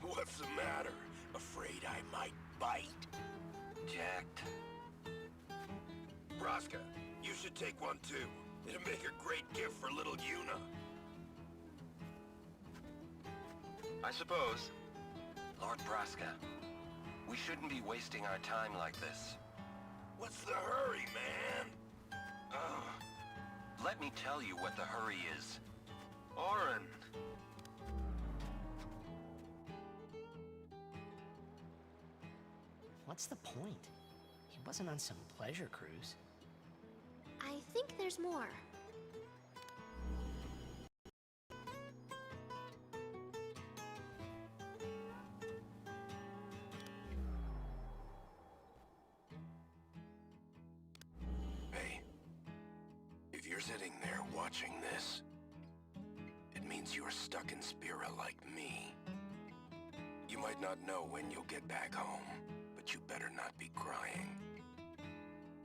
I: What's the matter? Afraid I might bite?
E: Jacked.
I: Braska, you should take one too. It'll make a great gift for little Yuna.
J: I suppose.
E: Lord Braska, we shouldn't be wasting our time like this.
I: What's the hurry, man?
E: Let me tell you what the hurry is.
J: Oren.
C: What's the point? He wasn't on some pleasure cruise.
G: I think there's more.
I: Hey, if you're sitting there watching this, it means you're stuck in Spira like me. You might not know when you'll get back home, but you better not be crying.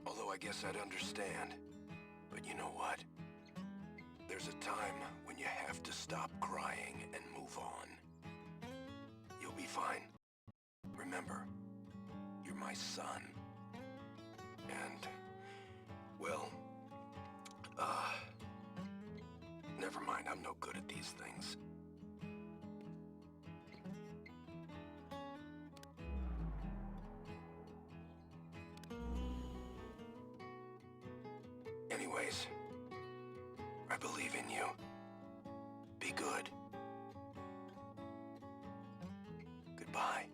I: Although I guess I'd understand. But you know what? There's a time when you have to stop crying and move on. You'll be fine. Remember, you're my son. And, well, never mind, I'm no good at these things. Anyways, I believe in you. Be good. Goodbye.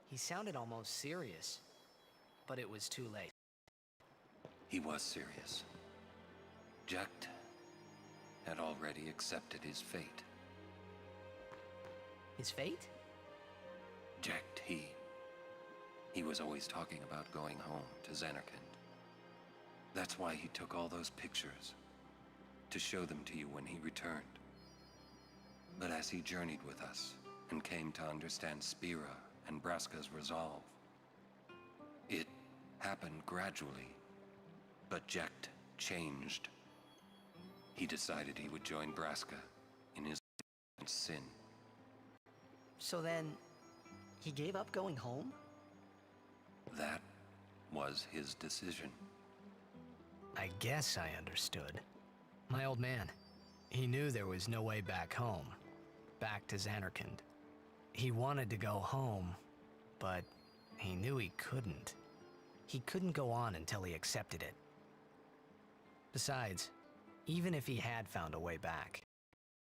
C: He sounded almost serious, but it was too late.
E: He was serious. Jecht had already accepted his fate.
C: His fate?
E: Jecht, he was always talking about going home to Zanarkand. That's why he took all those pictures, to show them to you when he returned. But as he journeyed with us and came to understand Spira and Braska's resolve, it happened gradually, but Jecht changed. He decided he would join Braska in his sin.
C: So then, he gave up going home?
E: That was his decision.
C: I guess I understood. My old man, he knew there was no way back home, back to Zanarkand. He wanted to go home, but he knew he couldn't. He couldn't go on until he accepted it. Besides, even if he had found a way back,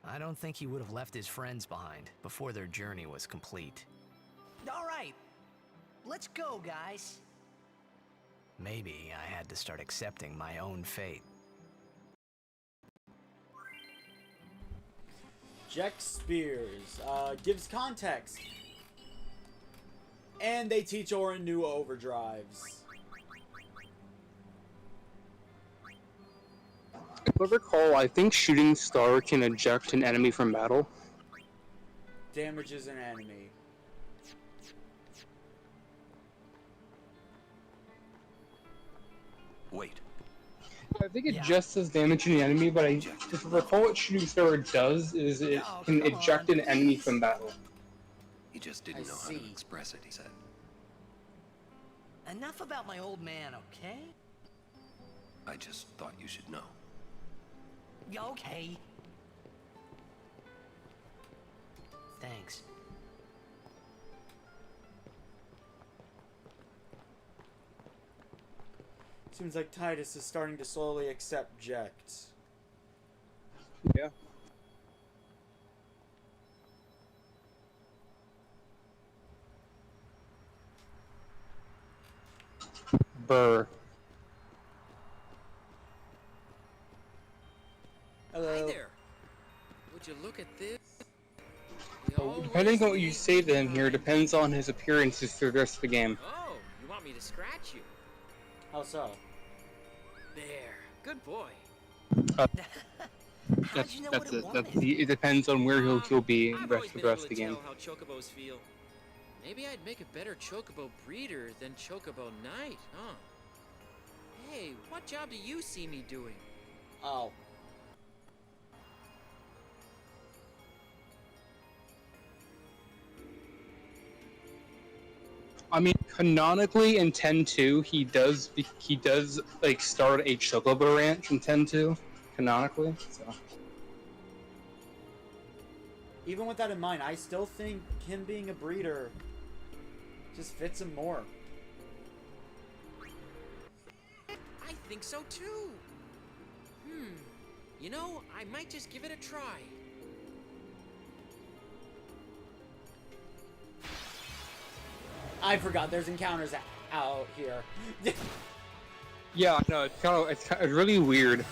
C: I don't think he would have left his friends behind before their journey was complete. All right, let's go, guys. Maybe I had to start accepting my own fate.
A: Jecht Spears gives context. And they teach Orin new overdrives.
B: If I recall, I think Shooting Star can eject an enemy from battle.
A: Damages an enemy.
E: Wait.
B: I think it just does damage to the enemy, but if I recall what Shooting Star does is it can eject an enemy from battle.
E: He just didn't know how to express it, he said.
C: Enough about my old man, okay?
E: I just thought you should know.
C: Okay. Thanks.
A: Seems like Tidus is starting to slowly accept Jecht.
B: Yeah. Burr.
A: Hello.
K: Hi there. Would you look at this?
B: Depending on what you say to him here depends on his appearances through the rest of the game.
K: Oh, you want me to scratch you?
A: How so?
K: There. Good boy.
B: It depends on where he'll be
K: I've
B: the
K: always been
B: rest
K: able
B: of the
K: to
B: game.
K: tell how chocobos feel. Maybe I'd make a better chocobo breeder than chocobo knight, huh? Hey, what job do you see me doing?
A: Oh.
B: I mean, canonically in 10-2, he does like start a chocobo ranch in 10-2, canonically. So.
A: Even with that in mind, I still think him being a breeder just fits him more.
K: I think so too. You know, I might just give it a try.
A: I forgot there's encounters out here.
B: Yeah, no, it's really weird.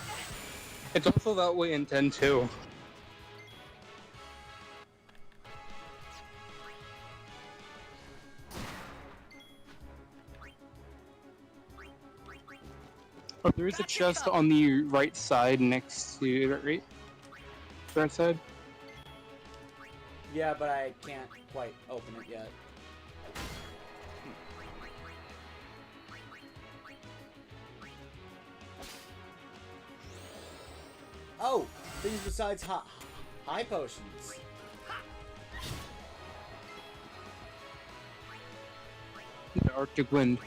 B: It's also that way in 10-2. Oh, there is a chest on the right side next to right side.
A: Yeah, but I can't quite open it yet. Oh, things besides high potions.
B: The Arctic wind.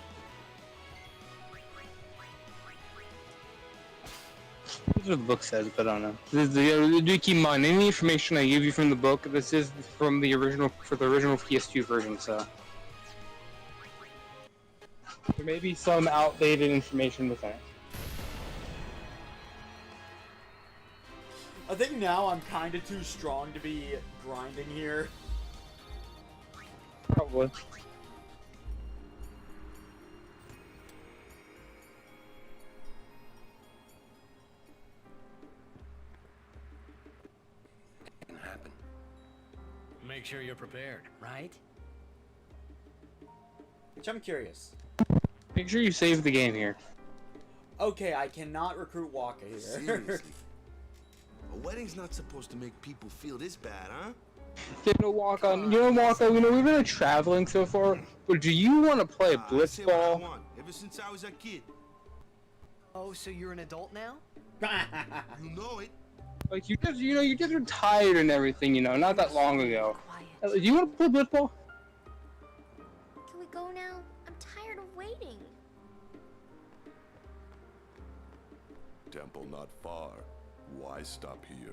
B: That's what the book says, but I don't know. Do keep in mind, any information I give you from the book, this is from the original, for the original PS2 version, so. There may be some outdated information within it.
A: I think now I'm kind of too strong to be grinding here.
B: Probably.
E: Can happen.
C: Make sure you're prepared, right?
A: Which I'm curious.
B: Make sure you save the game here.
A: Okay, I cannot recruit Waka here.
L: Seriously. A wedding's not supposed to make people feel this bad, huh?
B: Waka, we've been traveling so far, but do you want to play Blitzball?
L: Ever since I was a kid.
C: Oh, so you're an adult now?
L: You know it.
B: Like, you just retired and everything, not that long ago. Do you want to play Blitzball?
G: Can we go now? I'm tired of waiting.
I: Temple not far. Why stop here?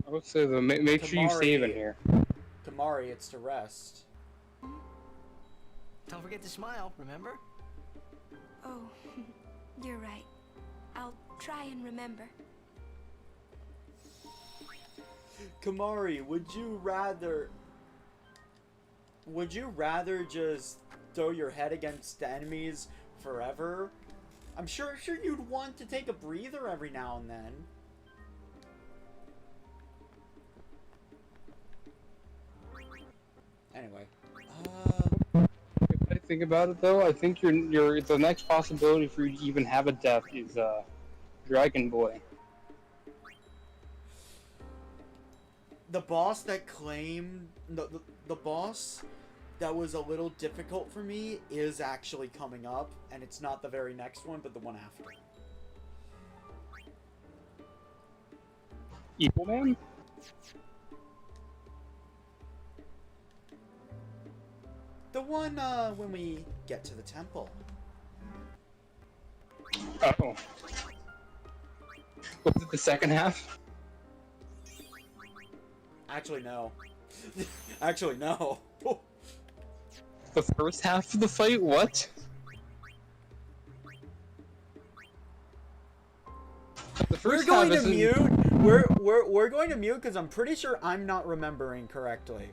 B: I would say though, make sure you save in here.
A: Kamari, it's to rest.
C: Don't forget to smile, remember?
F: Oh, you're right. I'll try and remember.
A: Kamari, would you rather just throw your head against enemies forever? I'm sure you'd want to take a breather every now and then. Anyway,
B: if I think about it though, I think the next possibility for you to even have a death is Dragon Boy.
A: The boss that claimed the boss that was a little difficult for me is actually coming up, and it's not the very next one, but the one after.
B: Evil Man?
A: The one when we get to the temple.
B: Oh. Was it the second half?
A: Actually, no. Actually, no.
B: The first half of the fight? What? The first
A: We're going
B: half
A: to
B: isn't...
A: mute. We're going to mute because I'm pretty sure I'm not remembering correctly.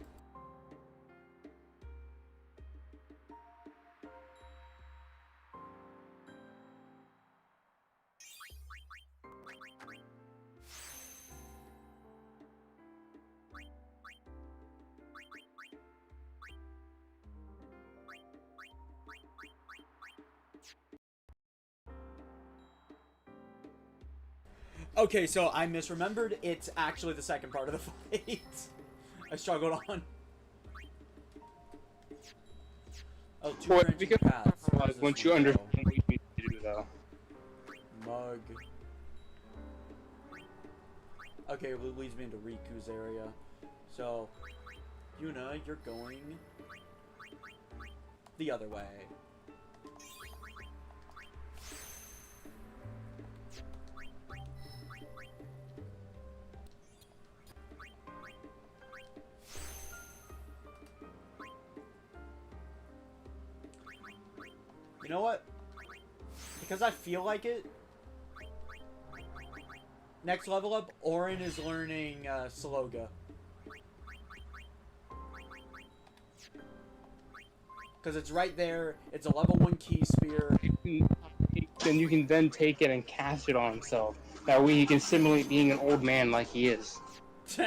A: Okay, so I misremembered. It's actually the second part of the fight. I struggled on. Oh, two branching paths.
B: Once you understand what you need to do, though.
A: Mug. Okay, well, it leads me into Riku's area. So, Yuna, you're going the other way. You know what? Because I feel like it. Next level up, Orin is learning Sloga. Because it's right there. It's a level 1 key spear.
B: Then you can then take it and cast it on himself. That way he can simulate being an old man like he is.
A: You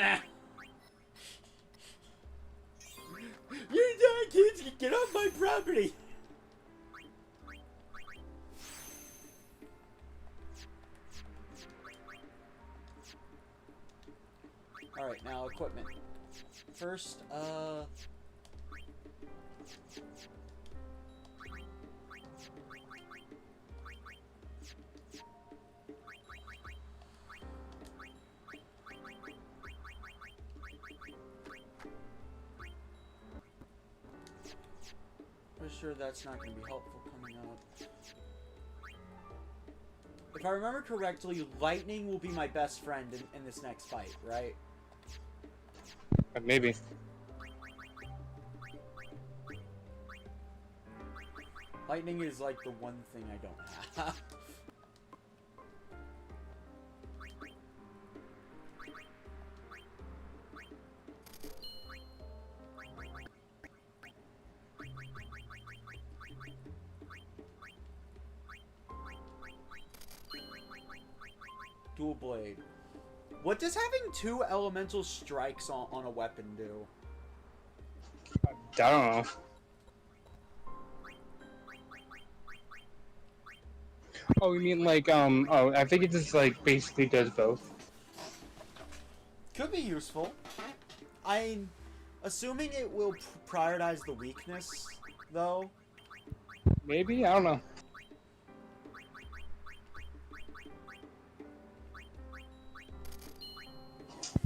A: die, kids! Get off my property! Alright, now equipment. First, sure that's not going to be helpful coming up. If I remember correctly, lightning will be my best friend in this next fight, right?
B: Maybe.
A: Lightning is like the one thing I don't have. Dual blade. What does having 2 elemental strikes on a weapon do?
B: I don't know. Oh, you mean like, oh, I think it just, like, basically does both.
A: Could be useful. I'm assuming it will prioritize the weakness, though.
B: Maybe? I don't know.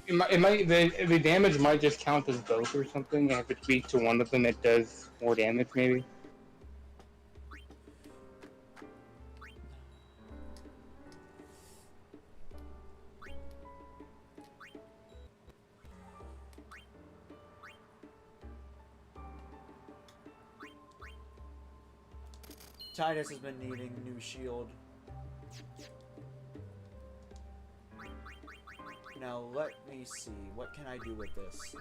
B: The damage might just count as both or something, and if it's weak to one of them, it does more damage, maybe.
A: Tidus has been needing new shield. Now let me see, what can I do with this?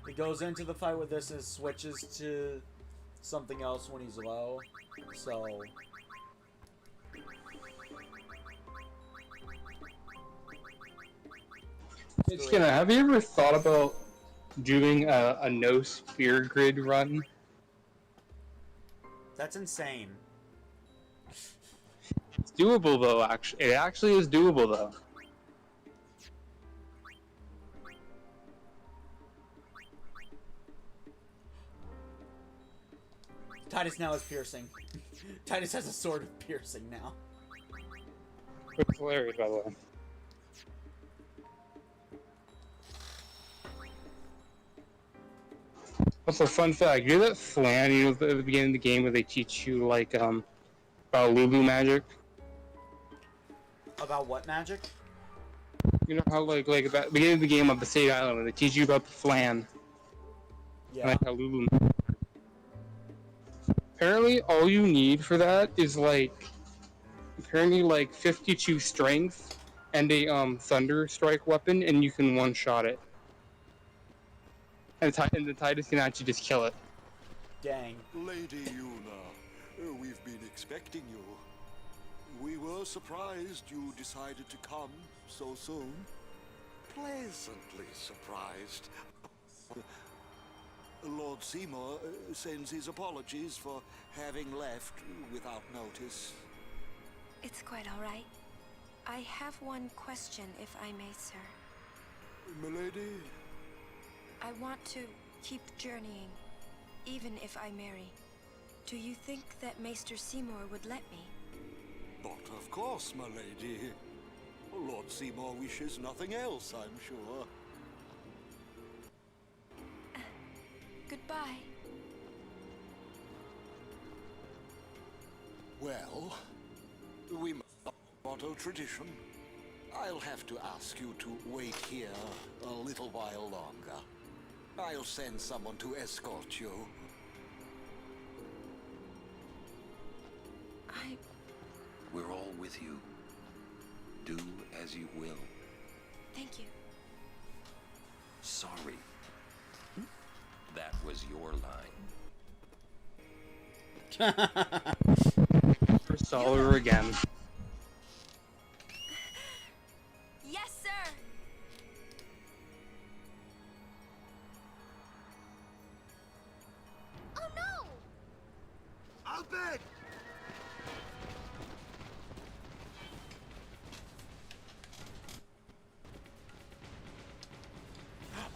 A: He goes into the fight with this and switches to something else when he's low, so...
B: Skena, have you ever thought about doing a no spear grid run?
A: That's insane.
B: It's doable though, actually. It actually is doable though.
A: Tidus now is piercing. Tidus has a sword of piercing now.
B: It's hilarious, by the way. Also, fun fact, you know that flan, you know, at the beginning of the game where they teach you, like, about Lulu magic?
A: About what magic?
B: You know how, like about the beginning of the game of the State Island, where they teach you about the flan?
A: Yeah.
B: And, like, how Lulu... Apparently, all you need for that is, like, apparently, like, 52 strength and a, thunder strike weapon, and you can one-shot it. And the Tidus can actually just kill it.
A: Dang.
L: Lady Yuna, we've been expecting you. We were surprised you decided to come so soon. Pleasantly surprised. Lord Seymour sends his apologies for having left without notice.
F: It's quite all right. I have one question, if I may, sir.
L: Milady?
F: I want to keep journeying, even if I marry. Do you think that Maester Seymour would let me?
L: But of course, my lady. Lord Seymour wishes nothing else, I'm sure.
F: Goodbye.
L: Well, we must follow tradition. I'll have to ask you to wait here a little while longer. I'll send someone to escort you.
E: We're all with you. Do as you will.
F: Thank you.
E: Sorry. That was your line.
B: First Dollar again.
F: Yes, sir!
G: Oh no!
L: I'll beg!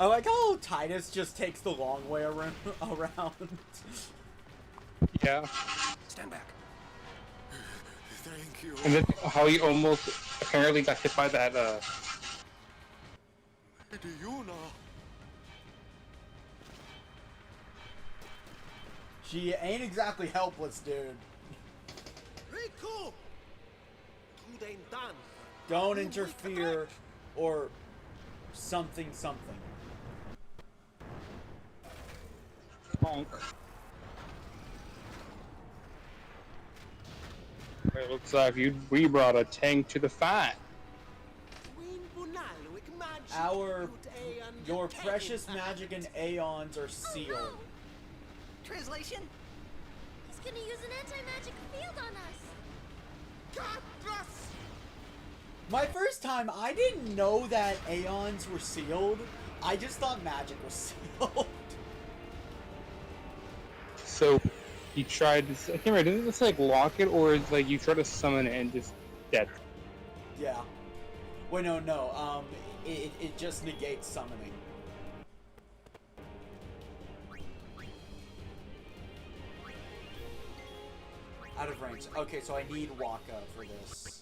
A: I like how Tidus just takes the long way around.
B: Yeah.
E: Stand back.
L: Thank you.
B: And then how he almost apparently got hit by that,
L: Do you know?
A: She ain't exactly helpless, dude.
L: Riku!
A: Don't interfere, or something.
B: Bonk. It looks like we brought a tank to the fight.
A: Your precious magic and aeons are sealed.
G: Oh, no. Translation? He's gonna use an anti-magic field on us.
A: My first time, I didn't know that aeons were sealed. I just thought magic was sealed.
B: So he tried to. I can't remember. Didn't this like lock it, or is like you try to summon it and just dead?
A: Yeah. Wait, no. It just negates summoning. Out of range. Okay, so I need Waka for this.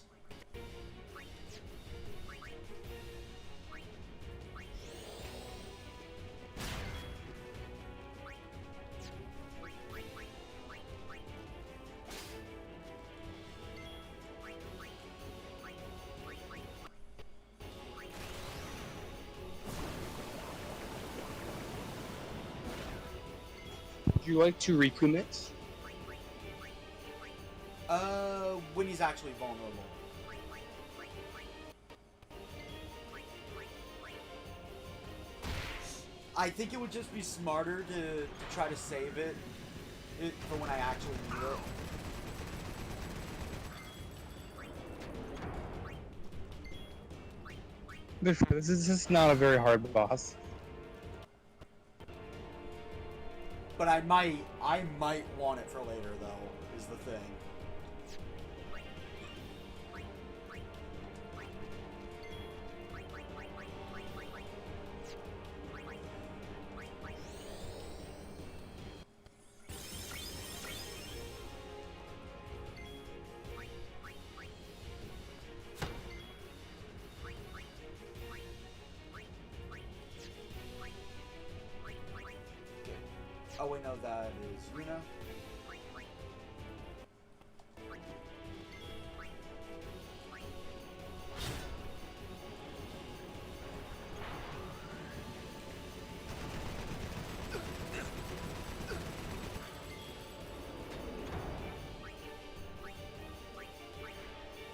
B: Would you like to recommit?
A: When he's actually vulnerable. I think it would just be smarter to try to save it for when I actually need it.
B: This is just not a very hard boss.
A: But I might want it for later, though, is the thing. Oh wait, no, that is Runa.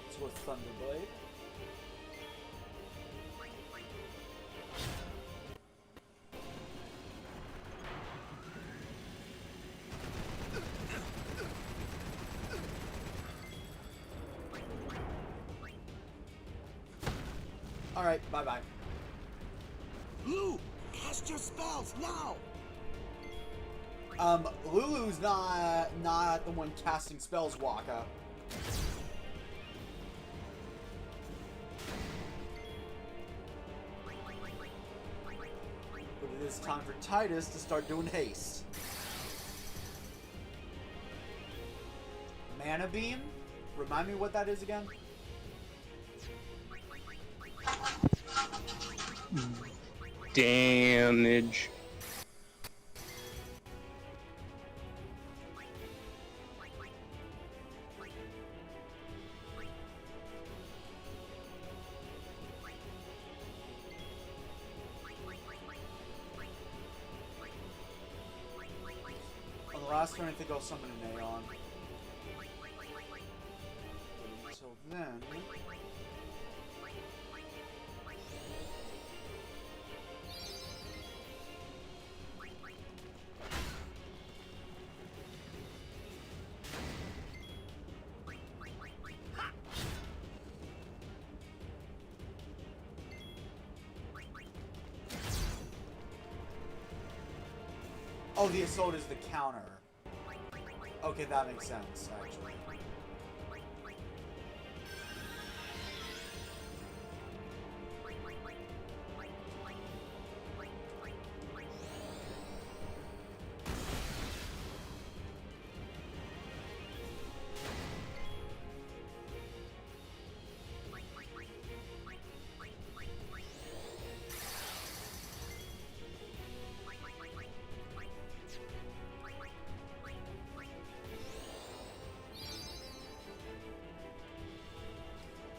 A: Let's go with Thunderblade. Alright, bye-bye.
L: Lou, cast your spells now!
A: Lulu's not the one casting spells, Waka. But it is time for Tidus to start doing haste. Mana Beam? Remind me what that is again?
B: Damage.
A: On the last turn, I think I'll summon an Aeon. But until then... Oh, the assault is the counter. Okay, that makes sense, actually.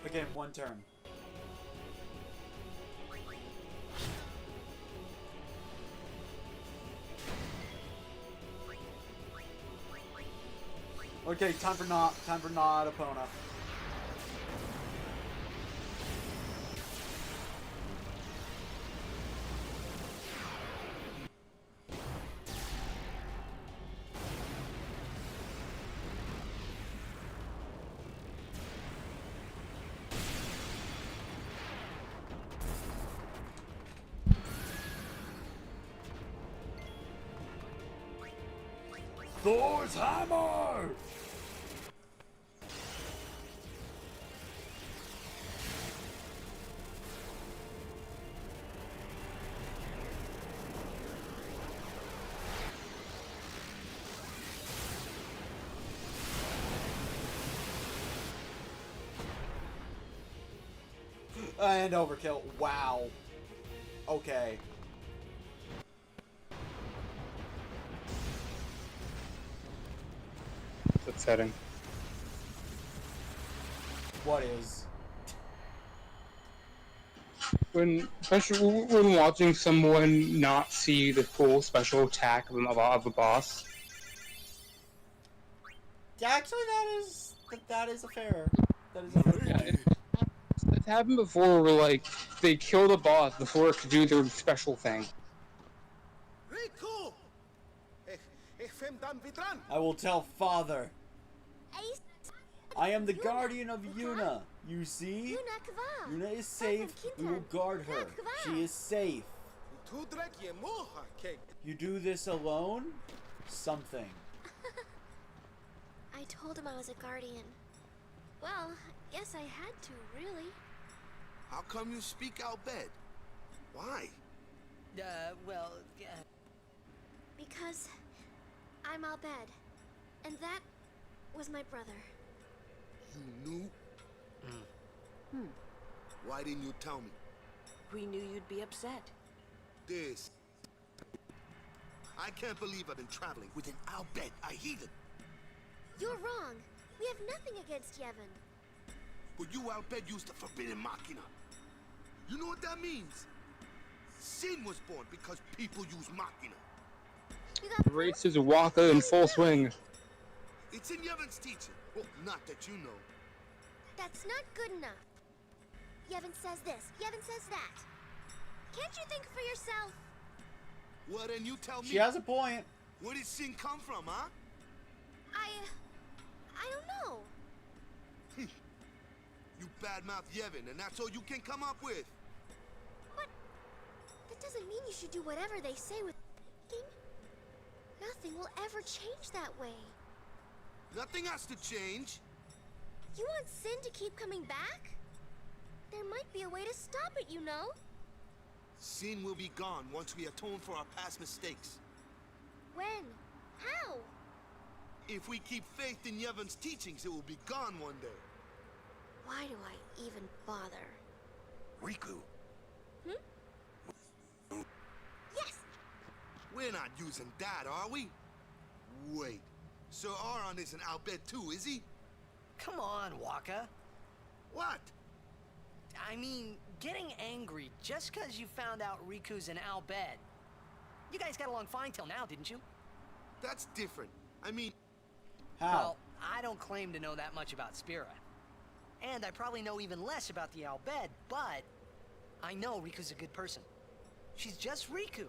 A: Okay, one turn. Okay, time for not Epona. Thor's hammer! And overkill. Wow. Okay.
B: It's upsetting.
A: What is?
B: Especially when watching someone not see the full special attack of a boss.
A: Yeah, actually, that is a fair. That is a fair.
B: It's happened before where, like, they kill the boss before it could do their special thing.
A: I will tell father. I am the guardian of Yuna. You see? Yuna is safe. We will guard her. She is safe. You do this alone? Something.
G: I told him I was a guardian. Well, guess I had to, really.
I: How come you speak Al Bhed? Why?
C: Well,
G: Because I'm Al Bhed, and that was my brother.
I: You knew? Why didn't you tell me?
H: We knew you'd be upset.
I: This. I can't believe I've been traveling with an Al Bhed, a heathen.
G: You're wrong. We have nothing against Yevon.
I: But you Al Bhed used the forbidden machina. You know what that means? Sin was born because people use machina.
B: The race is Waka in full swing.
I: It's in Yevon's teaching. Well, not that you know.
G: That's not good enough. Yevon says this, Yevon says that. Can't you think for yourself?
I: Well, then you tell me.
A: She has a point.
I: Where did sin come from, huh?
G: I don't know.
I: You badmouth Yevon, and that's all you can come up with.
G: But that doesn't mean you should do whatever they say with thinking. Nothing will ever change that way.
I: Nothing has to change.
G: You want sin to keep coming back? There might be a way to stop it, you know?
I: Sin will be gone once we atone for our past mistakes.
G: When? How?
I: If we keep faith in Yevon's teachings, it will be gone one day.
G: Why do I even bother?
I: Riku.
G: Yes!
I: We're not using that, are we? Wait. Sir Aron isn't Al Bhed too, is he?
C: come on, Waka.
I: What?
C: I mean, getting angry just because you found out Riku's an Al Bhed. You guys got along fine till now, didn't you?
I: That's different. I mean...
A: How?
C: Well, I don't claim to know that much about Spira. And I probably know even less about the Al Bhed, but I know Riku's a good person. She's just Riku.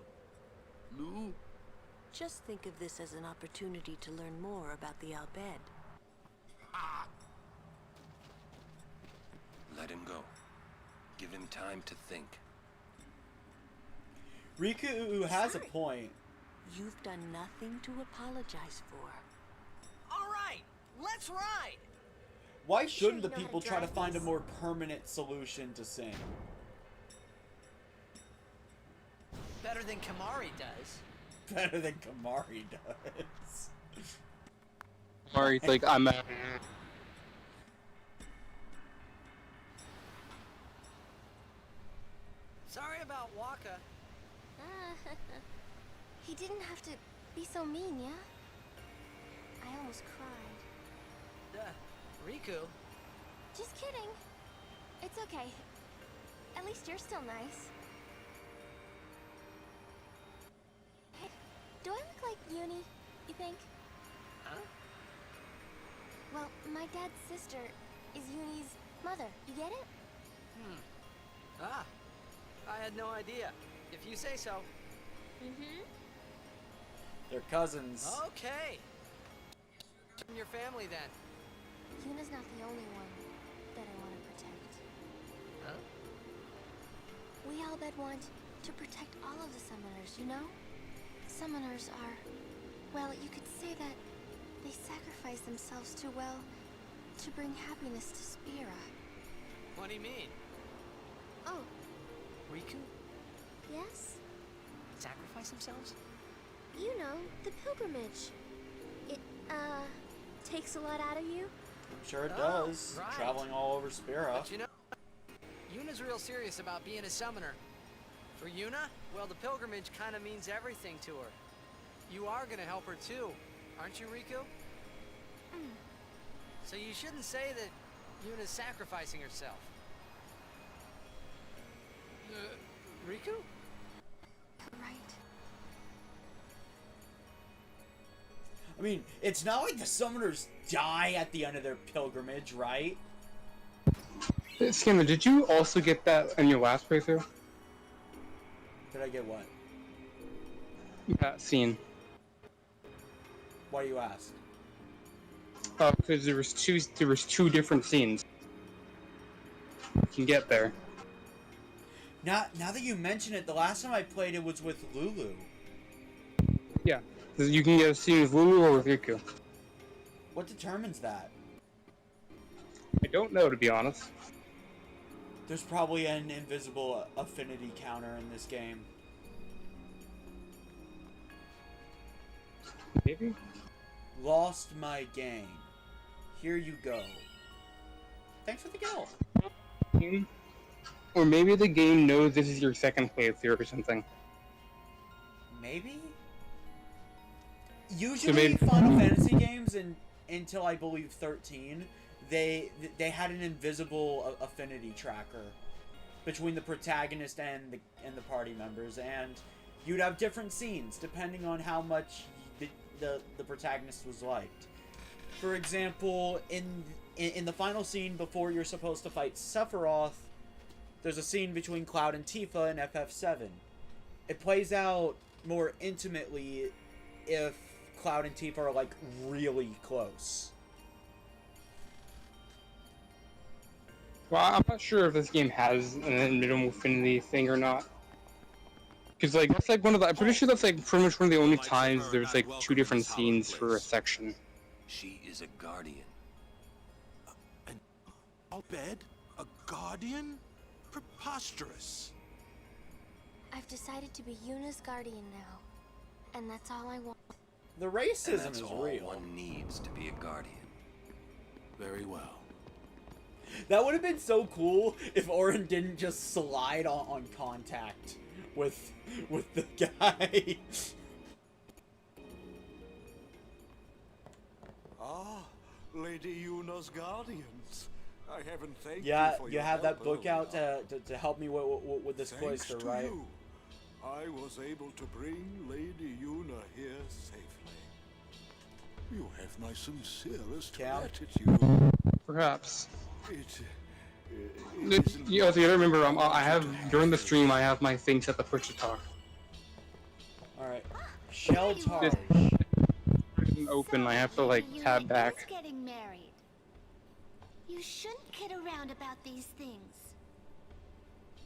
I: Lou?
H: Just think of this as an opportunity to learn more about the Al Bhed.
E: Let him go. Give him time to think.
A: Riku has a point.
H: You've done nothing to apologize for.
C: All right, let's ride.
A: Why shouldn't the
G: you know how to
A: people try to
G: drive
A: find a
G: this?
A: more permanent solution to sin?
C: Better than Kamari does.
A: Better than Kamari does.
B: Or like I'm.
C: Sorry about Waka.
G: He didn't have to be so mean, yeah? I almost cried.
C: Riku.
G: Just kidding. It's okay. At least you're still nice. Hey, do I look like Uni, you think?
C: Huh?
G: Well, my dad's sister is Uni's mother. You get it?
C: Ah, I had no idea. If you say so.
G: Mm-hmm.
A: They're cousins.
C: Okay. Your family then.
G: Yuna's not the only one that I want to protect.
C: Huh?
G: We all but want to protect all of the summoners, you know? Summoners are, well, you could say that they sacrifice themselves to, well, to bring happiness to Spira.
C: What do you mean?
G: Oh,
C: Riku?
G: yes?
C: Sacrifice themselves?
G: You know, the pilgrimage. It, takes a lot out of you.
A: I'm sure it
C: Oh,
A: does.
C: right.
A: Traveling all over Spira.
C: But you know, Yuna's real serious about being a summoner. For Yuna, well, the pilgrimage kind of means everything to her. You are gonna help her too, aren't you, Riku? So you shouldn't say that Yuna's sacrificing herself. Riku?
G: Right.
A: I mean, it's not like the summoners die at the end of their pilgrimage, right?
B: Skimmer, did you also get that in your last playthrough?
A: Did I get what?
B: That scene.
A: Why you ask?
B: Because there was two different scenes. You can get there.
A: Now that you mention it, the last time I played it was with Lulu.
B: Yeah, you can get a scene with Lulu or with Riku.
A: What determines that?
B: I don't know, to be honest.
A: There's probably an invisible affinity counter in this game.
B: Maybe?
A: Lost my game. Here you go. Thanks for the guild.
B: Or maybe the game knows this is your second playthrough or something.
A: Maybe? Usually Final Fantasy games, until I believe 13, they had an invisible affinity tracker between the protagonist and the party members, and you'd have different scenes depending on how much the protagonist was liked. For example, in the final scene before you're supposed to fight Sephiroth, there's a scene between Cloud and Tifa in FF7. It plays out more intimately if Cloud and Tifa are like really close.
B: Well, I'm not sure if this game has an minimal affinity thing or not. Because like that's like one of the. I'm pretty sure that's like pretty much one of the only times there's like two different scenes for a section.
E: She is a guardian.
D: I'll bed? A guardian? Preposterous.
G: I've decided to be Yuna's guardian now. And that's all I want.
A: The racism
E: That's
A: is
E: all
A: real.
E: one needs to be a guardian.
D: Very well.
A: That would have been so cool if Auron didn't just slide on contact with the guy.
L: Ah, Lady Yuna's guardians. I haven't thanked
A: Yeah,
L: you for
A: you
L: your
A: have that
L: help
A: book out
L: earlier.
A: to help me with this
L: Thanks
A: cloister,
L: to
A: right?
L: you, I was able to bring Lady Yuna here safely. You have my sincerest gratitude.
B: Perhaps.
L: It isn't
B: You also gotta remember, I have during the stream I have my thing set to push to talk.
A: All right, Shell Targe.
B: It's open. I have to like tab back.
M: Getting married. You shouldn't kid around about these things.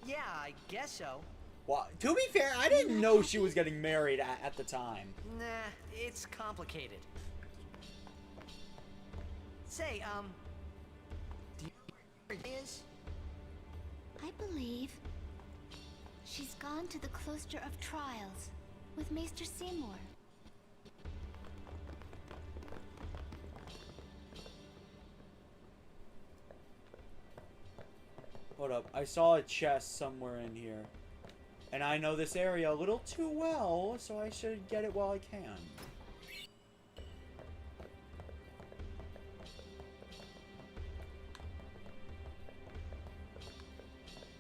C: Yeah, I guess so.
A: Well, to be fair, I didn't know she was getting married at the time.
C: Nah, it's complicated. Say, do you know where it is?
M: I believe she's gone to the Cloister of Trials with Maester Seymour.
A: Hold up, I saw a chest somewhere in here. And I know this area a little too well, so I should get it while I can.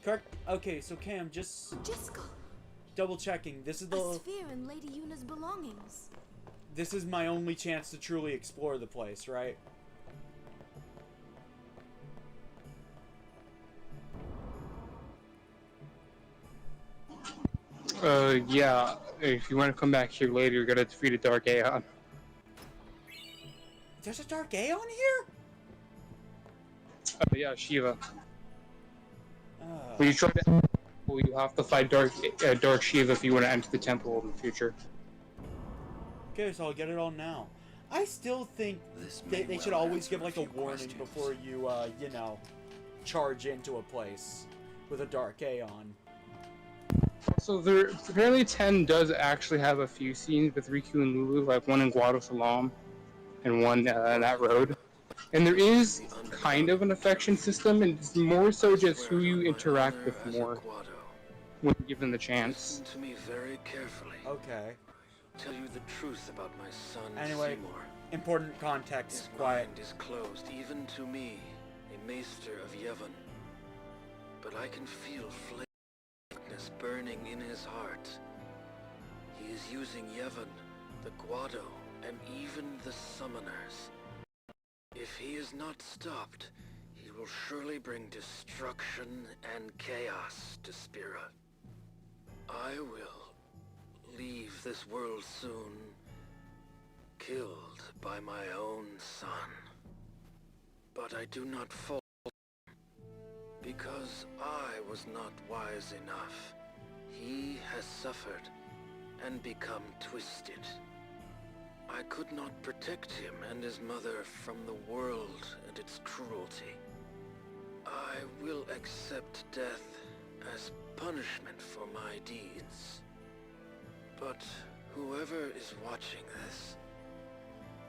A: Correct. Okay, so Cam, just double checking. This is
F: A sphere in Lady Yuna's belongings.
A: This is my only chance to truly explore the place, right?
B: Yeah. If you want to come back here later, you're gonna defeat a Dark Aeon.
A: There's a Dark Aeon here?
B: Yeah, Shiva. When you try to enter the temple, you have to fight Dark Shiva if you want to enter the temple in the future.
A: Okay, so I'll get it on now. I still think they should always give like a warning before you, you know, charge into a place with a Dark Aeon.
B: So there, apparently 10 does actually have a few scenes with Riku and Lulu, like one in Guadalcanal and one on that road. And there is kind of an affection system, and it's more so just who you interact with more when given the chance.
I: Listen to me very carefully.
A: Okay.
I: Tell you the truth about my son,
A: Anyway,
I: Seymour.
A: important context,
I: His
A: quiet.
I: mind is closed, even to me, a maester of Yevon. But I can feel flames burning in his heart. He is using Yevon, the Guado, and even the summoners. If he is not stopped, he will surely bring destruction and chaos to Spira. I will leave this world soon, killed by my own son. But I do not fault him, because I was not wise enough. He has suffered and become twisted. I could not protect him and his mother from the world and its cruelty. I will accept death as punishment for my deeds. But whoever is watching this,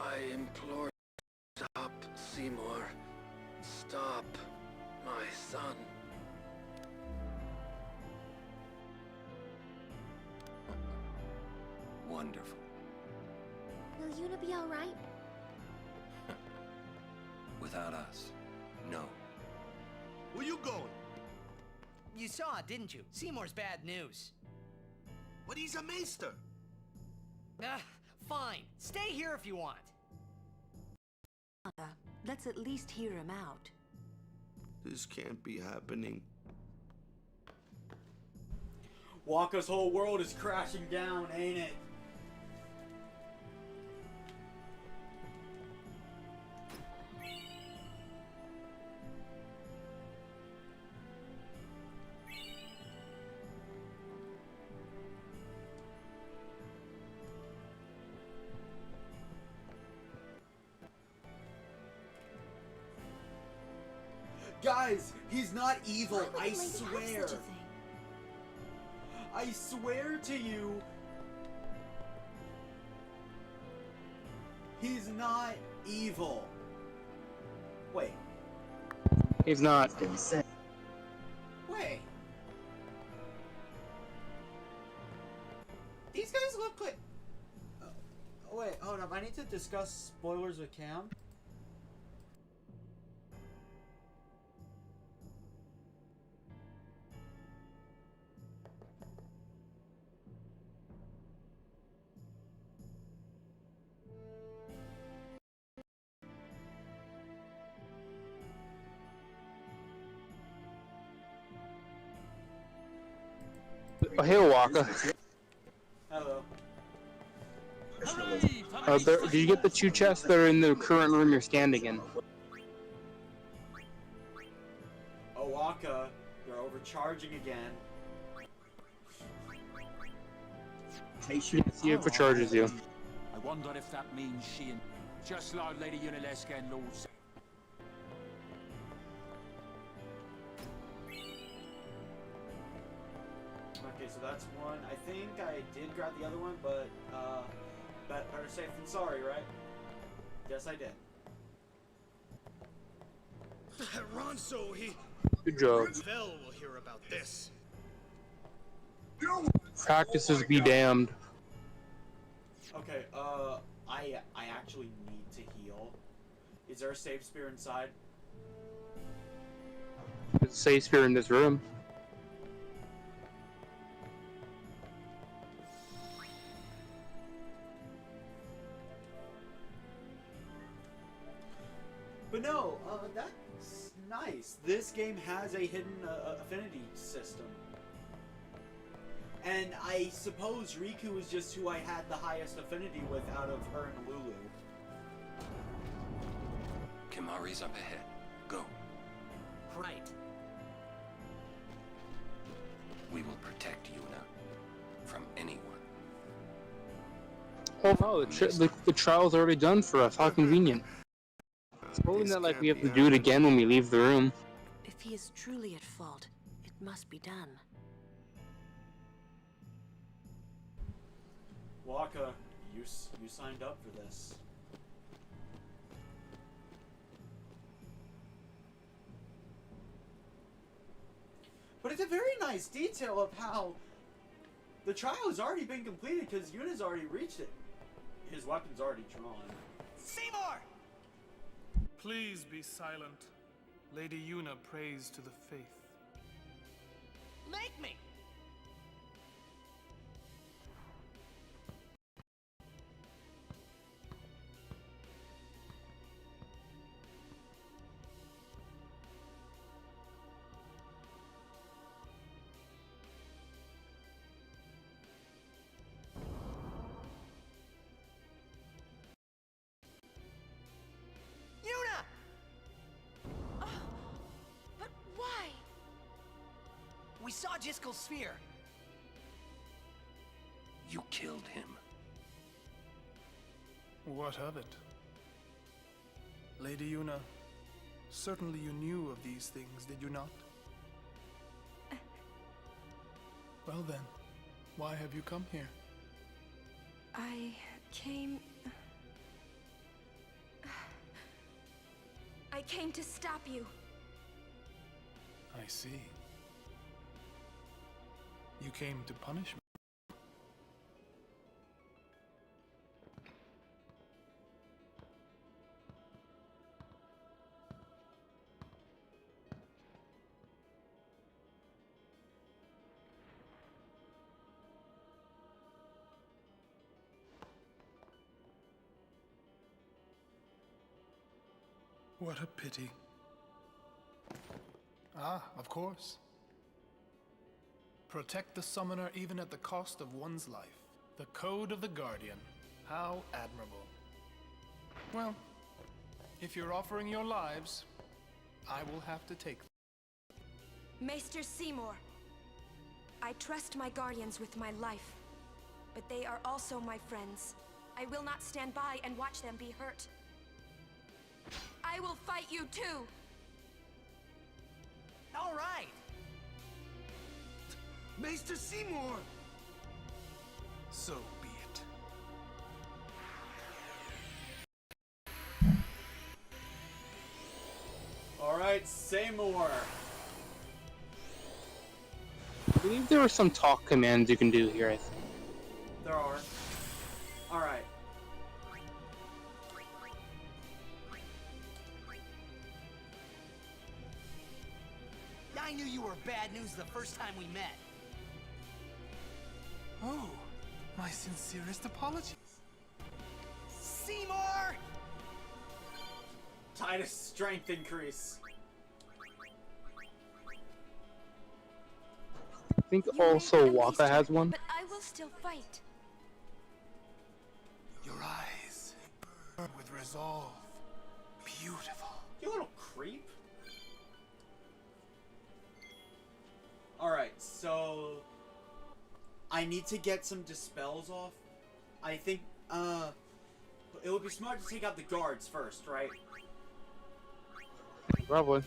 I: I implore you, stop Seymour. Stop my son.
E: Wonderful.
G: Will Yuna be alright?
E: Without us, no.
N: Where you going?
O: You saw it, didn't you? Seymour's bad news.
N: But he's a maester.
O: Fine. Stay here if you want.
F: Let's at least hear him out.
N: This can't be happening.
A: Wakka's whole world is crashing down, ain't it? Guys, he's not evil, I swear. I swear to you, he's not evil. Wait.
B: He's not.
A: Wait. These guys look like... wait, hold up. I need to discuss spoilers with Cam.
B: Oh, hey, Wakka.
A: Hello.
B: Do you get the 2 chests that are in the current room you're standing in?
A: Oh, Wakka, you're overcharging again.
B: Yes, he overcharges you.
D: I wonder if that means she and... Just like Lady Yunalesca and Lord...
A: Okay, so that's one. I think I did grab the other one, but, better safe than sorry, right? Yes, I did.
N: Ronso, he...
B: Good job.
N: Vel will hear about this.
B: Practices be damned.
A: Okay, I actually need to heal. Is there a save spear inside?
B: There's a safe spear in this room.
A: But no, that's nice. This game has a hidden affinity system. And I suppose Riku is just who I had the highest affinity with out of her and Lulu.
E: Kimahri's up ahead. Go.
O: Right.
E: We will protect Yuna from anyone.
B: Oh no, the trial's already done for us. How convenient. It's probably not like we have to do it again when we leave the room.
F: If he is truly at fault, it must be done.
A: Waka, you signed up for this. But it's a very nice detail of how the trial has already been completed because Yuna's already reached it. His weapon's already drawn.
O: Seymour!
P: Please be silent. Lady Yuna prays to the faith.
O: Make me! We saw Jiskel's sphere.
E: You killed him.
P: What of it? Lady Yuna, certainly you knew of these things, did you not? Well then, why have you come here?
F: I came to stop you.
P: I see. You came to punish me. What a pity. Ah, of course. Protect the summoner even at the cost of one's life. The code of the Guardian. How admirable. Well, if you're offering your lives, I will have to take them.
F: Maester Seymour, I trust my guardians with my life, but they are also my friends. I will not stand by and watch them be hurt. I will fight you too!
O: All right!
N: Maester Seymour!
P: So be it.
A: Alright, Seymour.
B: I believe there are some talk commands you can do here, I think.
A: There are. Alright.
O: I knew you were bad news the first time we met.
P: Oh, my sincerest apologies.
O: Seymour!
A: Tidus strength increase.
B: I think also Waka has one.
F: But I will still fight.
P: Your eyes burn with resolve. Beautiful.
A: You little creep. Alright, so I need to get some dispels off. I think it would be smart to take out the guards first, right?
B: Probably.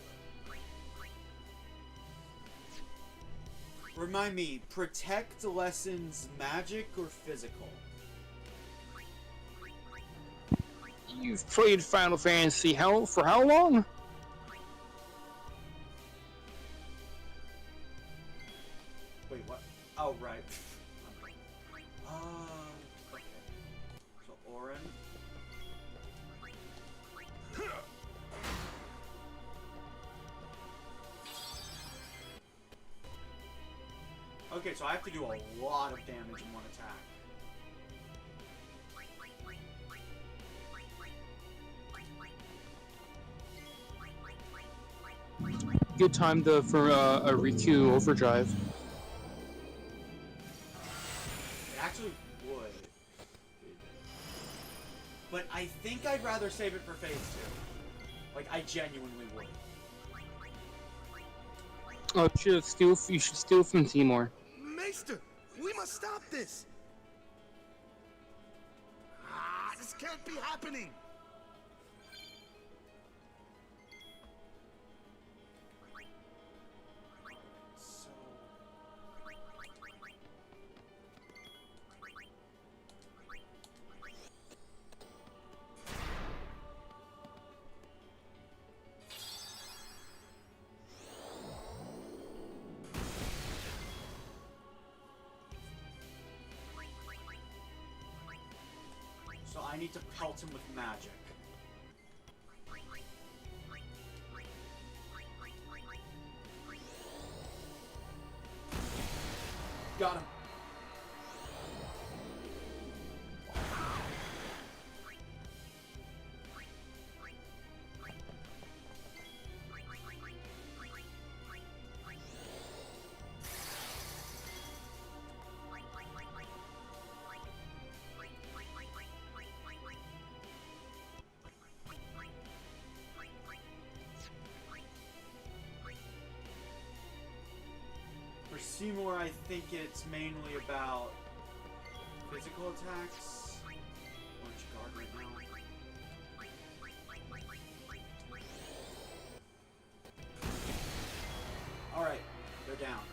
A: Remind me, protect lessons magic or physical?
B: You've played Final Fantasy for how long?
A: Wait, what? Oh, right. Okay. So, Orin. Okay, so I have to do a lot of damage in one attack.
B: good time for a Riku overdrive.
A: It actually would. But I think I'd rather save it for phase 2. Like, I genuinely would.
B: Oh, you should steal from Seymour.
N: Maester, we must stop this. This can't be happening.
A: So I need to pelt him with magic. Got him. For Seymour, I think it's mainly about physical attacks. Orange guard right now. Alright, they're down.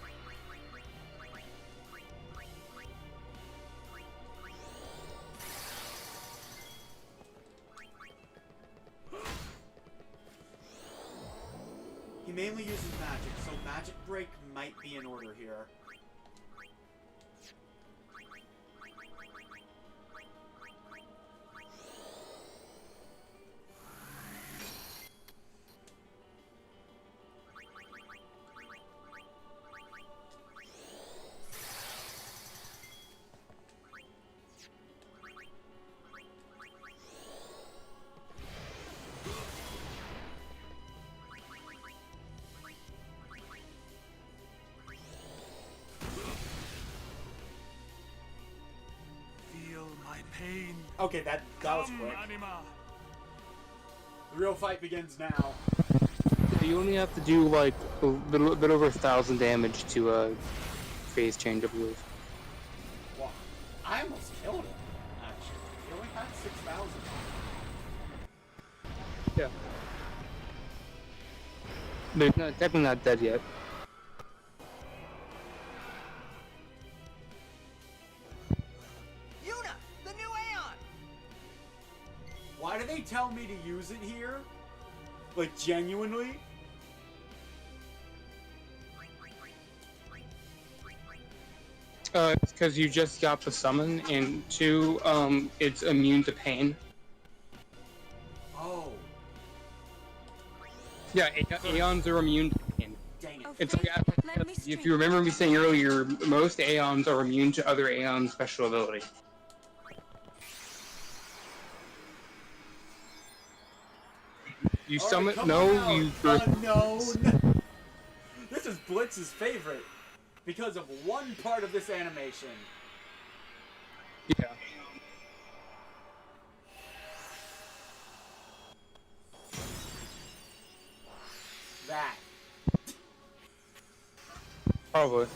A: He mainly uses magic, so magic break might be in order here.
N: Pain.
A: Okay, that was quick.
N: Anima.
A: The real fight begins now.
B: You only have to do like a bit over 1,000 damage to phase change, I believe.
A: Wow. I almost killed him, actually. He only had 6,000.
B: Yeah. But he's technically not dead yet.
A: Why do they tell me to use it here? Like, genuinely?
B: It's because you just got the summon, and 2, it's immune to pain.
A: Oh.
B: Yeah, Aeons are immune to pain.
A: Dang it.
B: It's like, if you remember me saying earlier, most Aeons are immune to other Aeon special ability. You summon?
A: Right,
B: no,
A: you. No. This is Blitz's favorite because of one part of this animation.
B: Yeah.
A: That.
B: Probably.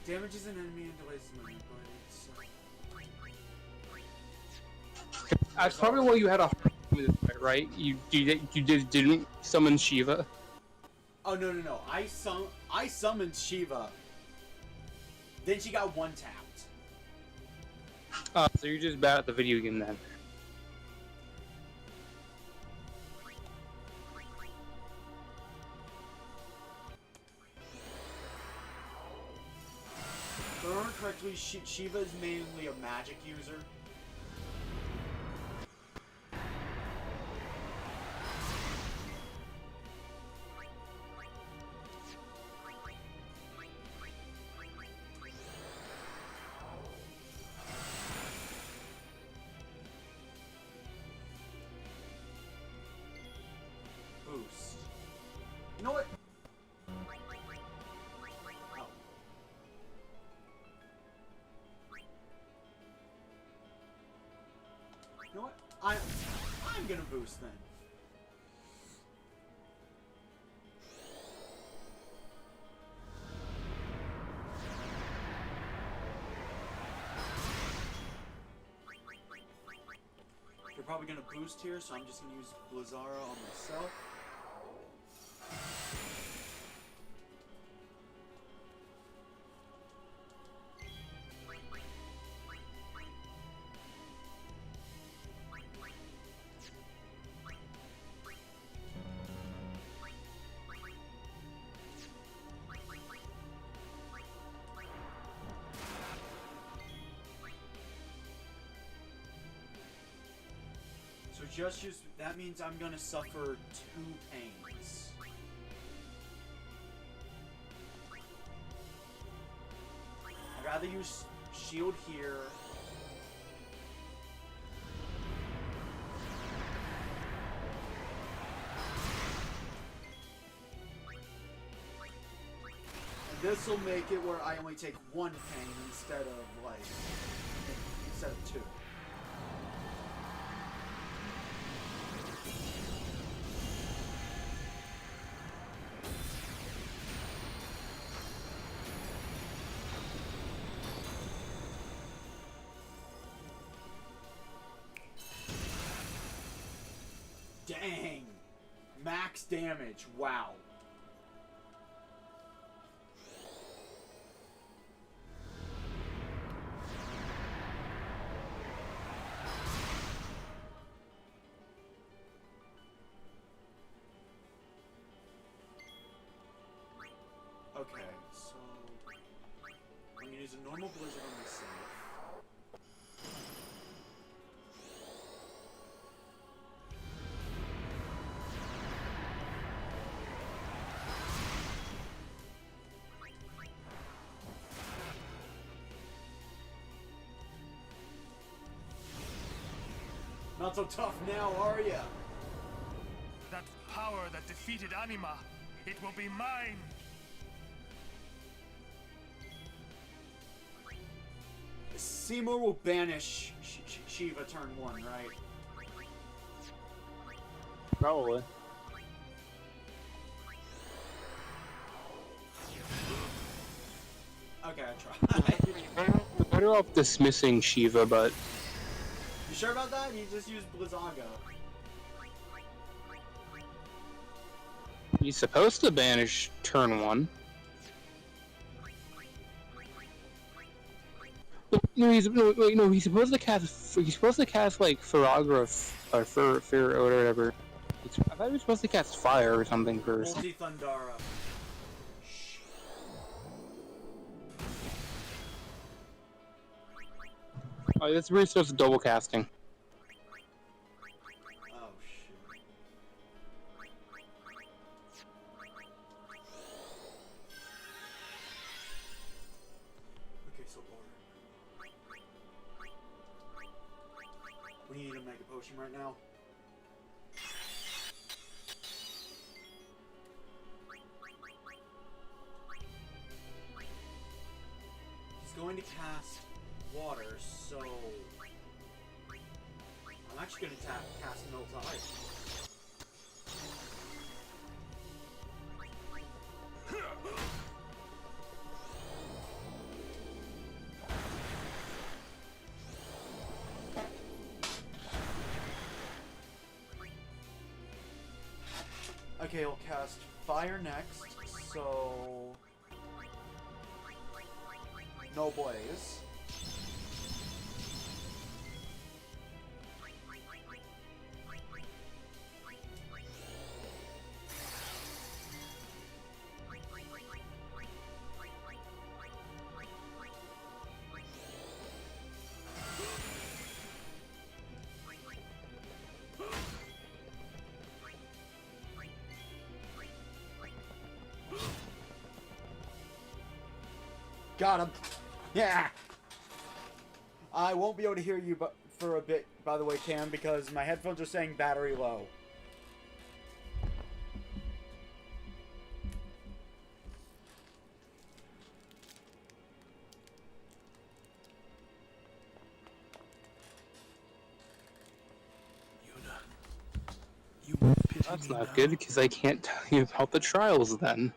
A: Damages an enemy and delays his movement, but
B: That's probably why you had a hard time with this fight, right? You didn't summon Shiva.
A: Oh no. I summoned Shiva. Then she got one tapped.
B: So you're just bad at the video game then.
A: If I remember correctly, Shiva is mainly a magic user. You know what? I'm gonna boost then. They're probably gonna boost here, so I'm just gonna use Blizzara on myself. Just use, that means I'm gonna suffer 2 pains. I'd rather use shield here. And this will make it where I only take 1 pain instead of 2. Dang! Max damage, wow. Okay, so I'm gonna use a normal blizzard on myself. Not so tough now, are ya?
N: That power that defeated Anima, it will be mine!
A: Seymour will banish Shiva turn 1, right?
B: Probably.
A: Okay, I tried.
B: We're better off dismissing Shiva, but...
A: You sure about that? You just use Blizzaga.
B: He's supposed to banish turn 1. No, he's supposed to cast. He's supposed to cast like Firagra or Fear or whatever. I thought he was supposed to cast fire or something first.
A: Multi Thundara.
B: Oh, that's where he's supposed to double casting.
A: Oh shit. Okay, so order. We need a Mega Potion right now. He's going to cast water, so I'm actually going to cast Melt Ice. Okay, he'll cast Fire next, so no Blaze. Got him. Yeah. I won't be able to hear you for a bit, by the way, Cam, because my headphones are saying battery low.
P: You won't pity
B: That's
P: me
B: not
P: now?
B: good, because I can't tell you about the trials then.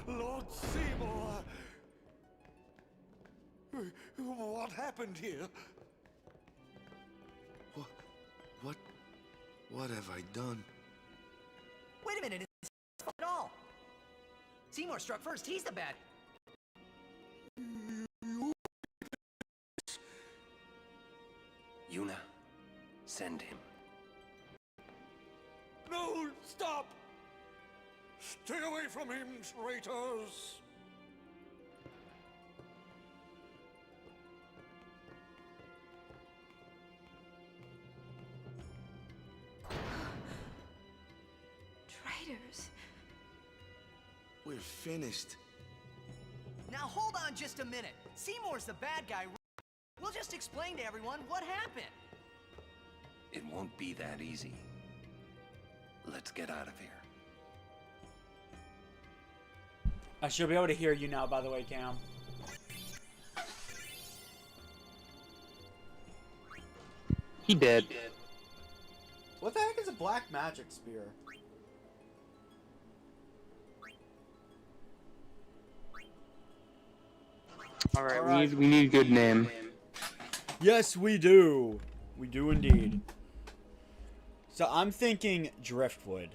L: Lord Seymour! What happened here?
I: What have I done?
O: Wait a minute, it's not fault at all. Seymour struck first. He's the bad.
E: Yuna, send him.
L: No, stop! Stay away from him, traitors!
F: Traitors.
I: We're finished.
O: Now hold on just a minute. Seymour's the bad guy. We'll just explain to everyone what happened.
E: It won't be that easy. Let's get out of here.
A: I should be able to hear you now, by the way, Cam.
B: He did.
A: What the heck is a black magic spear?
B: Alright, we need a good name.
A: Yes, we do. We do indeed. So I'm thinking Driftwood.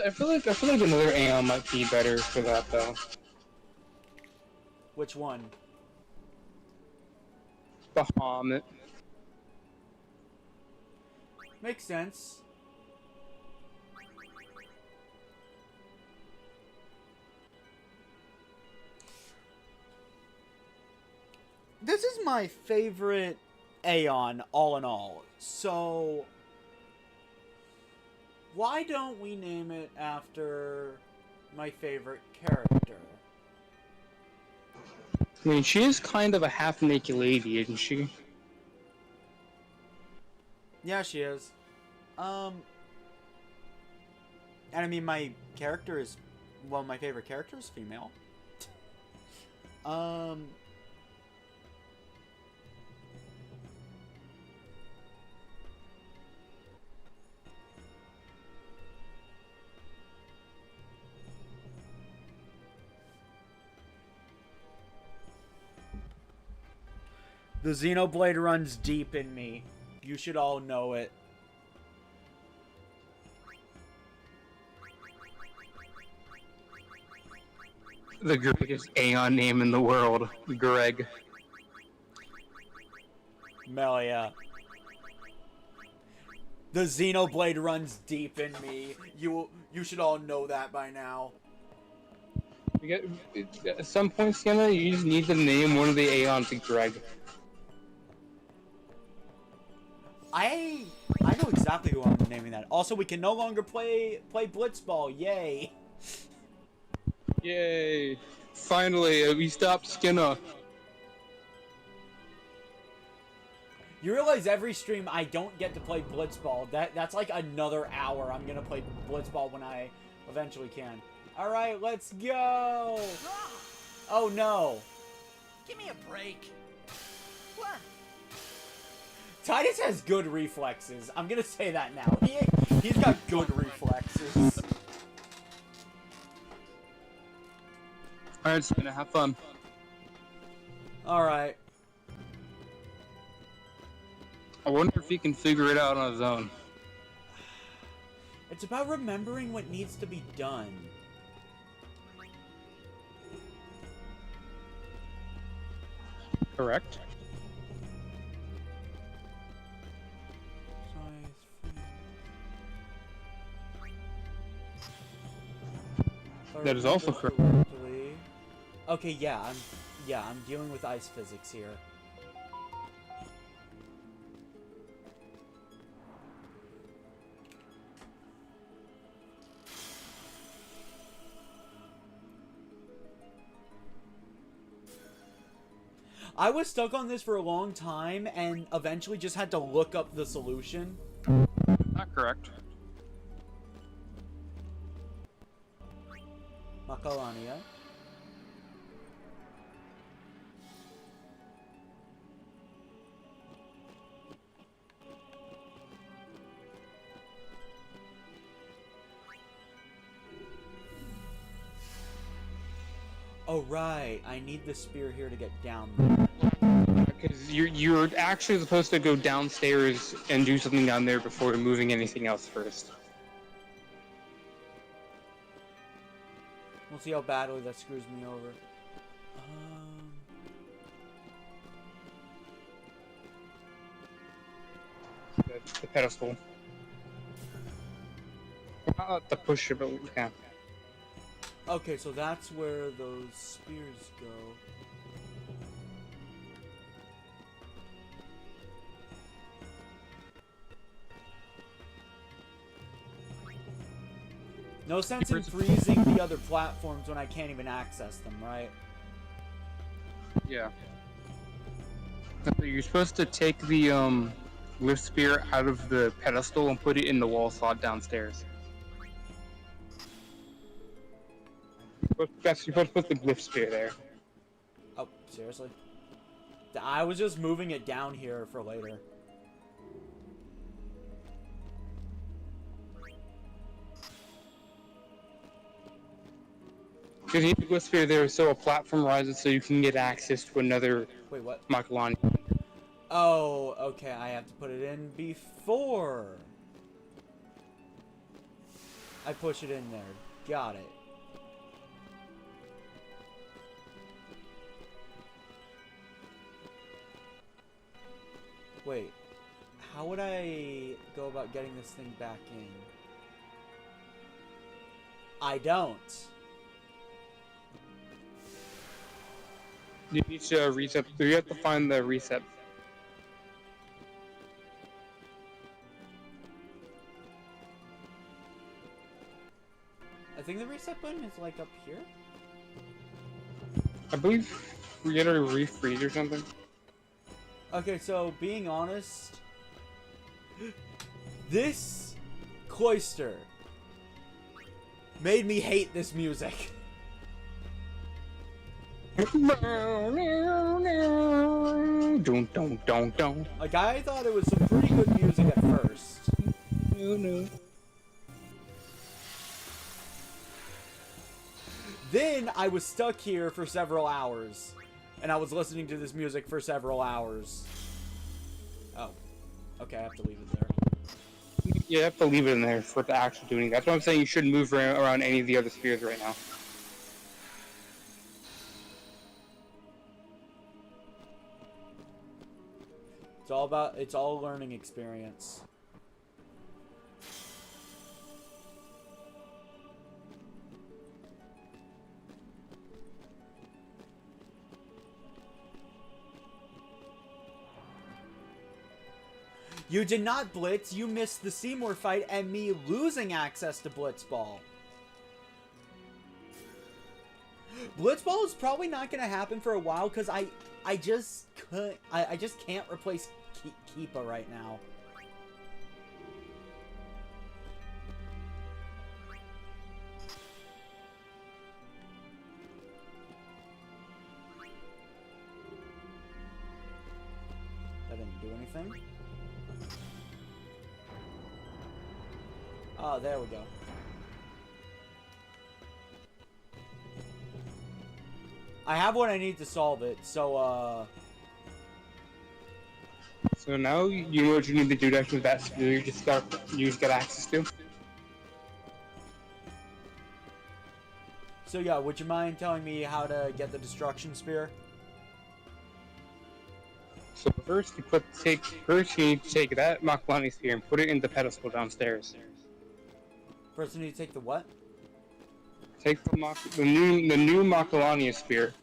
B: I feel like another Aeon might be better for that though.
A: Which one?
B: Bahamut.
A: Makes sense. This is my favorite Aeon, all in all. So, why don't we name it after my favorite character?
B: I mean, she is kind of a half-naked lady, isn't she?
A: Yeah, she is. And I mean, my character is, well, my favorite character is female. The Xenoblade runs deep in me. You should all know it.
B: The greatest Aeon name in the world, Greg.
A: Melia. The Xenoblade runs deep in me. You should all know that by now.
B: At some point, Sienna, you just need to name one of the Aeons Greg.
A: I know exactly who I'm naming that. Also, we can no longer play Blitzball. Yay.
B: Yay. Finally, we stopped Skinner.
A: You realize every stream I don't get to play Blitzball. That's like another hour I'm gonna play Blitzball when I eventually can. Alright, let's go! Oh no.
O: Give me a break. What?
A: Tidus has good reflexes. I'm gonna say that now. He's got good reflexes.
B: Alright, Skinner, have fun.
A: Alright.
B: I wonder if he can figure it out on his own.
A: It's about remembering what needs to be done.
B: Correct. That is also correct.
A: Okay, yeah, I'm dealing with ice physics here. I was stuck on this for a long time and eventually just had to look up the solution.
B: Not correct.
A: Makalania. Oh right, I need the spear here to get down there.
B: Because you're actually supposed to go downstairs and do something down there before moving anything else first.
A: We'll see how badly that screws me over.
B: The pedestal. Not the pusher, but we can.
A: Okay, so that's where those spears go. No sense in freezing the other platforms when I can't even access them, right?
B: Yeah. So you're supposed to take the lift spear out of the pedestal and put it in the wall slot downstairs. You're supposed to put the lift spear there.
A: Oh, seriously? I was just moving it down here for later.
B: Because you need the lift spear there so a platform rises so you can get access to another.
A: Wait, what?
B: Makalani.
A: Oh, okay, I have to put it in before I push it in there. Got it. Wait, how would I go about getting this thing back in? I don't.
B: You need to reset. You have to find the reset.
A: I think the reset button is like up here.
B: I believe we get a refreeze or something.
A: Okay, so being honest, this cloister made me hate this music. Like, I thought it was some pretty good music at first. Then I was stuck here for several hours. And I was listening to this music for several hours. Oh. Okay, I have to leave it there.
B: You have to leave it in there for it to actually doing. That's why I'm saying you shouldn't move around any of the other spheres right now.
A: It's all learning experience. You did not blitz, you missed the Seymour fight and me losing access to Blitzball. Blitzball is probably not going to happen for a while because I just can't replace Keepa right now. That didn't do anything. Oh, there we go. I have what I need to solve it, so,
B: So now you know what you need to do to actually that sphere you just got access to.
A: So yeah, would you mind telling me how to get the destruction spear?
B: So first you need to take that Makalani sphere and put it in the pedestal downstairs.
A: First you need to take the what?
B: Take the new Makalani sphere.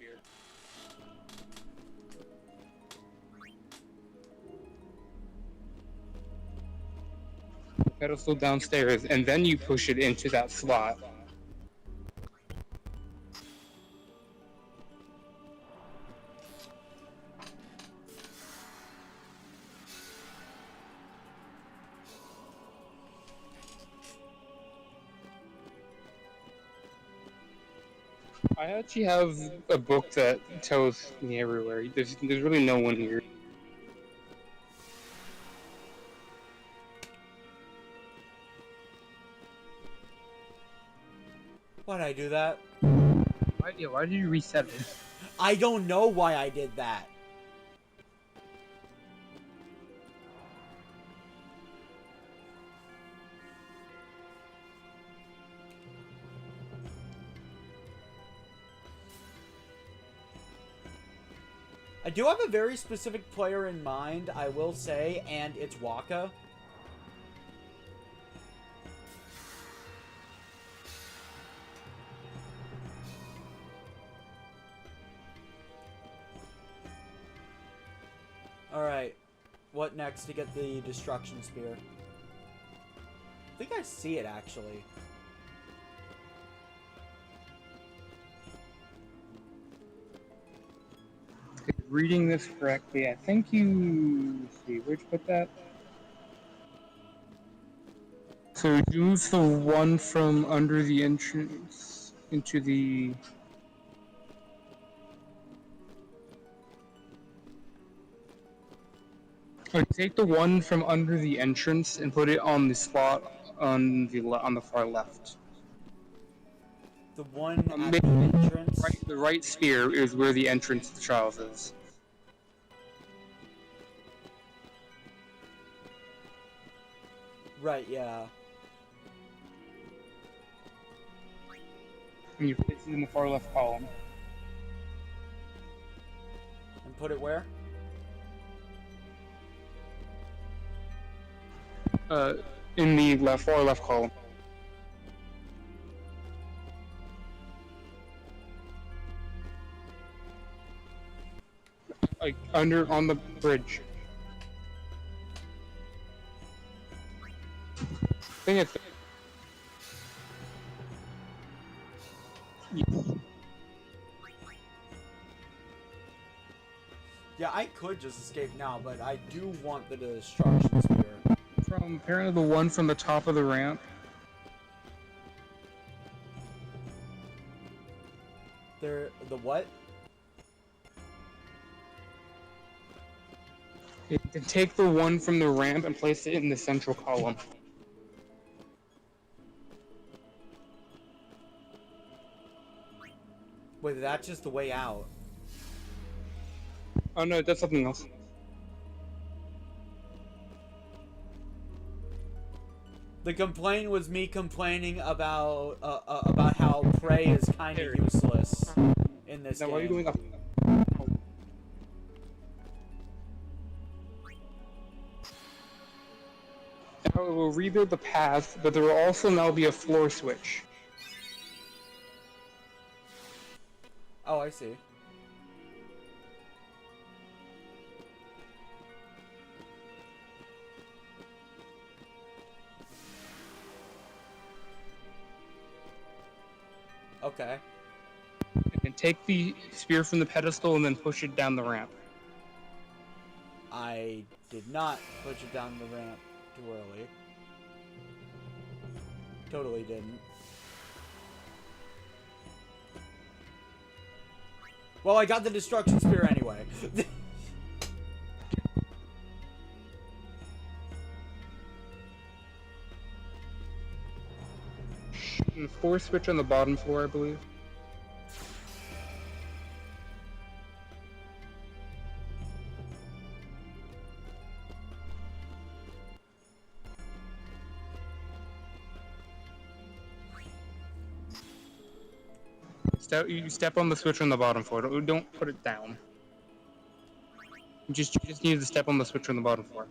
B: Pedestal downstairs, and then you push it into that slot. I actually have a book that tells me everywhere. There's really no one here.
A: Why'd I do that?
B: Why did you reset it?
A: I don't know why I did that. I do have a very specific player in mind, I will say, and it's Waka. Alright, what next to get the Destruction Spear? I think I see it, actually.
B: Reading this correctly, I think you... Let's see, where'd you put that? So use the one from under the entrance into the... Take the one from under the entrance and put it on the spot on the far left.
A: The one at the entrance?
B: The right spear is where the entrance to the trials is.
A: Right, yeah.
B: And you place it in the far left column.
A: And put it where?
B: In the far left column. Like on the bridge. I think it's.
A: Yeah, I could just escape now, but I do want the Destruction Spear.
B: From apparently the one from the top of the ramp.
A: The what?
B: Take the one from the ramp and place it in the central column.
A: Wait, that's just the way out.
B: Oh no, that's something else.
A: The complaint was me complaining about how prey is kind of useless in this game.
B: Why are you going up? Now it will rebuild the path, but there will also now be a floor switch.
A: Oh, I see. Okay.
B: And take the spear from the pedestal and then push it down the ramp.
A: I did not push it down the ramp too early. Totally didn't. Well, I got the Destruction Spear anyway.
B: And the floor switch on the bottom floor, I believe. You step on the switch on the bottom floor. Don't put it down. You just need to step on the switch on the bottom floor.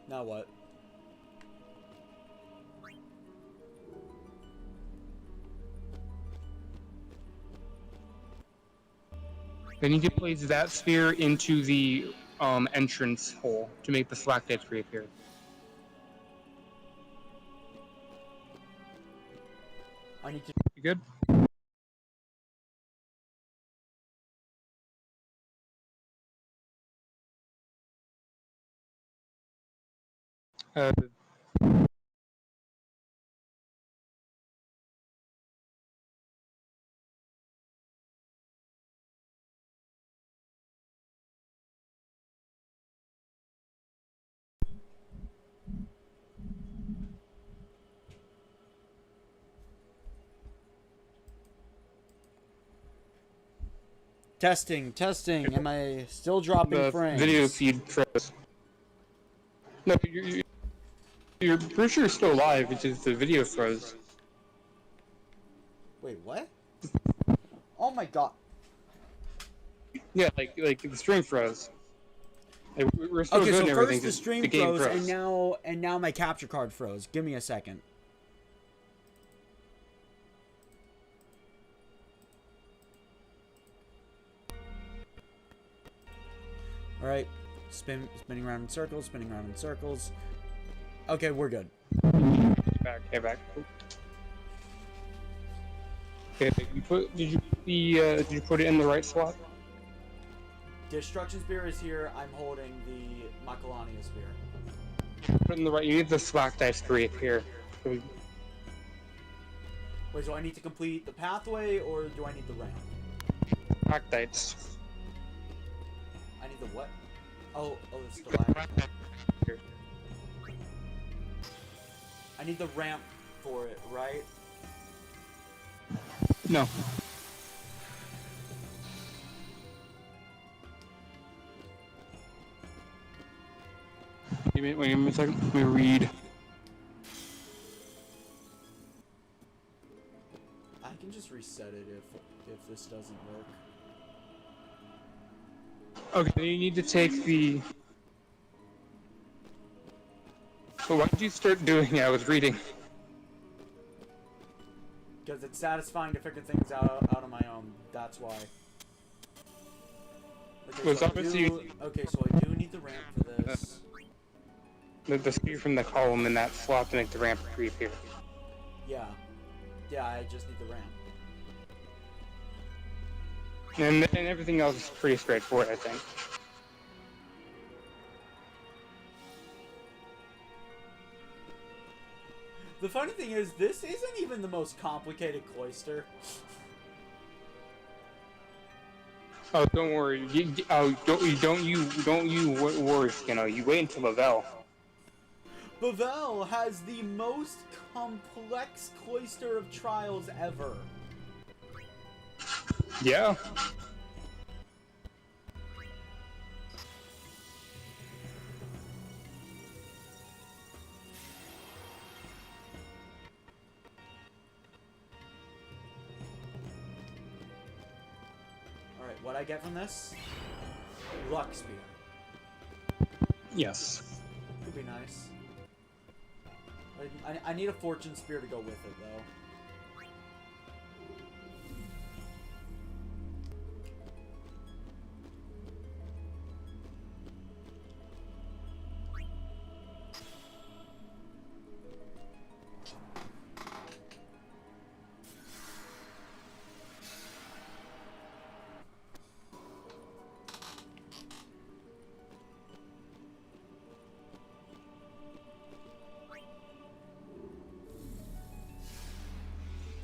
A: Now what?
B: Then you can place that sphere into the entrance hole to make the stalactites reappear.
A: I need to.
B: You good?
A: Testing, testing. Am I still dropping
B: The
A: frames?
B: video feed froze. No, you're pretty sure you're still live, it's just the video froze.
A: Wait, what? Oh my god.
B: Yeah, like the stream froze. Like, we're still
A: Okay,
B: good
A: so
B: and everything.
A: first the stream
B: the game
A: froze, and now my capture card froze. Give me a second. All right, spinning around in circles, spinning around in circles. Okay, we're good.
B: Back, okay, back. Okay, did you put it in the right slot?
A: Destruction Spear is here. I'm holding the Makalania Spear.
B: Put it in the right. You need the slack dice to reappear.
A: Wait, so I need to complete the pathway, or do I need the ramp?
B: Slack dice.
A: I need the what? Oh, it's the ladder. I need the ramp for it, right?
B: No. Wait a minute a second. Let me read.
A: I can just reset it if this doesn't work.
B: Okay, you need to take the... So why did you start doing it? I was reading.
A: Because it's satisfying to figure things out of my own. That's why. Okay, so I do need the ramp for this.
B: The spear from the column in that slot to make the ramp reappear.
A: Yeah. Yeah, I just need the ramp.
B: And everything else is pretty straightforward, I think.
A: The funny thing is, this isn't even the most complicated cloister.
B: Oh, don't worry. Don't you worry, Skinner. You wait until Lavelle.
A: Bavel has the most complex cloister of trials ever.
B: Yeah.
A: Alright, what I get from this? Luck Spear.
B: Yes.
A: Could be nice. I need a Fortune Spear to go with it, though.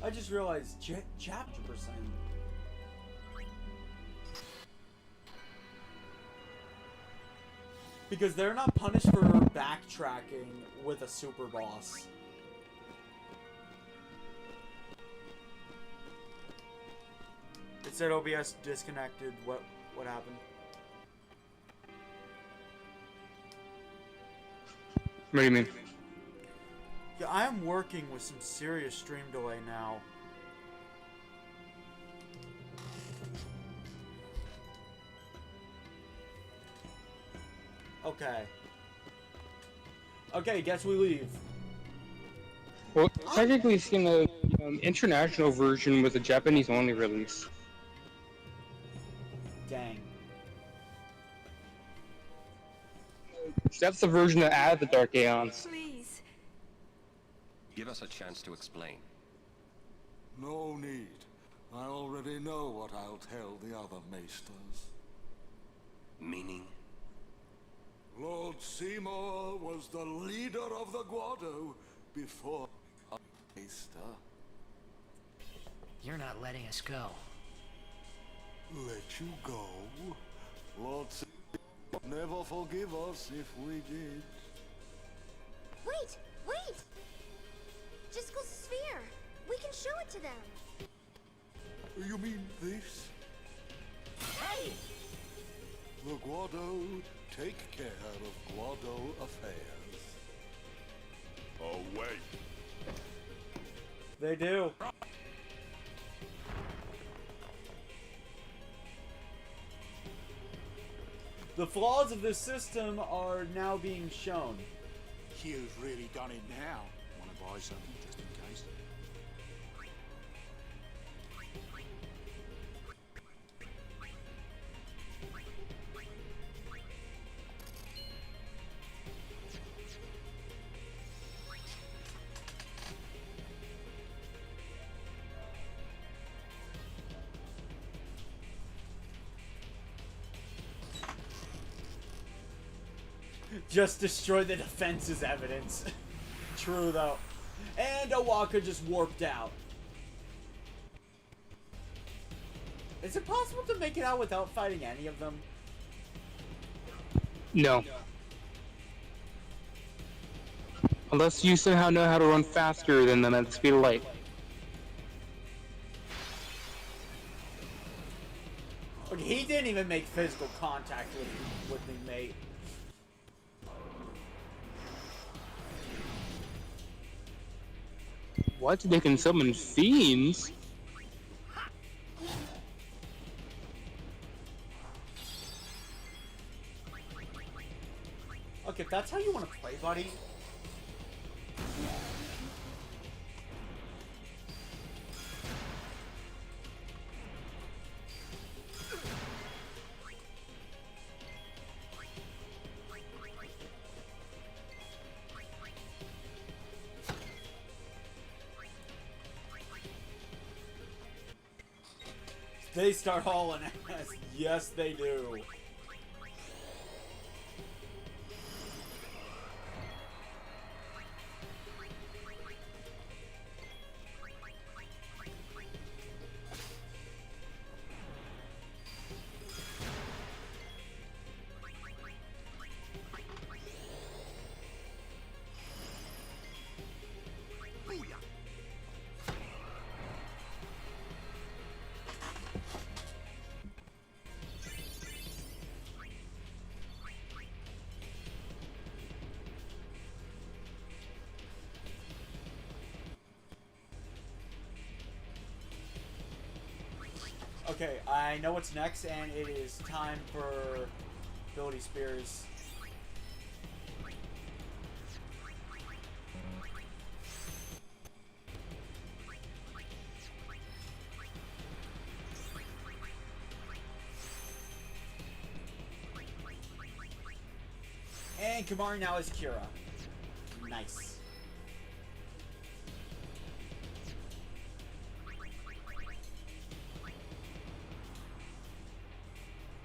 A: I just realized chapter percent. Because they're not punished for backtracking with a super boss. It said OBS disconnected. What happened?
B: What do you mean?
A: Yeah, I am working with some serious stream delay now. Okay. Okay, guess we leave.
B: Well, technically it's in the international version with a Japanese-only release.
A: Dang.
B: That's the version that added the Dark Aeons.
F: Please.
E: Give us a chance to explain.
L: No need. I already know what I'll tell the other Maesters.
E: Meaning?
L: Lord Seymour was the leader of the Guado before a Maester.
C: You're not letting us go.
L: Let you go? Lord Seymour would never forgive us if we did.
M: Wait! Wait! Jiskel's sphere! We can show it to them!
L: You mean this? Guado take care of Guado affairs.
D: Oh, wait.
A: They do. The flaws of this system are now being shown.
Q: Q's really done it now. Want to buy something just in case?
A: Just destroy the defense's evidence. True, though. And Owaka just warped out. Is it possible to make it out without fighting any of them?
B: No. Unless you somehow know how to run faster than them at the speed of light.
A: Okay, he didn't even make physical contact with me, mate.
B: What? They can summon fiends?
A: Okay, if that's how you want to play, buddy. They start hauling ass. Yes, they do. Okay, I know what's next, and it is time for ability spears. And Kamari now is Kira. Nice.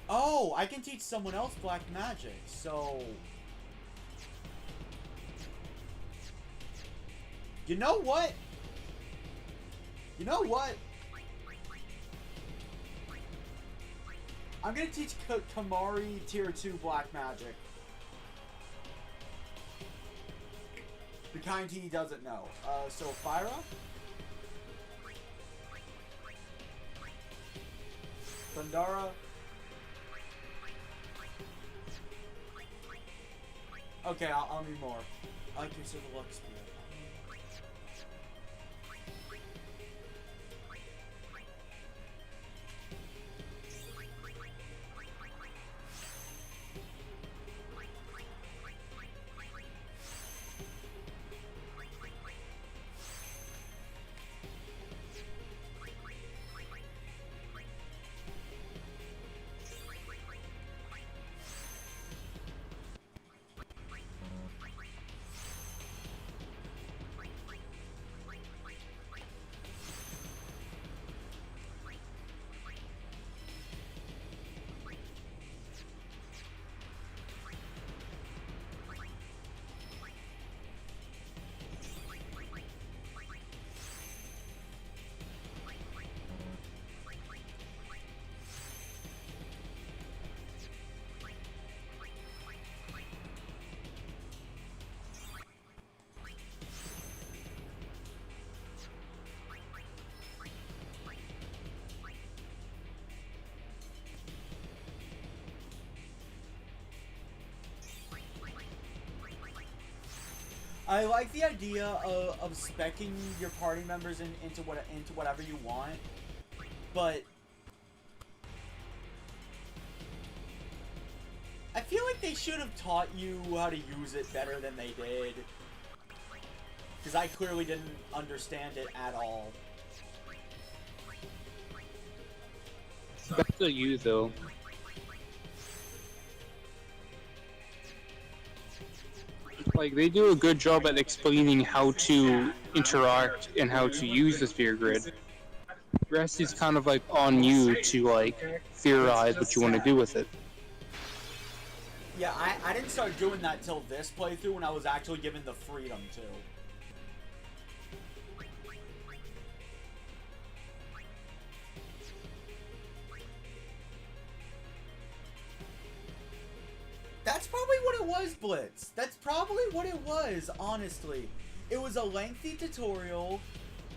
A: Oh, I can teach someone else black magic, so... You know what? You know what? I'm gonna teach Kamari Tier 2 black magic. The kind he doesn't know. So Fyra? Thundara? Okay, I'll need more. I like use of the Lux Spirit. I like the idea of speccing your party members into whatever you want, but I feel like they should have taught you how to use it better than they did, because I clearly didn't understand it at all.
B: That's to you, though. Like, they do a good job at explaining how to interact and how to use the sphere grid. The rest is kind of like on you to like theorize what you want to do with it.
A: Yeah, I didn't start doing that till this playthrough when I was actually given the freedom to. That's probably what it was, Blitz. That's probably what it was, honestly. It was a lengthy tutorial.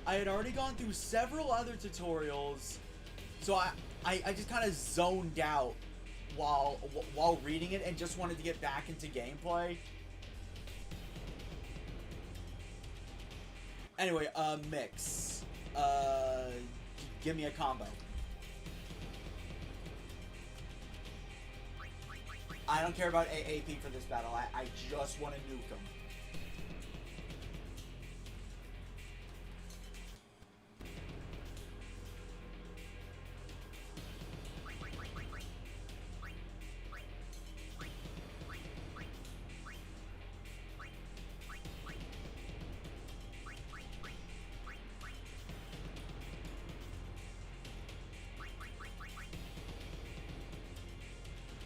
A: I had already gone through several other tutorials. So I just kind of zoned out while reading it and just wanted to get back into gameplay. Anyway, mix. Give me a combo. I don't care about AAP for this battle. I just want to nuke them.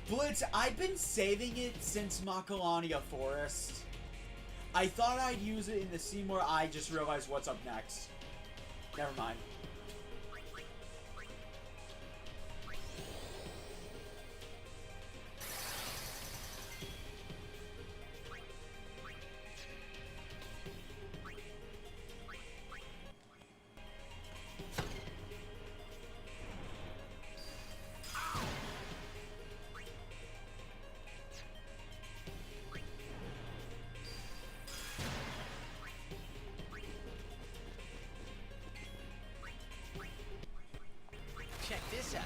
A: Blitz, I've been saving it since Macalania Forest. I thought I'd use it in the Seymour. I just realized what's up next. Never mind.
O: Check this out.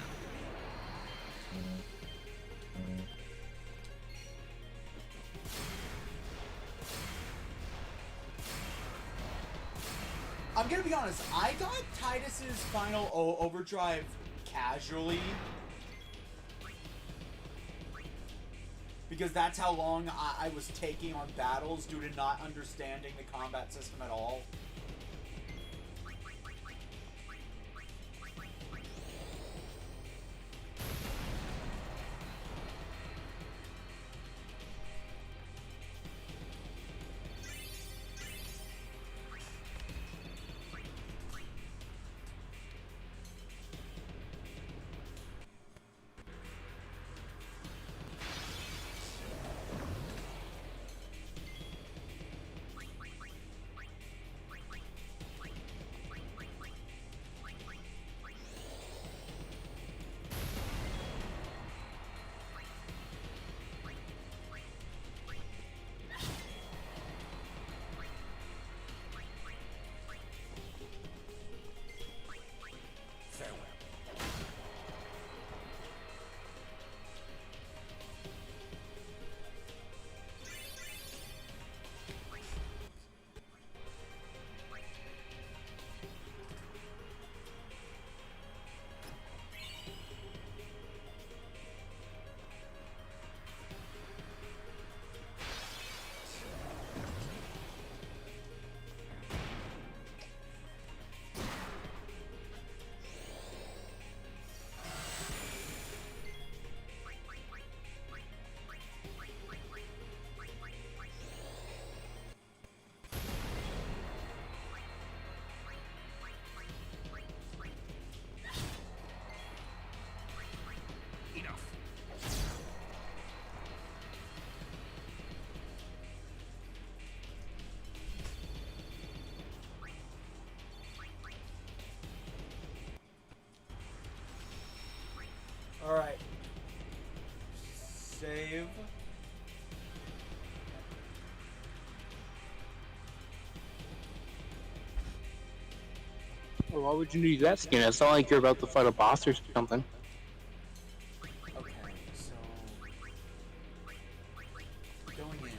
A: I'm gonna be honest, I got Tidus's final overdrive casually. Because that's how long I was taking on battles due to not understanding the combat system at all. Alright. Save.
B: Well, why would you need that skin? It's not like you're about to fight a boss or something.
A: Okay, so going in.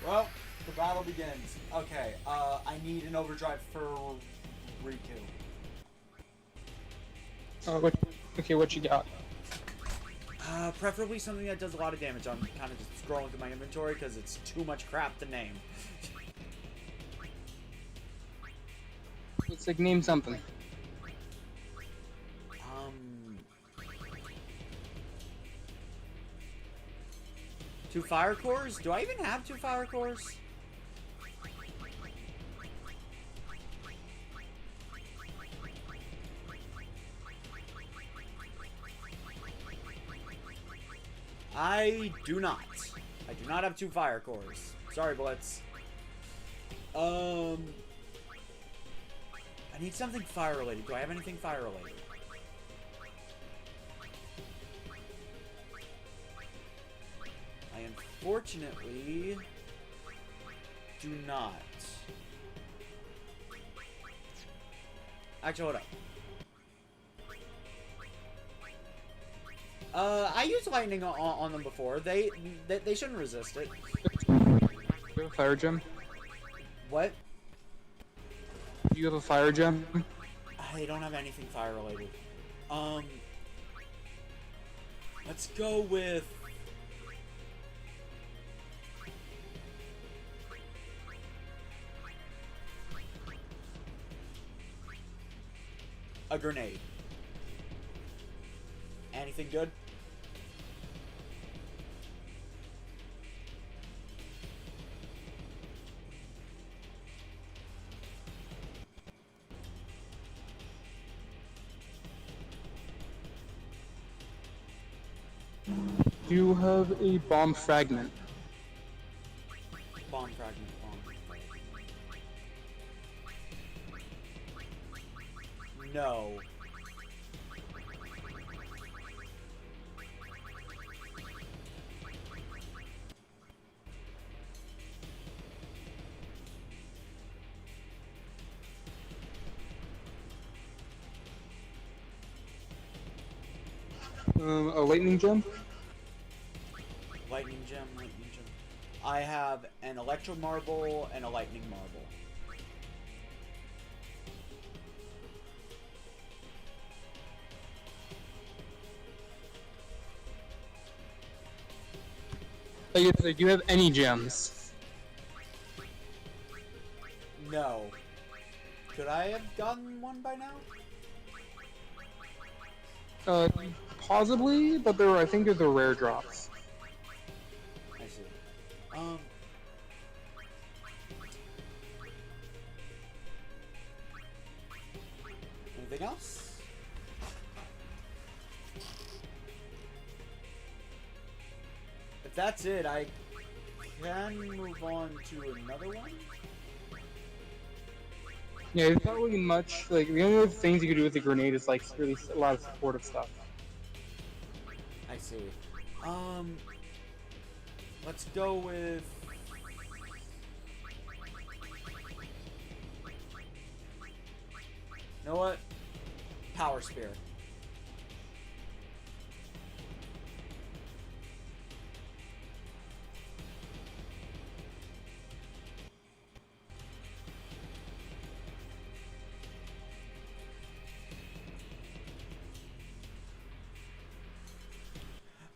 A: Well, the battle begins. Okay, I need an overdrive for Riku.
B: Okay, what you got?
A: Preferably something that does a lot of damage. I'm kind of just scrolling through my inventory because it's too much crap to name.
B: It's like, name something.
A: Two fire cores? Do I even have two fire cores? I do not. I do not have two fire cores. Sorry, Blitz. I need something fire related. Do I have anything fire related? I unfortunately do not. Actually, hold up. I used lightning on them before. They shouldn't resist it.
B: You have a fire gem?
A: What?
B: Do you have a fire gem?
A: I don't have anything fire related. Let's go with a grenade. Anything good?
B: You have a bomb fragment.
A: Bomb fragment, bomb. No.
B: A lightning gem?
A: Lightning gem, lightning gem. I have an electro marble and a lightning marble.
B: Do you have any gems?
A: No. Could I have gotten one by now?
B: Possibly, but I think they're the rare drops.
A: I see. Anything else? If that's it, I can move on to another one.
B: Yeah, there's not really much. Like, the only other things you can do with the grenade is like really a lot of supportive stuff.
A: I see. Let's go with... You know what? Power Spear.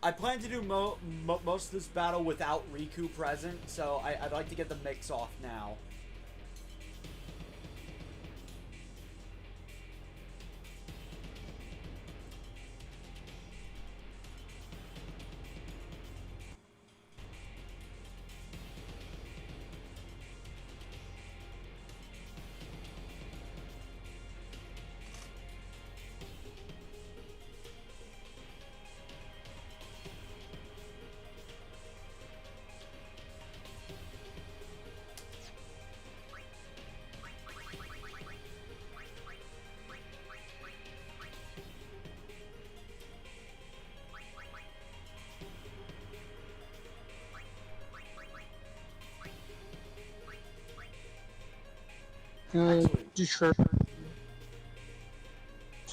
A: I plan to do most of this battle without Riku present, so I'd like to get the mix off now.
B: Sure.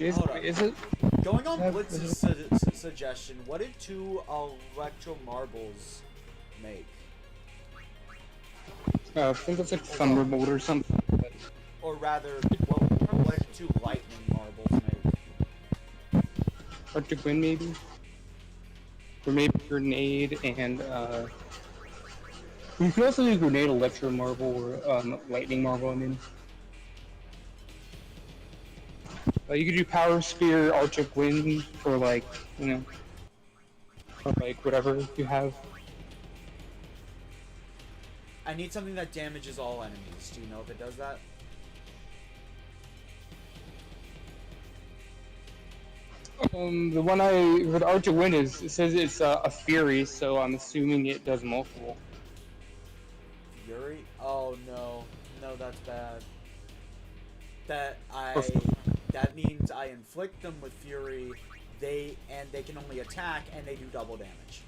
B: Is it?
A: Going on Blitz's suggestion, what did 2 Electro Marbles make?
B: I think it's like Thunderbolt or something.
A: Or rather, what did 2 Lightning Marbles make?
B: Arctic Wind, maybe? Or maybe Grenade and, you can also do Grenade, Electro Marble, or, Lightning Marble, I mean. You could do Power Spear, Arctic Wind for like, you know, or like whatever you have.
A: I need something that damages all enemies. Do you know if it does that?
B: The one with Arctic Wind it says it's a Fury, so I'm assuming it does multiple.
A: Fury? Oh no. No, that's bad. That means I inflict them with Fury, they can only attack, and they do double damage.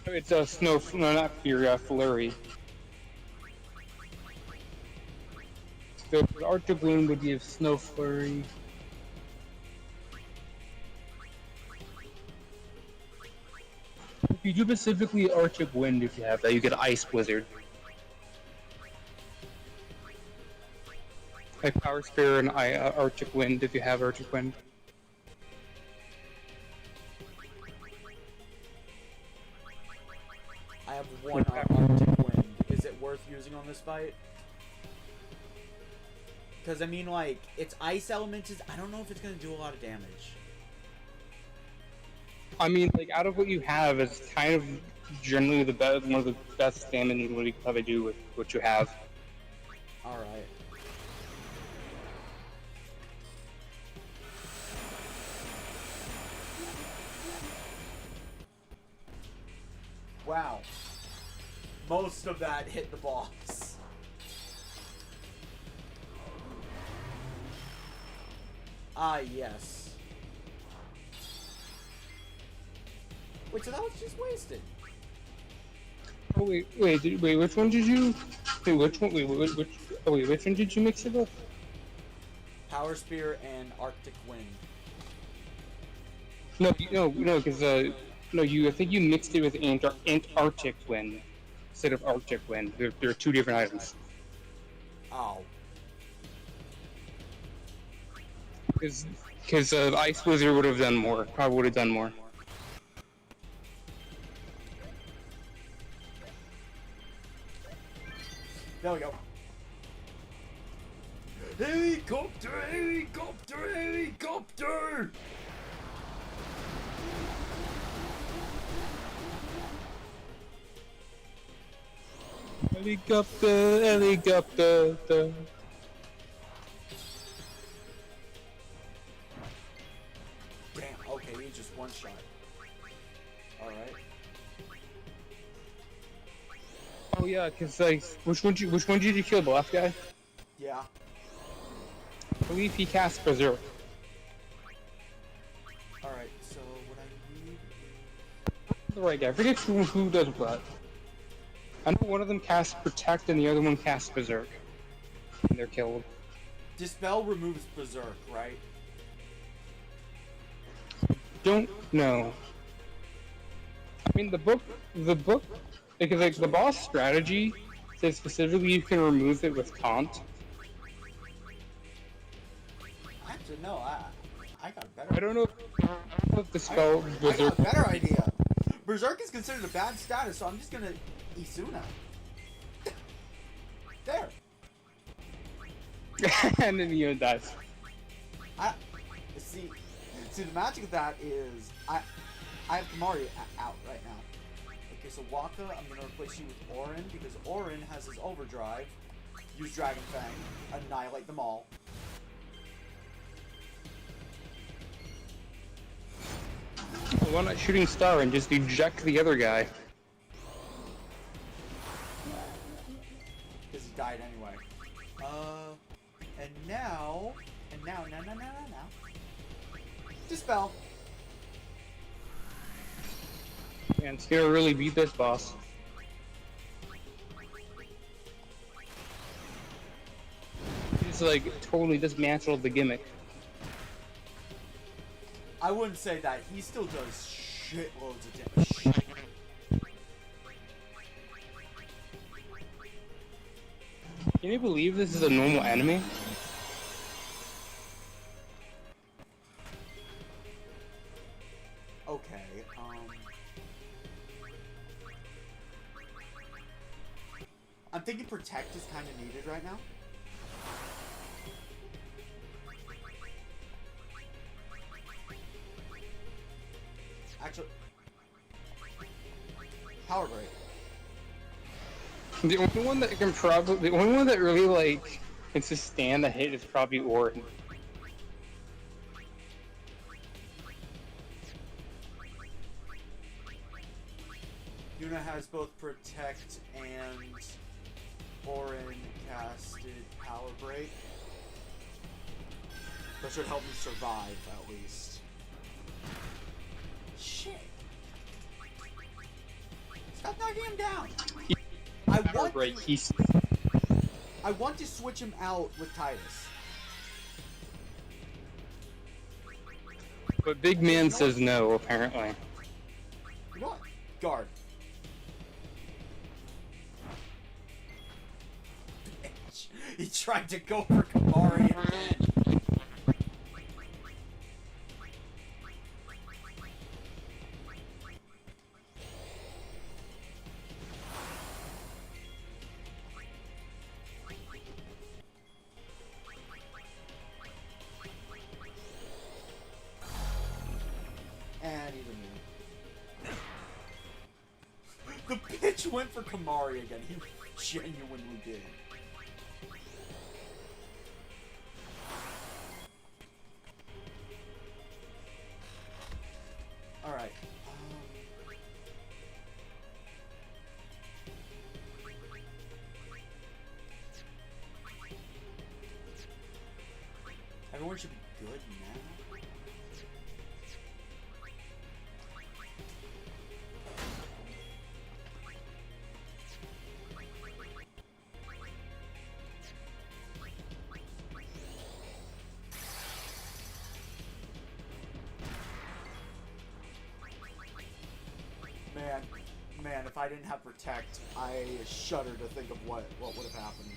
B: It's a no, not Fury, Flurry. So the Arctic Wind would give Snow Flurry. If you do specifically Arctic Wind, if you have that, you get Ice Blizzard. Like Power Spear and Arctic Wind if you have Arctic Wind.
A: I have 1 Arctic Wind. Is it worth using on this fight? Because, I mean, like, its ice elements is... I don't know if it's going to do a lot of damage.
B: I mean, like, out of what you have, it's kind of generally the best, one of the best damage you can probably do with what you have.
A: Alright. Wow. Most of that hit the boss. Ah, yes. Wait, so that was just wasted.
B: Oh, wait, which one did you... Wait, which one, which one did you mix it with?
A: Power Spear and Arctic Wind.
B: No, because, no, I think you mixed it with Antarctic Wind instead of Arctic Wind. There are 2 different items.
A: Oh.
B: Because Ice Blizzard would have done more. Probably would have done more.
A: There we go. Helicopter! Helicopter! Helicopter!
B: Helicopter, helicopter.
A: Damn, okay, he just 1 shot. Alright.
B: Oh yeah, cause like, which one did you kill, the left guy?
A: Yeah.
B: I believe he cast Berserk.
A: Alright, so what I need
B: Right, I forget who does what. I know one of them casts Protect and the other one casts Berserk. And they're killed.
A: Dispel removes Berserk, right?
B: Don't know. I mean, the book, because like the boss strategy says specifically you can remove it with taunt.
A: Actually, no, I got a better.
B: I don't know if the spell
A: I got
B: Berserk.
A: a better idea. Berserk is considered a bad status, so I'm just gonna Isuna. There.
B: And then he dies.
A: See, the magic of that is I have Kamari out right now. Okay, so Waka, I'm gonna replace you with Orin because Orin has his overdrive. Use Dragon Fang, annihilate them all.
B: Why not Shooting Star and just eject the other guy?
A: Because he died anyway. And now. Dispel.
B: And it's gonna really beat this boss. He's like totally dismantled the gimmick.
A: I wouldn't say that. He still does shitloads of damage.
B: Can you believe this is a normal enemy?
A: Okay, I'm thinking Protect is kind of needed right now. Actually, Power Break.
B: The only one that really like can sustain a hit is probably Orin.
A: Yuna has both Protect and Orin casted Power Break. That should help me survive at least. Shit. Stop knocking him down. I want to switch him out with Tidus.
B: But Big Man says no, apparently.
A: You know what? Guard. Bitch. He tried to go for Kamari again. And he's immune. The bitch went for Kamari again. He genuinely did. Alright. Everyone should be good now. Man, if I didn't have Protect, I shudder to think of what would have happened.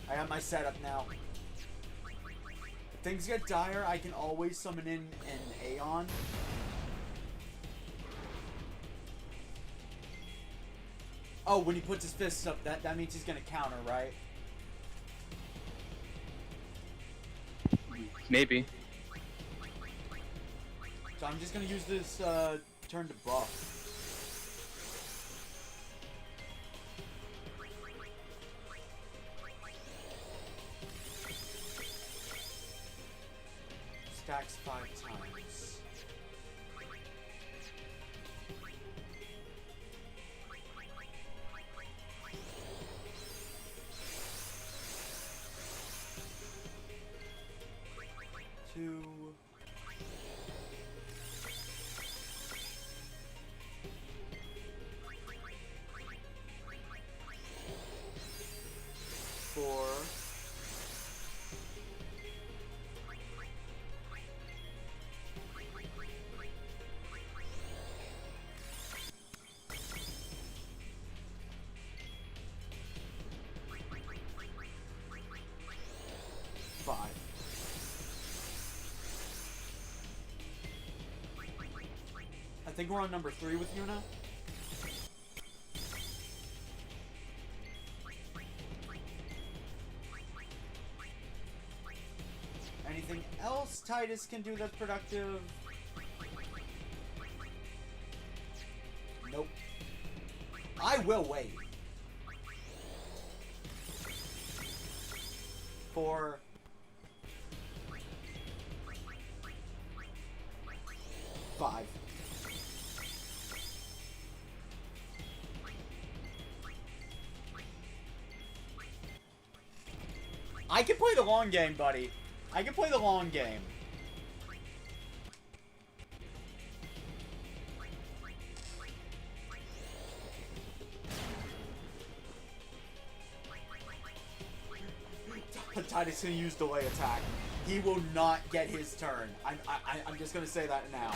A: I have my setup now. If things get dire, I can always summon in an Aeon. Oh, when he puts his fists up, that means he's gonna counter, right?
B: Maybe.
A: So I'm just gonna use this turn to buff. attacks 5 times. Two. 4. 5. I think we're on number 3 with Yuna. Anything else Tidus can do that's productive? Nope. I will wait. 4. 5. I can play the long game, buddy. I can play the long game. Tidus gonna use delay attack. He will not get his turn. I'm just gonna say that now.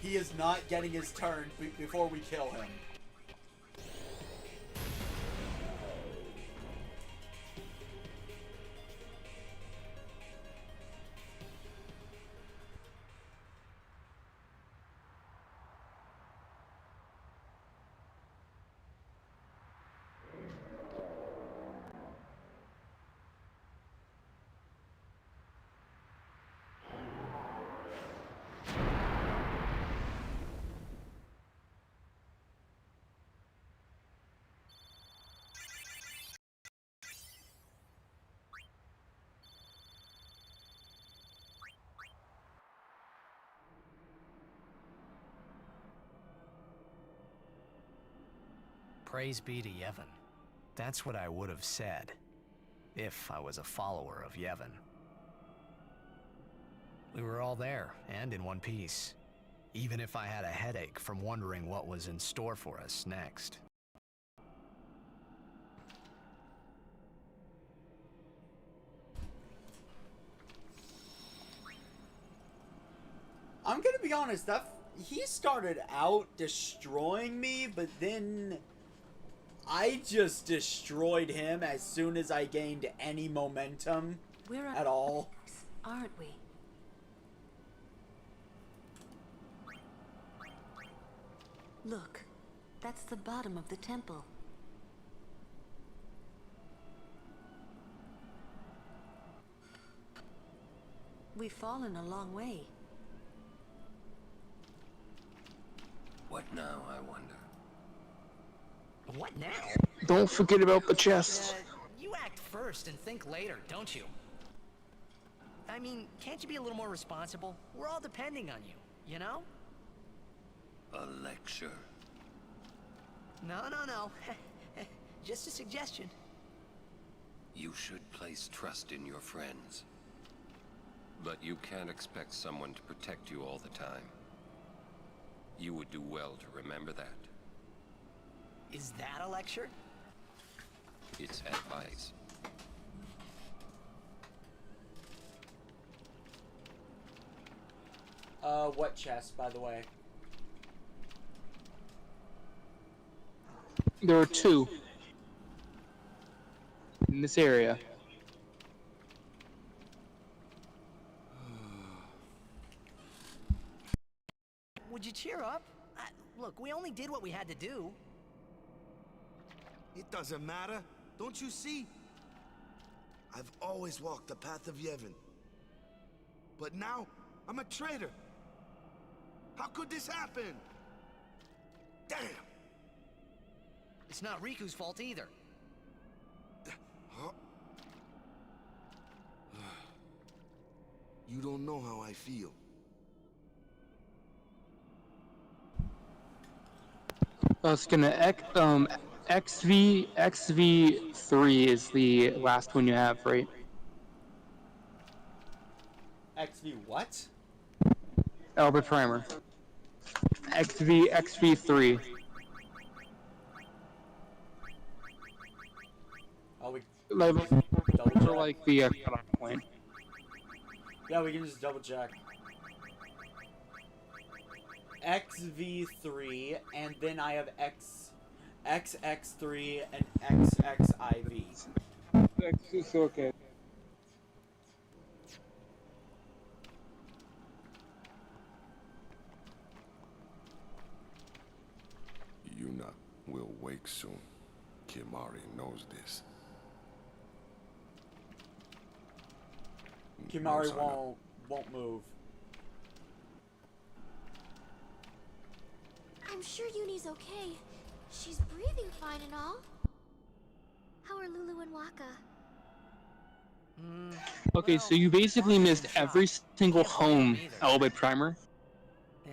A: He is not getting his turn before we kill him.
C: Praise be to Yevon. That's what I would have said, if I was a follower of Yevon. We were all there, and in one piece, even if I had a headache from wondering what was in store for us next.
A: I'm gonna be honest, he started out destroying me, but then I just destroyed him as soon as I gained any momentum at all.
H: Aren't we? Look, that's the bottom of the temple. We've fallen a long way.
E: What now, I wonder?
C: What now?
B: Don't forget about the chest.
C: You act first and think later, don't you? I mean, can't you be a little more responsible? We're all depending on you, you know?
E: A lecture?
C: No. Just a suggestion.
E: You should place trust in your friends. But you can't expect someone to protect you all the time. You would do well to remember that.
C: Is that a lecture?
E: It's advice.
A: What chest, by the way?
B: There are 2 in this area.
C: Would you cheer up? Look, we only did what we had to do.
R: It doesn't matter. Don't you see? I've always walked the path of Yevon. But now, I'm a traitor. How could this happen? Damn!
C: It's not Riku's fault either.
R: You don't know how I feel.
B: It's gonna XV3 is the last one you have, right?
A: XV what?
B: Albert Primer. XV3.
A: Oh, we
B: Like,
A: double check.
B: like the cutoff point.
A: Yeah, we can just double check. XV3, and then I have XX3 and XXIV.
B: It's okay.
I: Yuna will wake soon. Kimari knows this.
A: Kimari won't move.
G: I'm sure Yuni's okay. She's breathing fine and all. How are Lulu and Waka?
B: Okay, so you basically missed every single home Albert Primer.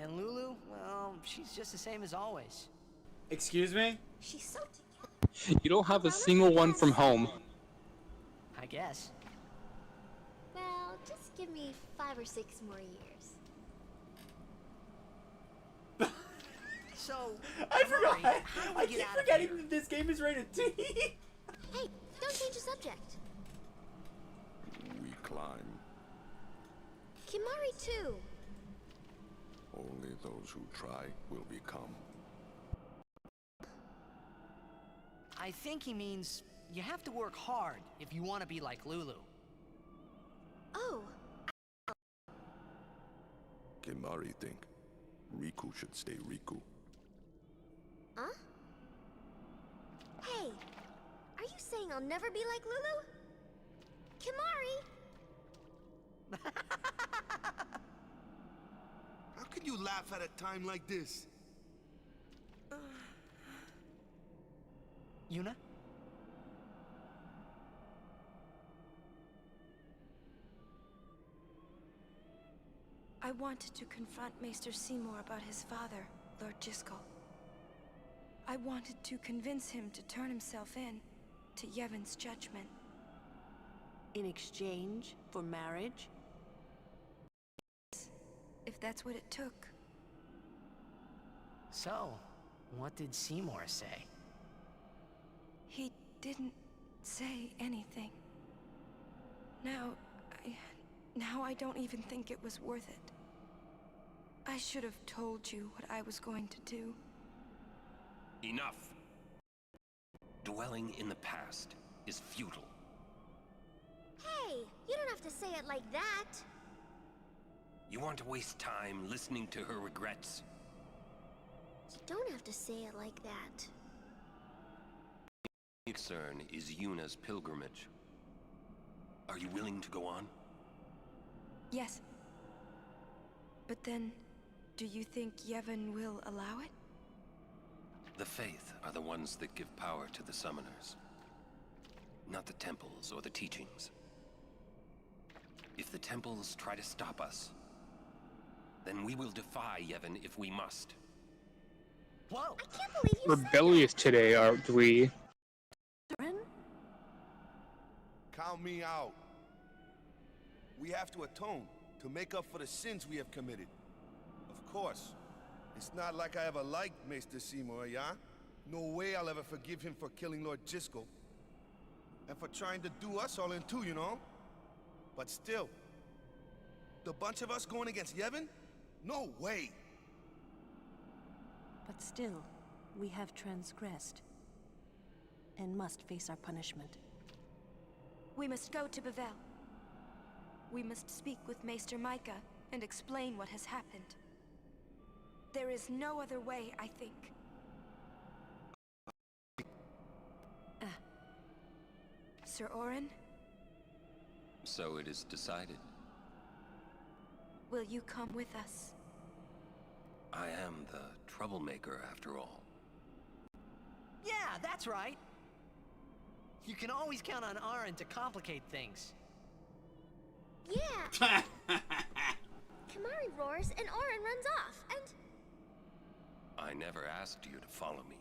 O: And Lulu, well, she's just the same as always.
A: Excuse me?
G: She's so
B: You don't have a single one from home.
O: I guess.
G: Well, just give me 5 or 6 more years.
O: So,
A: I forgot.
O: how do we
A: I
O: get
A: keep
O: out of
A: forgetting
O: here?
A: that this game is rated T.
G: Hey, don't change the subject.
I: We climb.
G: Kimari too.
I: Only those who try will become.
O: I think he means you have to work hard if you want to be like Lulu.
G: Oh.
I: Kimari think Riku should stay Riku.
G: Huh? Hey, are you saying I'll never be like Lulu? Kimari!
R: How can you laugh at a time like this?
O: Yuna?
F: I wanted to confront Maester Seymour about his father, Lord Jiskel. I wanted to convince him to turn himself in to Yevon's judgment.
H: In exchange for marriage?
F: If that's what it took.
O: So, what did Seymour say?
F: He didn't say anything. Now I don't even think it was worth it. I should have told you what I was going to do.
E: Enough! Dwelling in the past is futile.
G: Hey, you don't have to say it like that.
E: You want to waste time listening to her regrets?
G: You don't have to say it like that.
E: Concern is Yuna's pilgrimage. Are you willing to go on?
F: Yes. But then, do you think Yevon will allow it?
E: The Faith are the ones that give power to the summoners. Not the temples or the teachings. If the temples try to stop us, then we will defy Yevon if we must.
O: Whoa!
G: I can't believe you
B: Rebellious today, aren't we?
R: Count me out. We have to atone to make up for the sins we have committed. Of course. It's not like I ever liked Maester Seymour, yeah? No way I'll ever forgive him for killing Lord Jiskel. And for trying to do us all in two, you know? But still, the bunch of us going against Yevon? No way!
H: But still, we have transgressed and must face our punishment.
F: We must go to Bevel. We must speak with Maester Micah and explain what has happened. There is no other way, I think. Sir Orin?
E: So it is decided.
F: Will you come with us?
E: I am the troublemaker after all.
O: Yeah, that's right. You can always count on Aaron to complicate things.
M: Yeah! Kamari roars and Orin runs off, and...
E: I never asked you to follow me.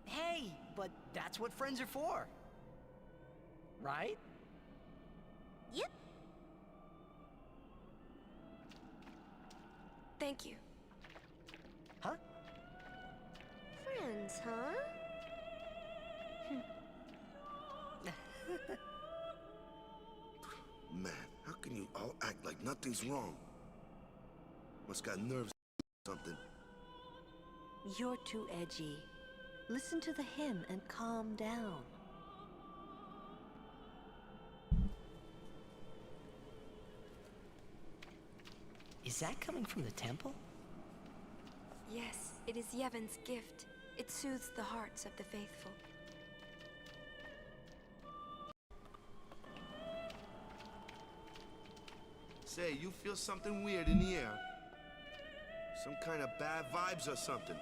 O: Hey, but that's what friends are for. Right?
M: Yep.
F: Thank you.
O: Huh?
M: Friends, huh?
R: Man, how can you all act like nothing's wrong? Must got nerves or something.
H: You're too edgy. Listen to the hymn and calm down.
C: Is that coming from the temple?
F: Yes, it is Yevon's gift. It soothes the hearts of the faithful.
R: Say, you feel something weird in the air? Some kind of bad vibes or something?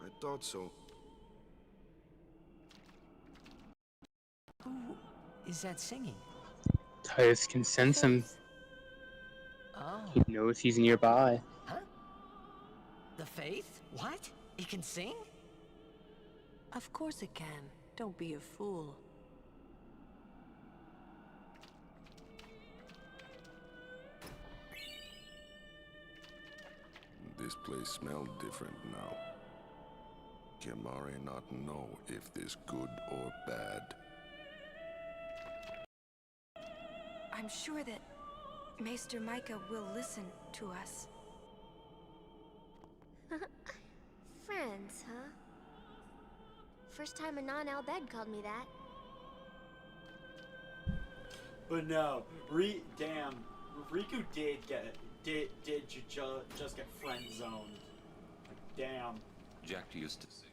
R: I thought so.
C: Who is that singing?
B: Tidus can sense him.
C: Oh.
B: He knows he's nearby.
C: Huh? The Faith? What? It can sing?
H: Of course it can. Don't be a fool.
I: This place smells different now. Can Mari not know if this good or bad?
F: I'm sure that Maester Micah will listen to us.
M: Friends, huh? First time a non-Albed called me that.
A: But no, damn, Riku did just get friend zoned. Like, damn.
E: Jack used to sing.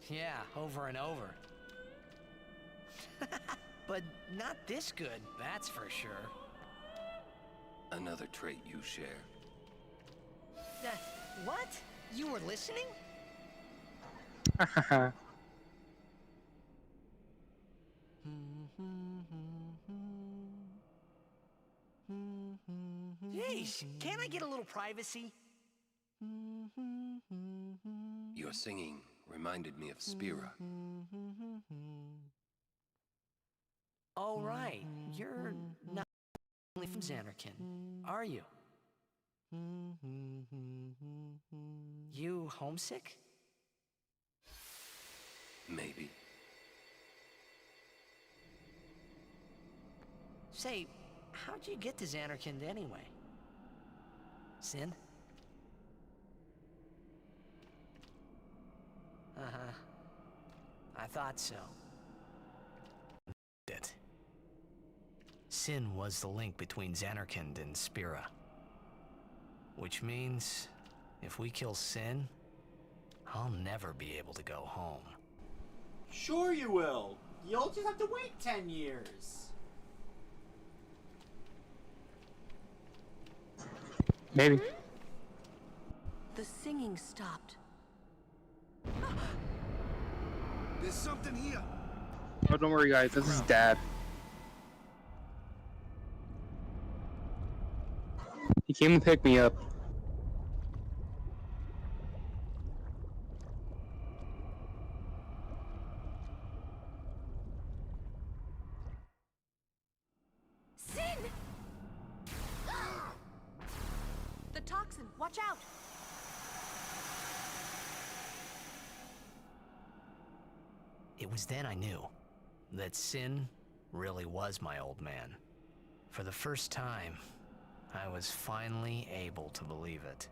C: Yeah, over and over. But not this good, that's for sure.
E: Another trait you share.
C: What? You were listening? Jeez, can't I get a little privacy?
E: Your singing reminded me of Spira.
C: Oh, right. You're not only from Xanarkand, are you? You homesick?
E: Maybe.
C: Say, how'd you get to Xanarkand anyway? Sin? Uh-huh. I thought so. It. Sin was the link between Xanarkand and Spira. Which means, if we kill Sin, I'll never be able to go home.
A: Sure you will. You'll just have to wait 10 years.
B: Maybe.
H: The singing stopped.
R: There's something here.
B: Oh, don't worry, guys. This is Dad. He came to pick me up.
F: Sin! The toxin, watch out!
C: It was then I knew that Sin really was my old man. For the first time, I was finally able to believe it.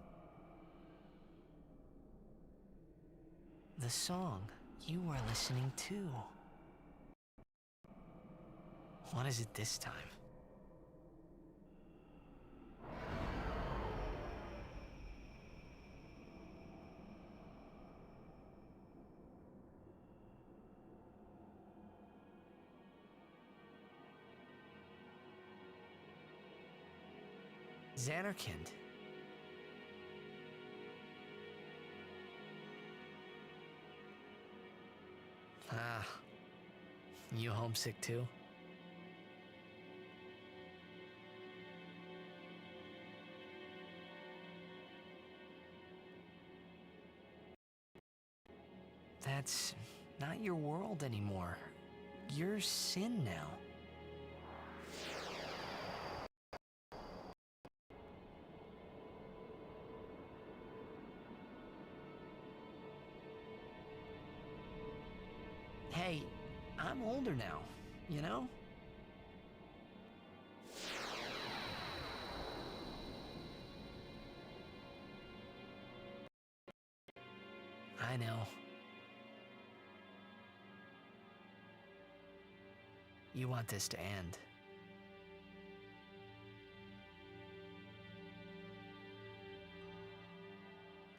C: The song you were listening to. What is it this time? Xanarkand. Ah, you homesick too? That's not your world anymore. You're Sin now. Hey, I'm older now, you know? I know. You want this to end.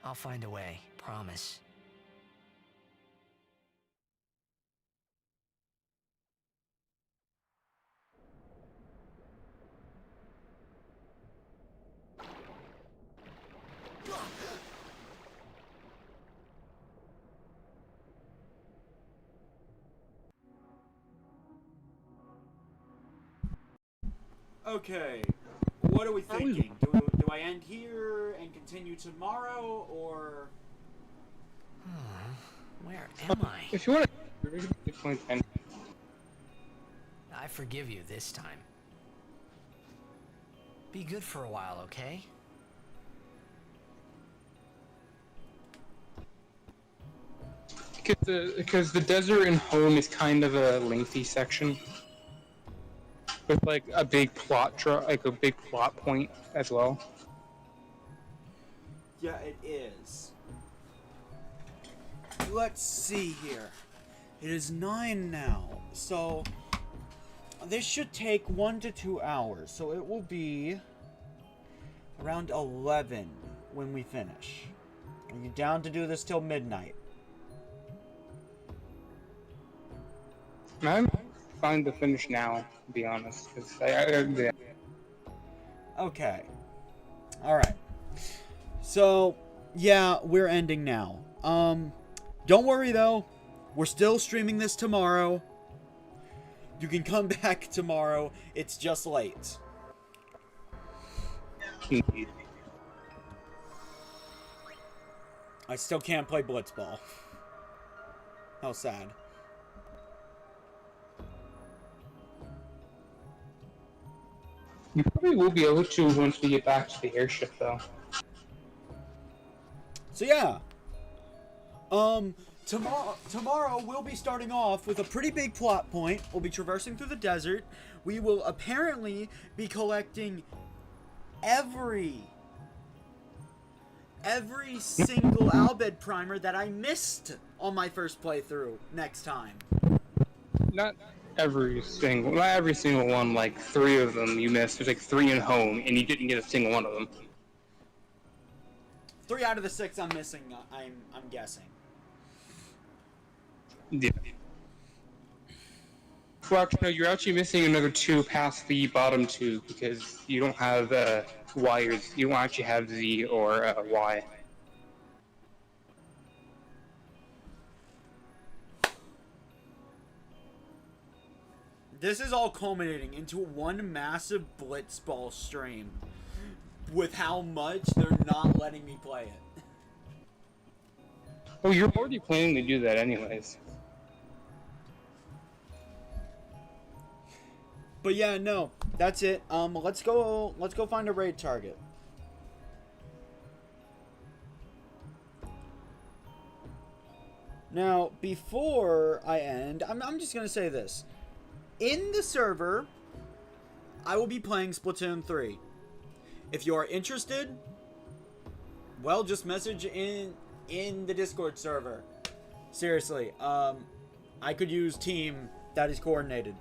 C: I'll find a way, promise.
A: Okay, what are we thinking? Do I end here and continue tomorrow, or...
C: Where am I?
B: If you want to...
C: I forgive you this time. Be good for a while, okay?
B: Because the desert and home is kind of a lengthy section. With like a big plot point as well.
A: Yeah, it is. Let's see here. It is 9 now, so this should take 1 to 2 hours. So it will be around 11 when we finish. Are you down to do this till midnight?
B: I'm fine to finish now, to be honest. Yeah.
A: Okay. Alright. So, yeah, we're ending now. Don't worry though. We're still streaming this tomorrow. You can come back tomorrow. It's just late. I still can't play Blitzball. How sad.
B: You probably will be able to once we get back to the airship, though.
A: So yeah. Tomorrow we'll be starting off with a pretty big plot point. We'll be traversing through the desert. We will apparently be collecting every single Albed primer that I missed on my first playthrough next time.
B: Not every single one, like 3 of them you missed. There's like 3 in home, and you didn't get a single one of them.
A: 3 out of the 6 I'm missing, I'm guessing.
B: Yeah. Well, actually, no, you're actually missing another 2 past the bottom 2 because you don't have wires. You don't actually have Z or Y.
A: This is all culminating into one massive Blitzball stream with how much they're not letting me play it.
B: Oh, you're already planning to do that anyways.
A: But yeah, no, that's it. Let's go find a raid target. Now, before I end, I'm just gonna say this. In the server, I will be playing Splatoon 3. If you are interested, well, just message in the Discord server. Seriously, I could use team that is coordinated.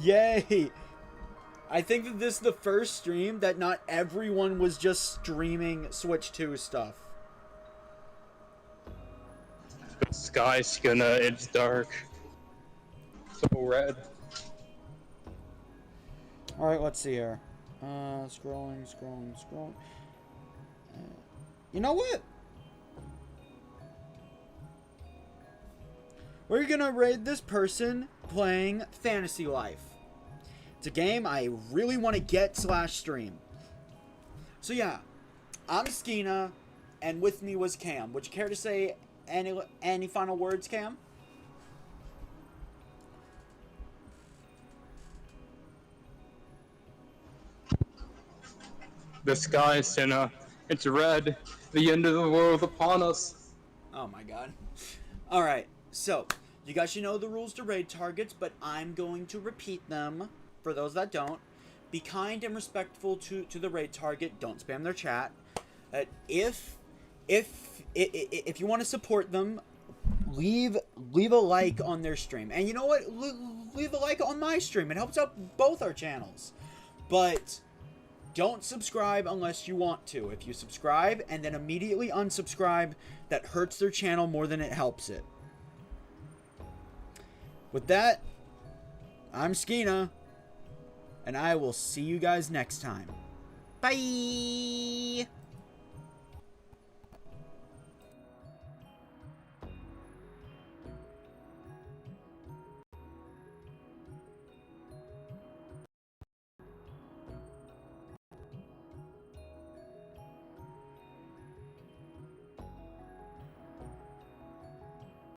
A: Yay! I think that this is the first stream that not everyone was just streaming Switch 2 stuff.
B: The sky's gonna, it's dark. So red.
A: Alright, let's see here. Scrolling. You know what? We're gonna raid this person playing Fantasy Life. It's a game I really want to get / stream. So yeah, I'm Skena, and with me was Cam. Would you care to say any final words, Cam?
B: The sky, Senna. It's red. The end of the world upon us.
A: Oh my god. Alright, so, you guys should know the rules to raid targets, but I'm going to repeat them for those that don't. Be kind and respectful to the raid target. Don't spam their chat. If you want to support them, leave a like on their stream. And you know what? Leave a like on my stream. It helps out both our channels. But don't subscribe unless you want to. If you subscribe and then immediately unsubscribe, that hurts their channel more than it helps it. With that, I'm Skena, and I will see you guys next time. Bye!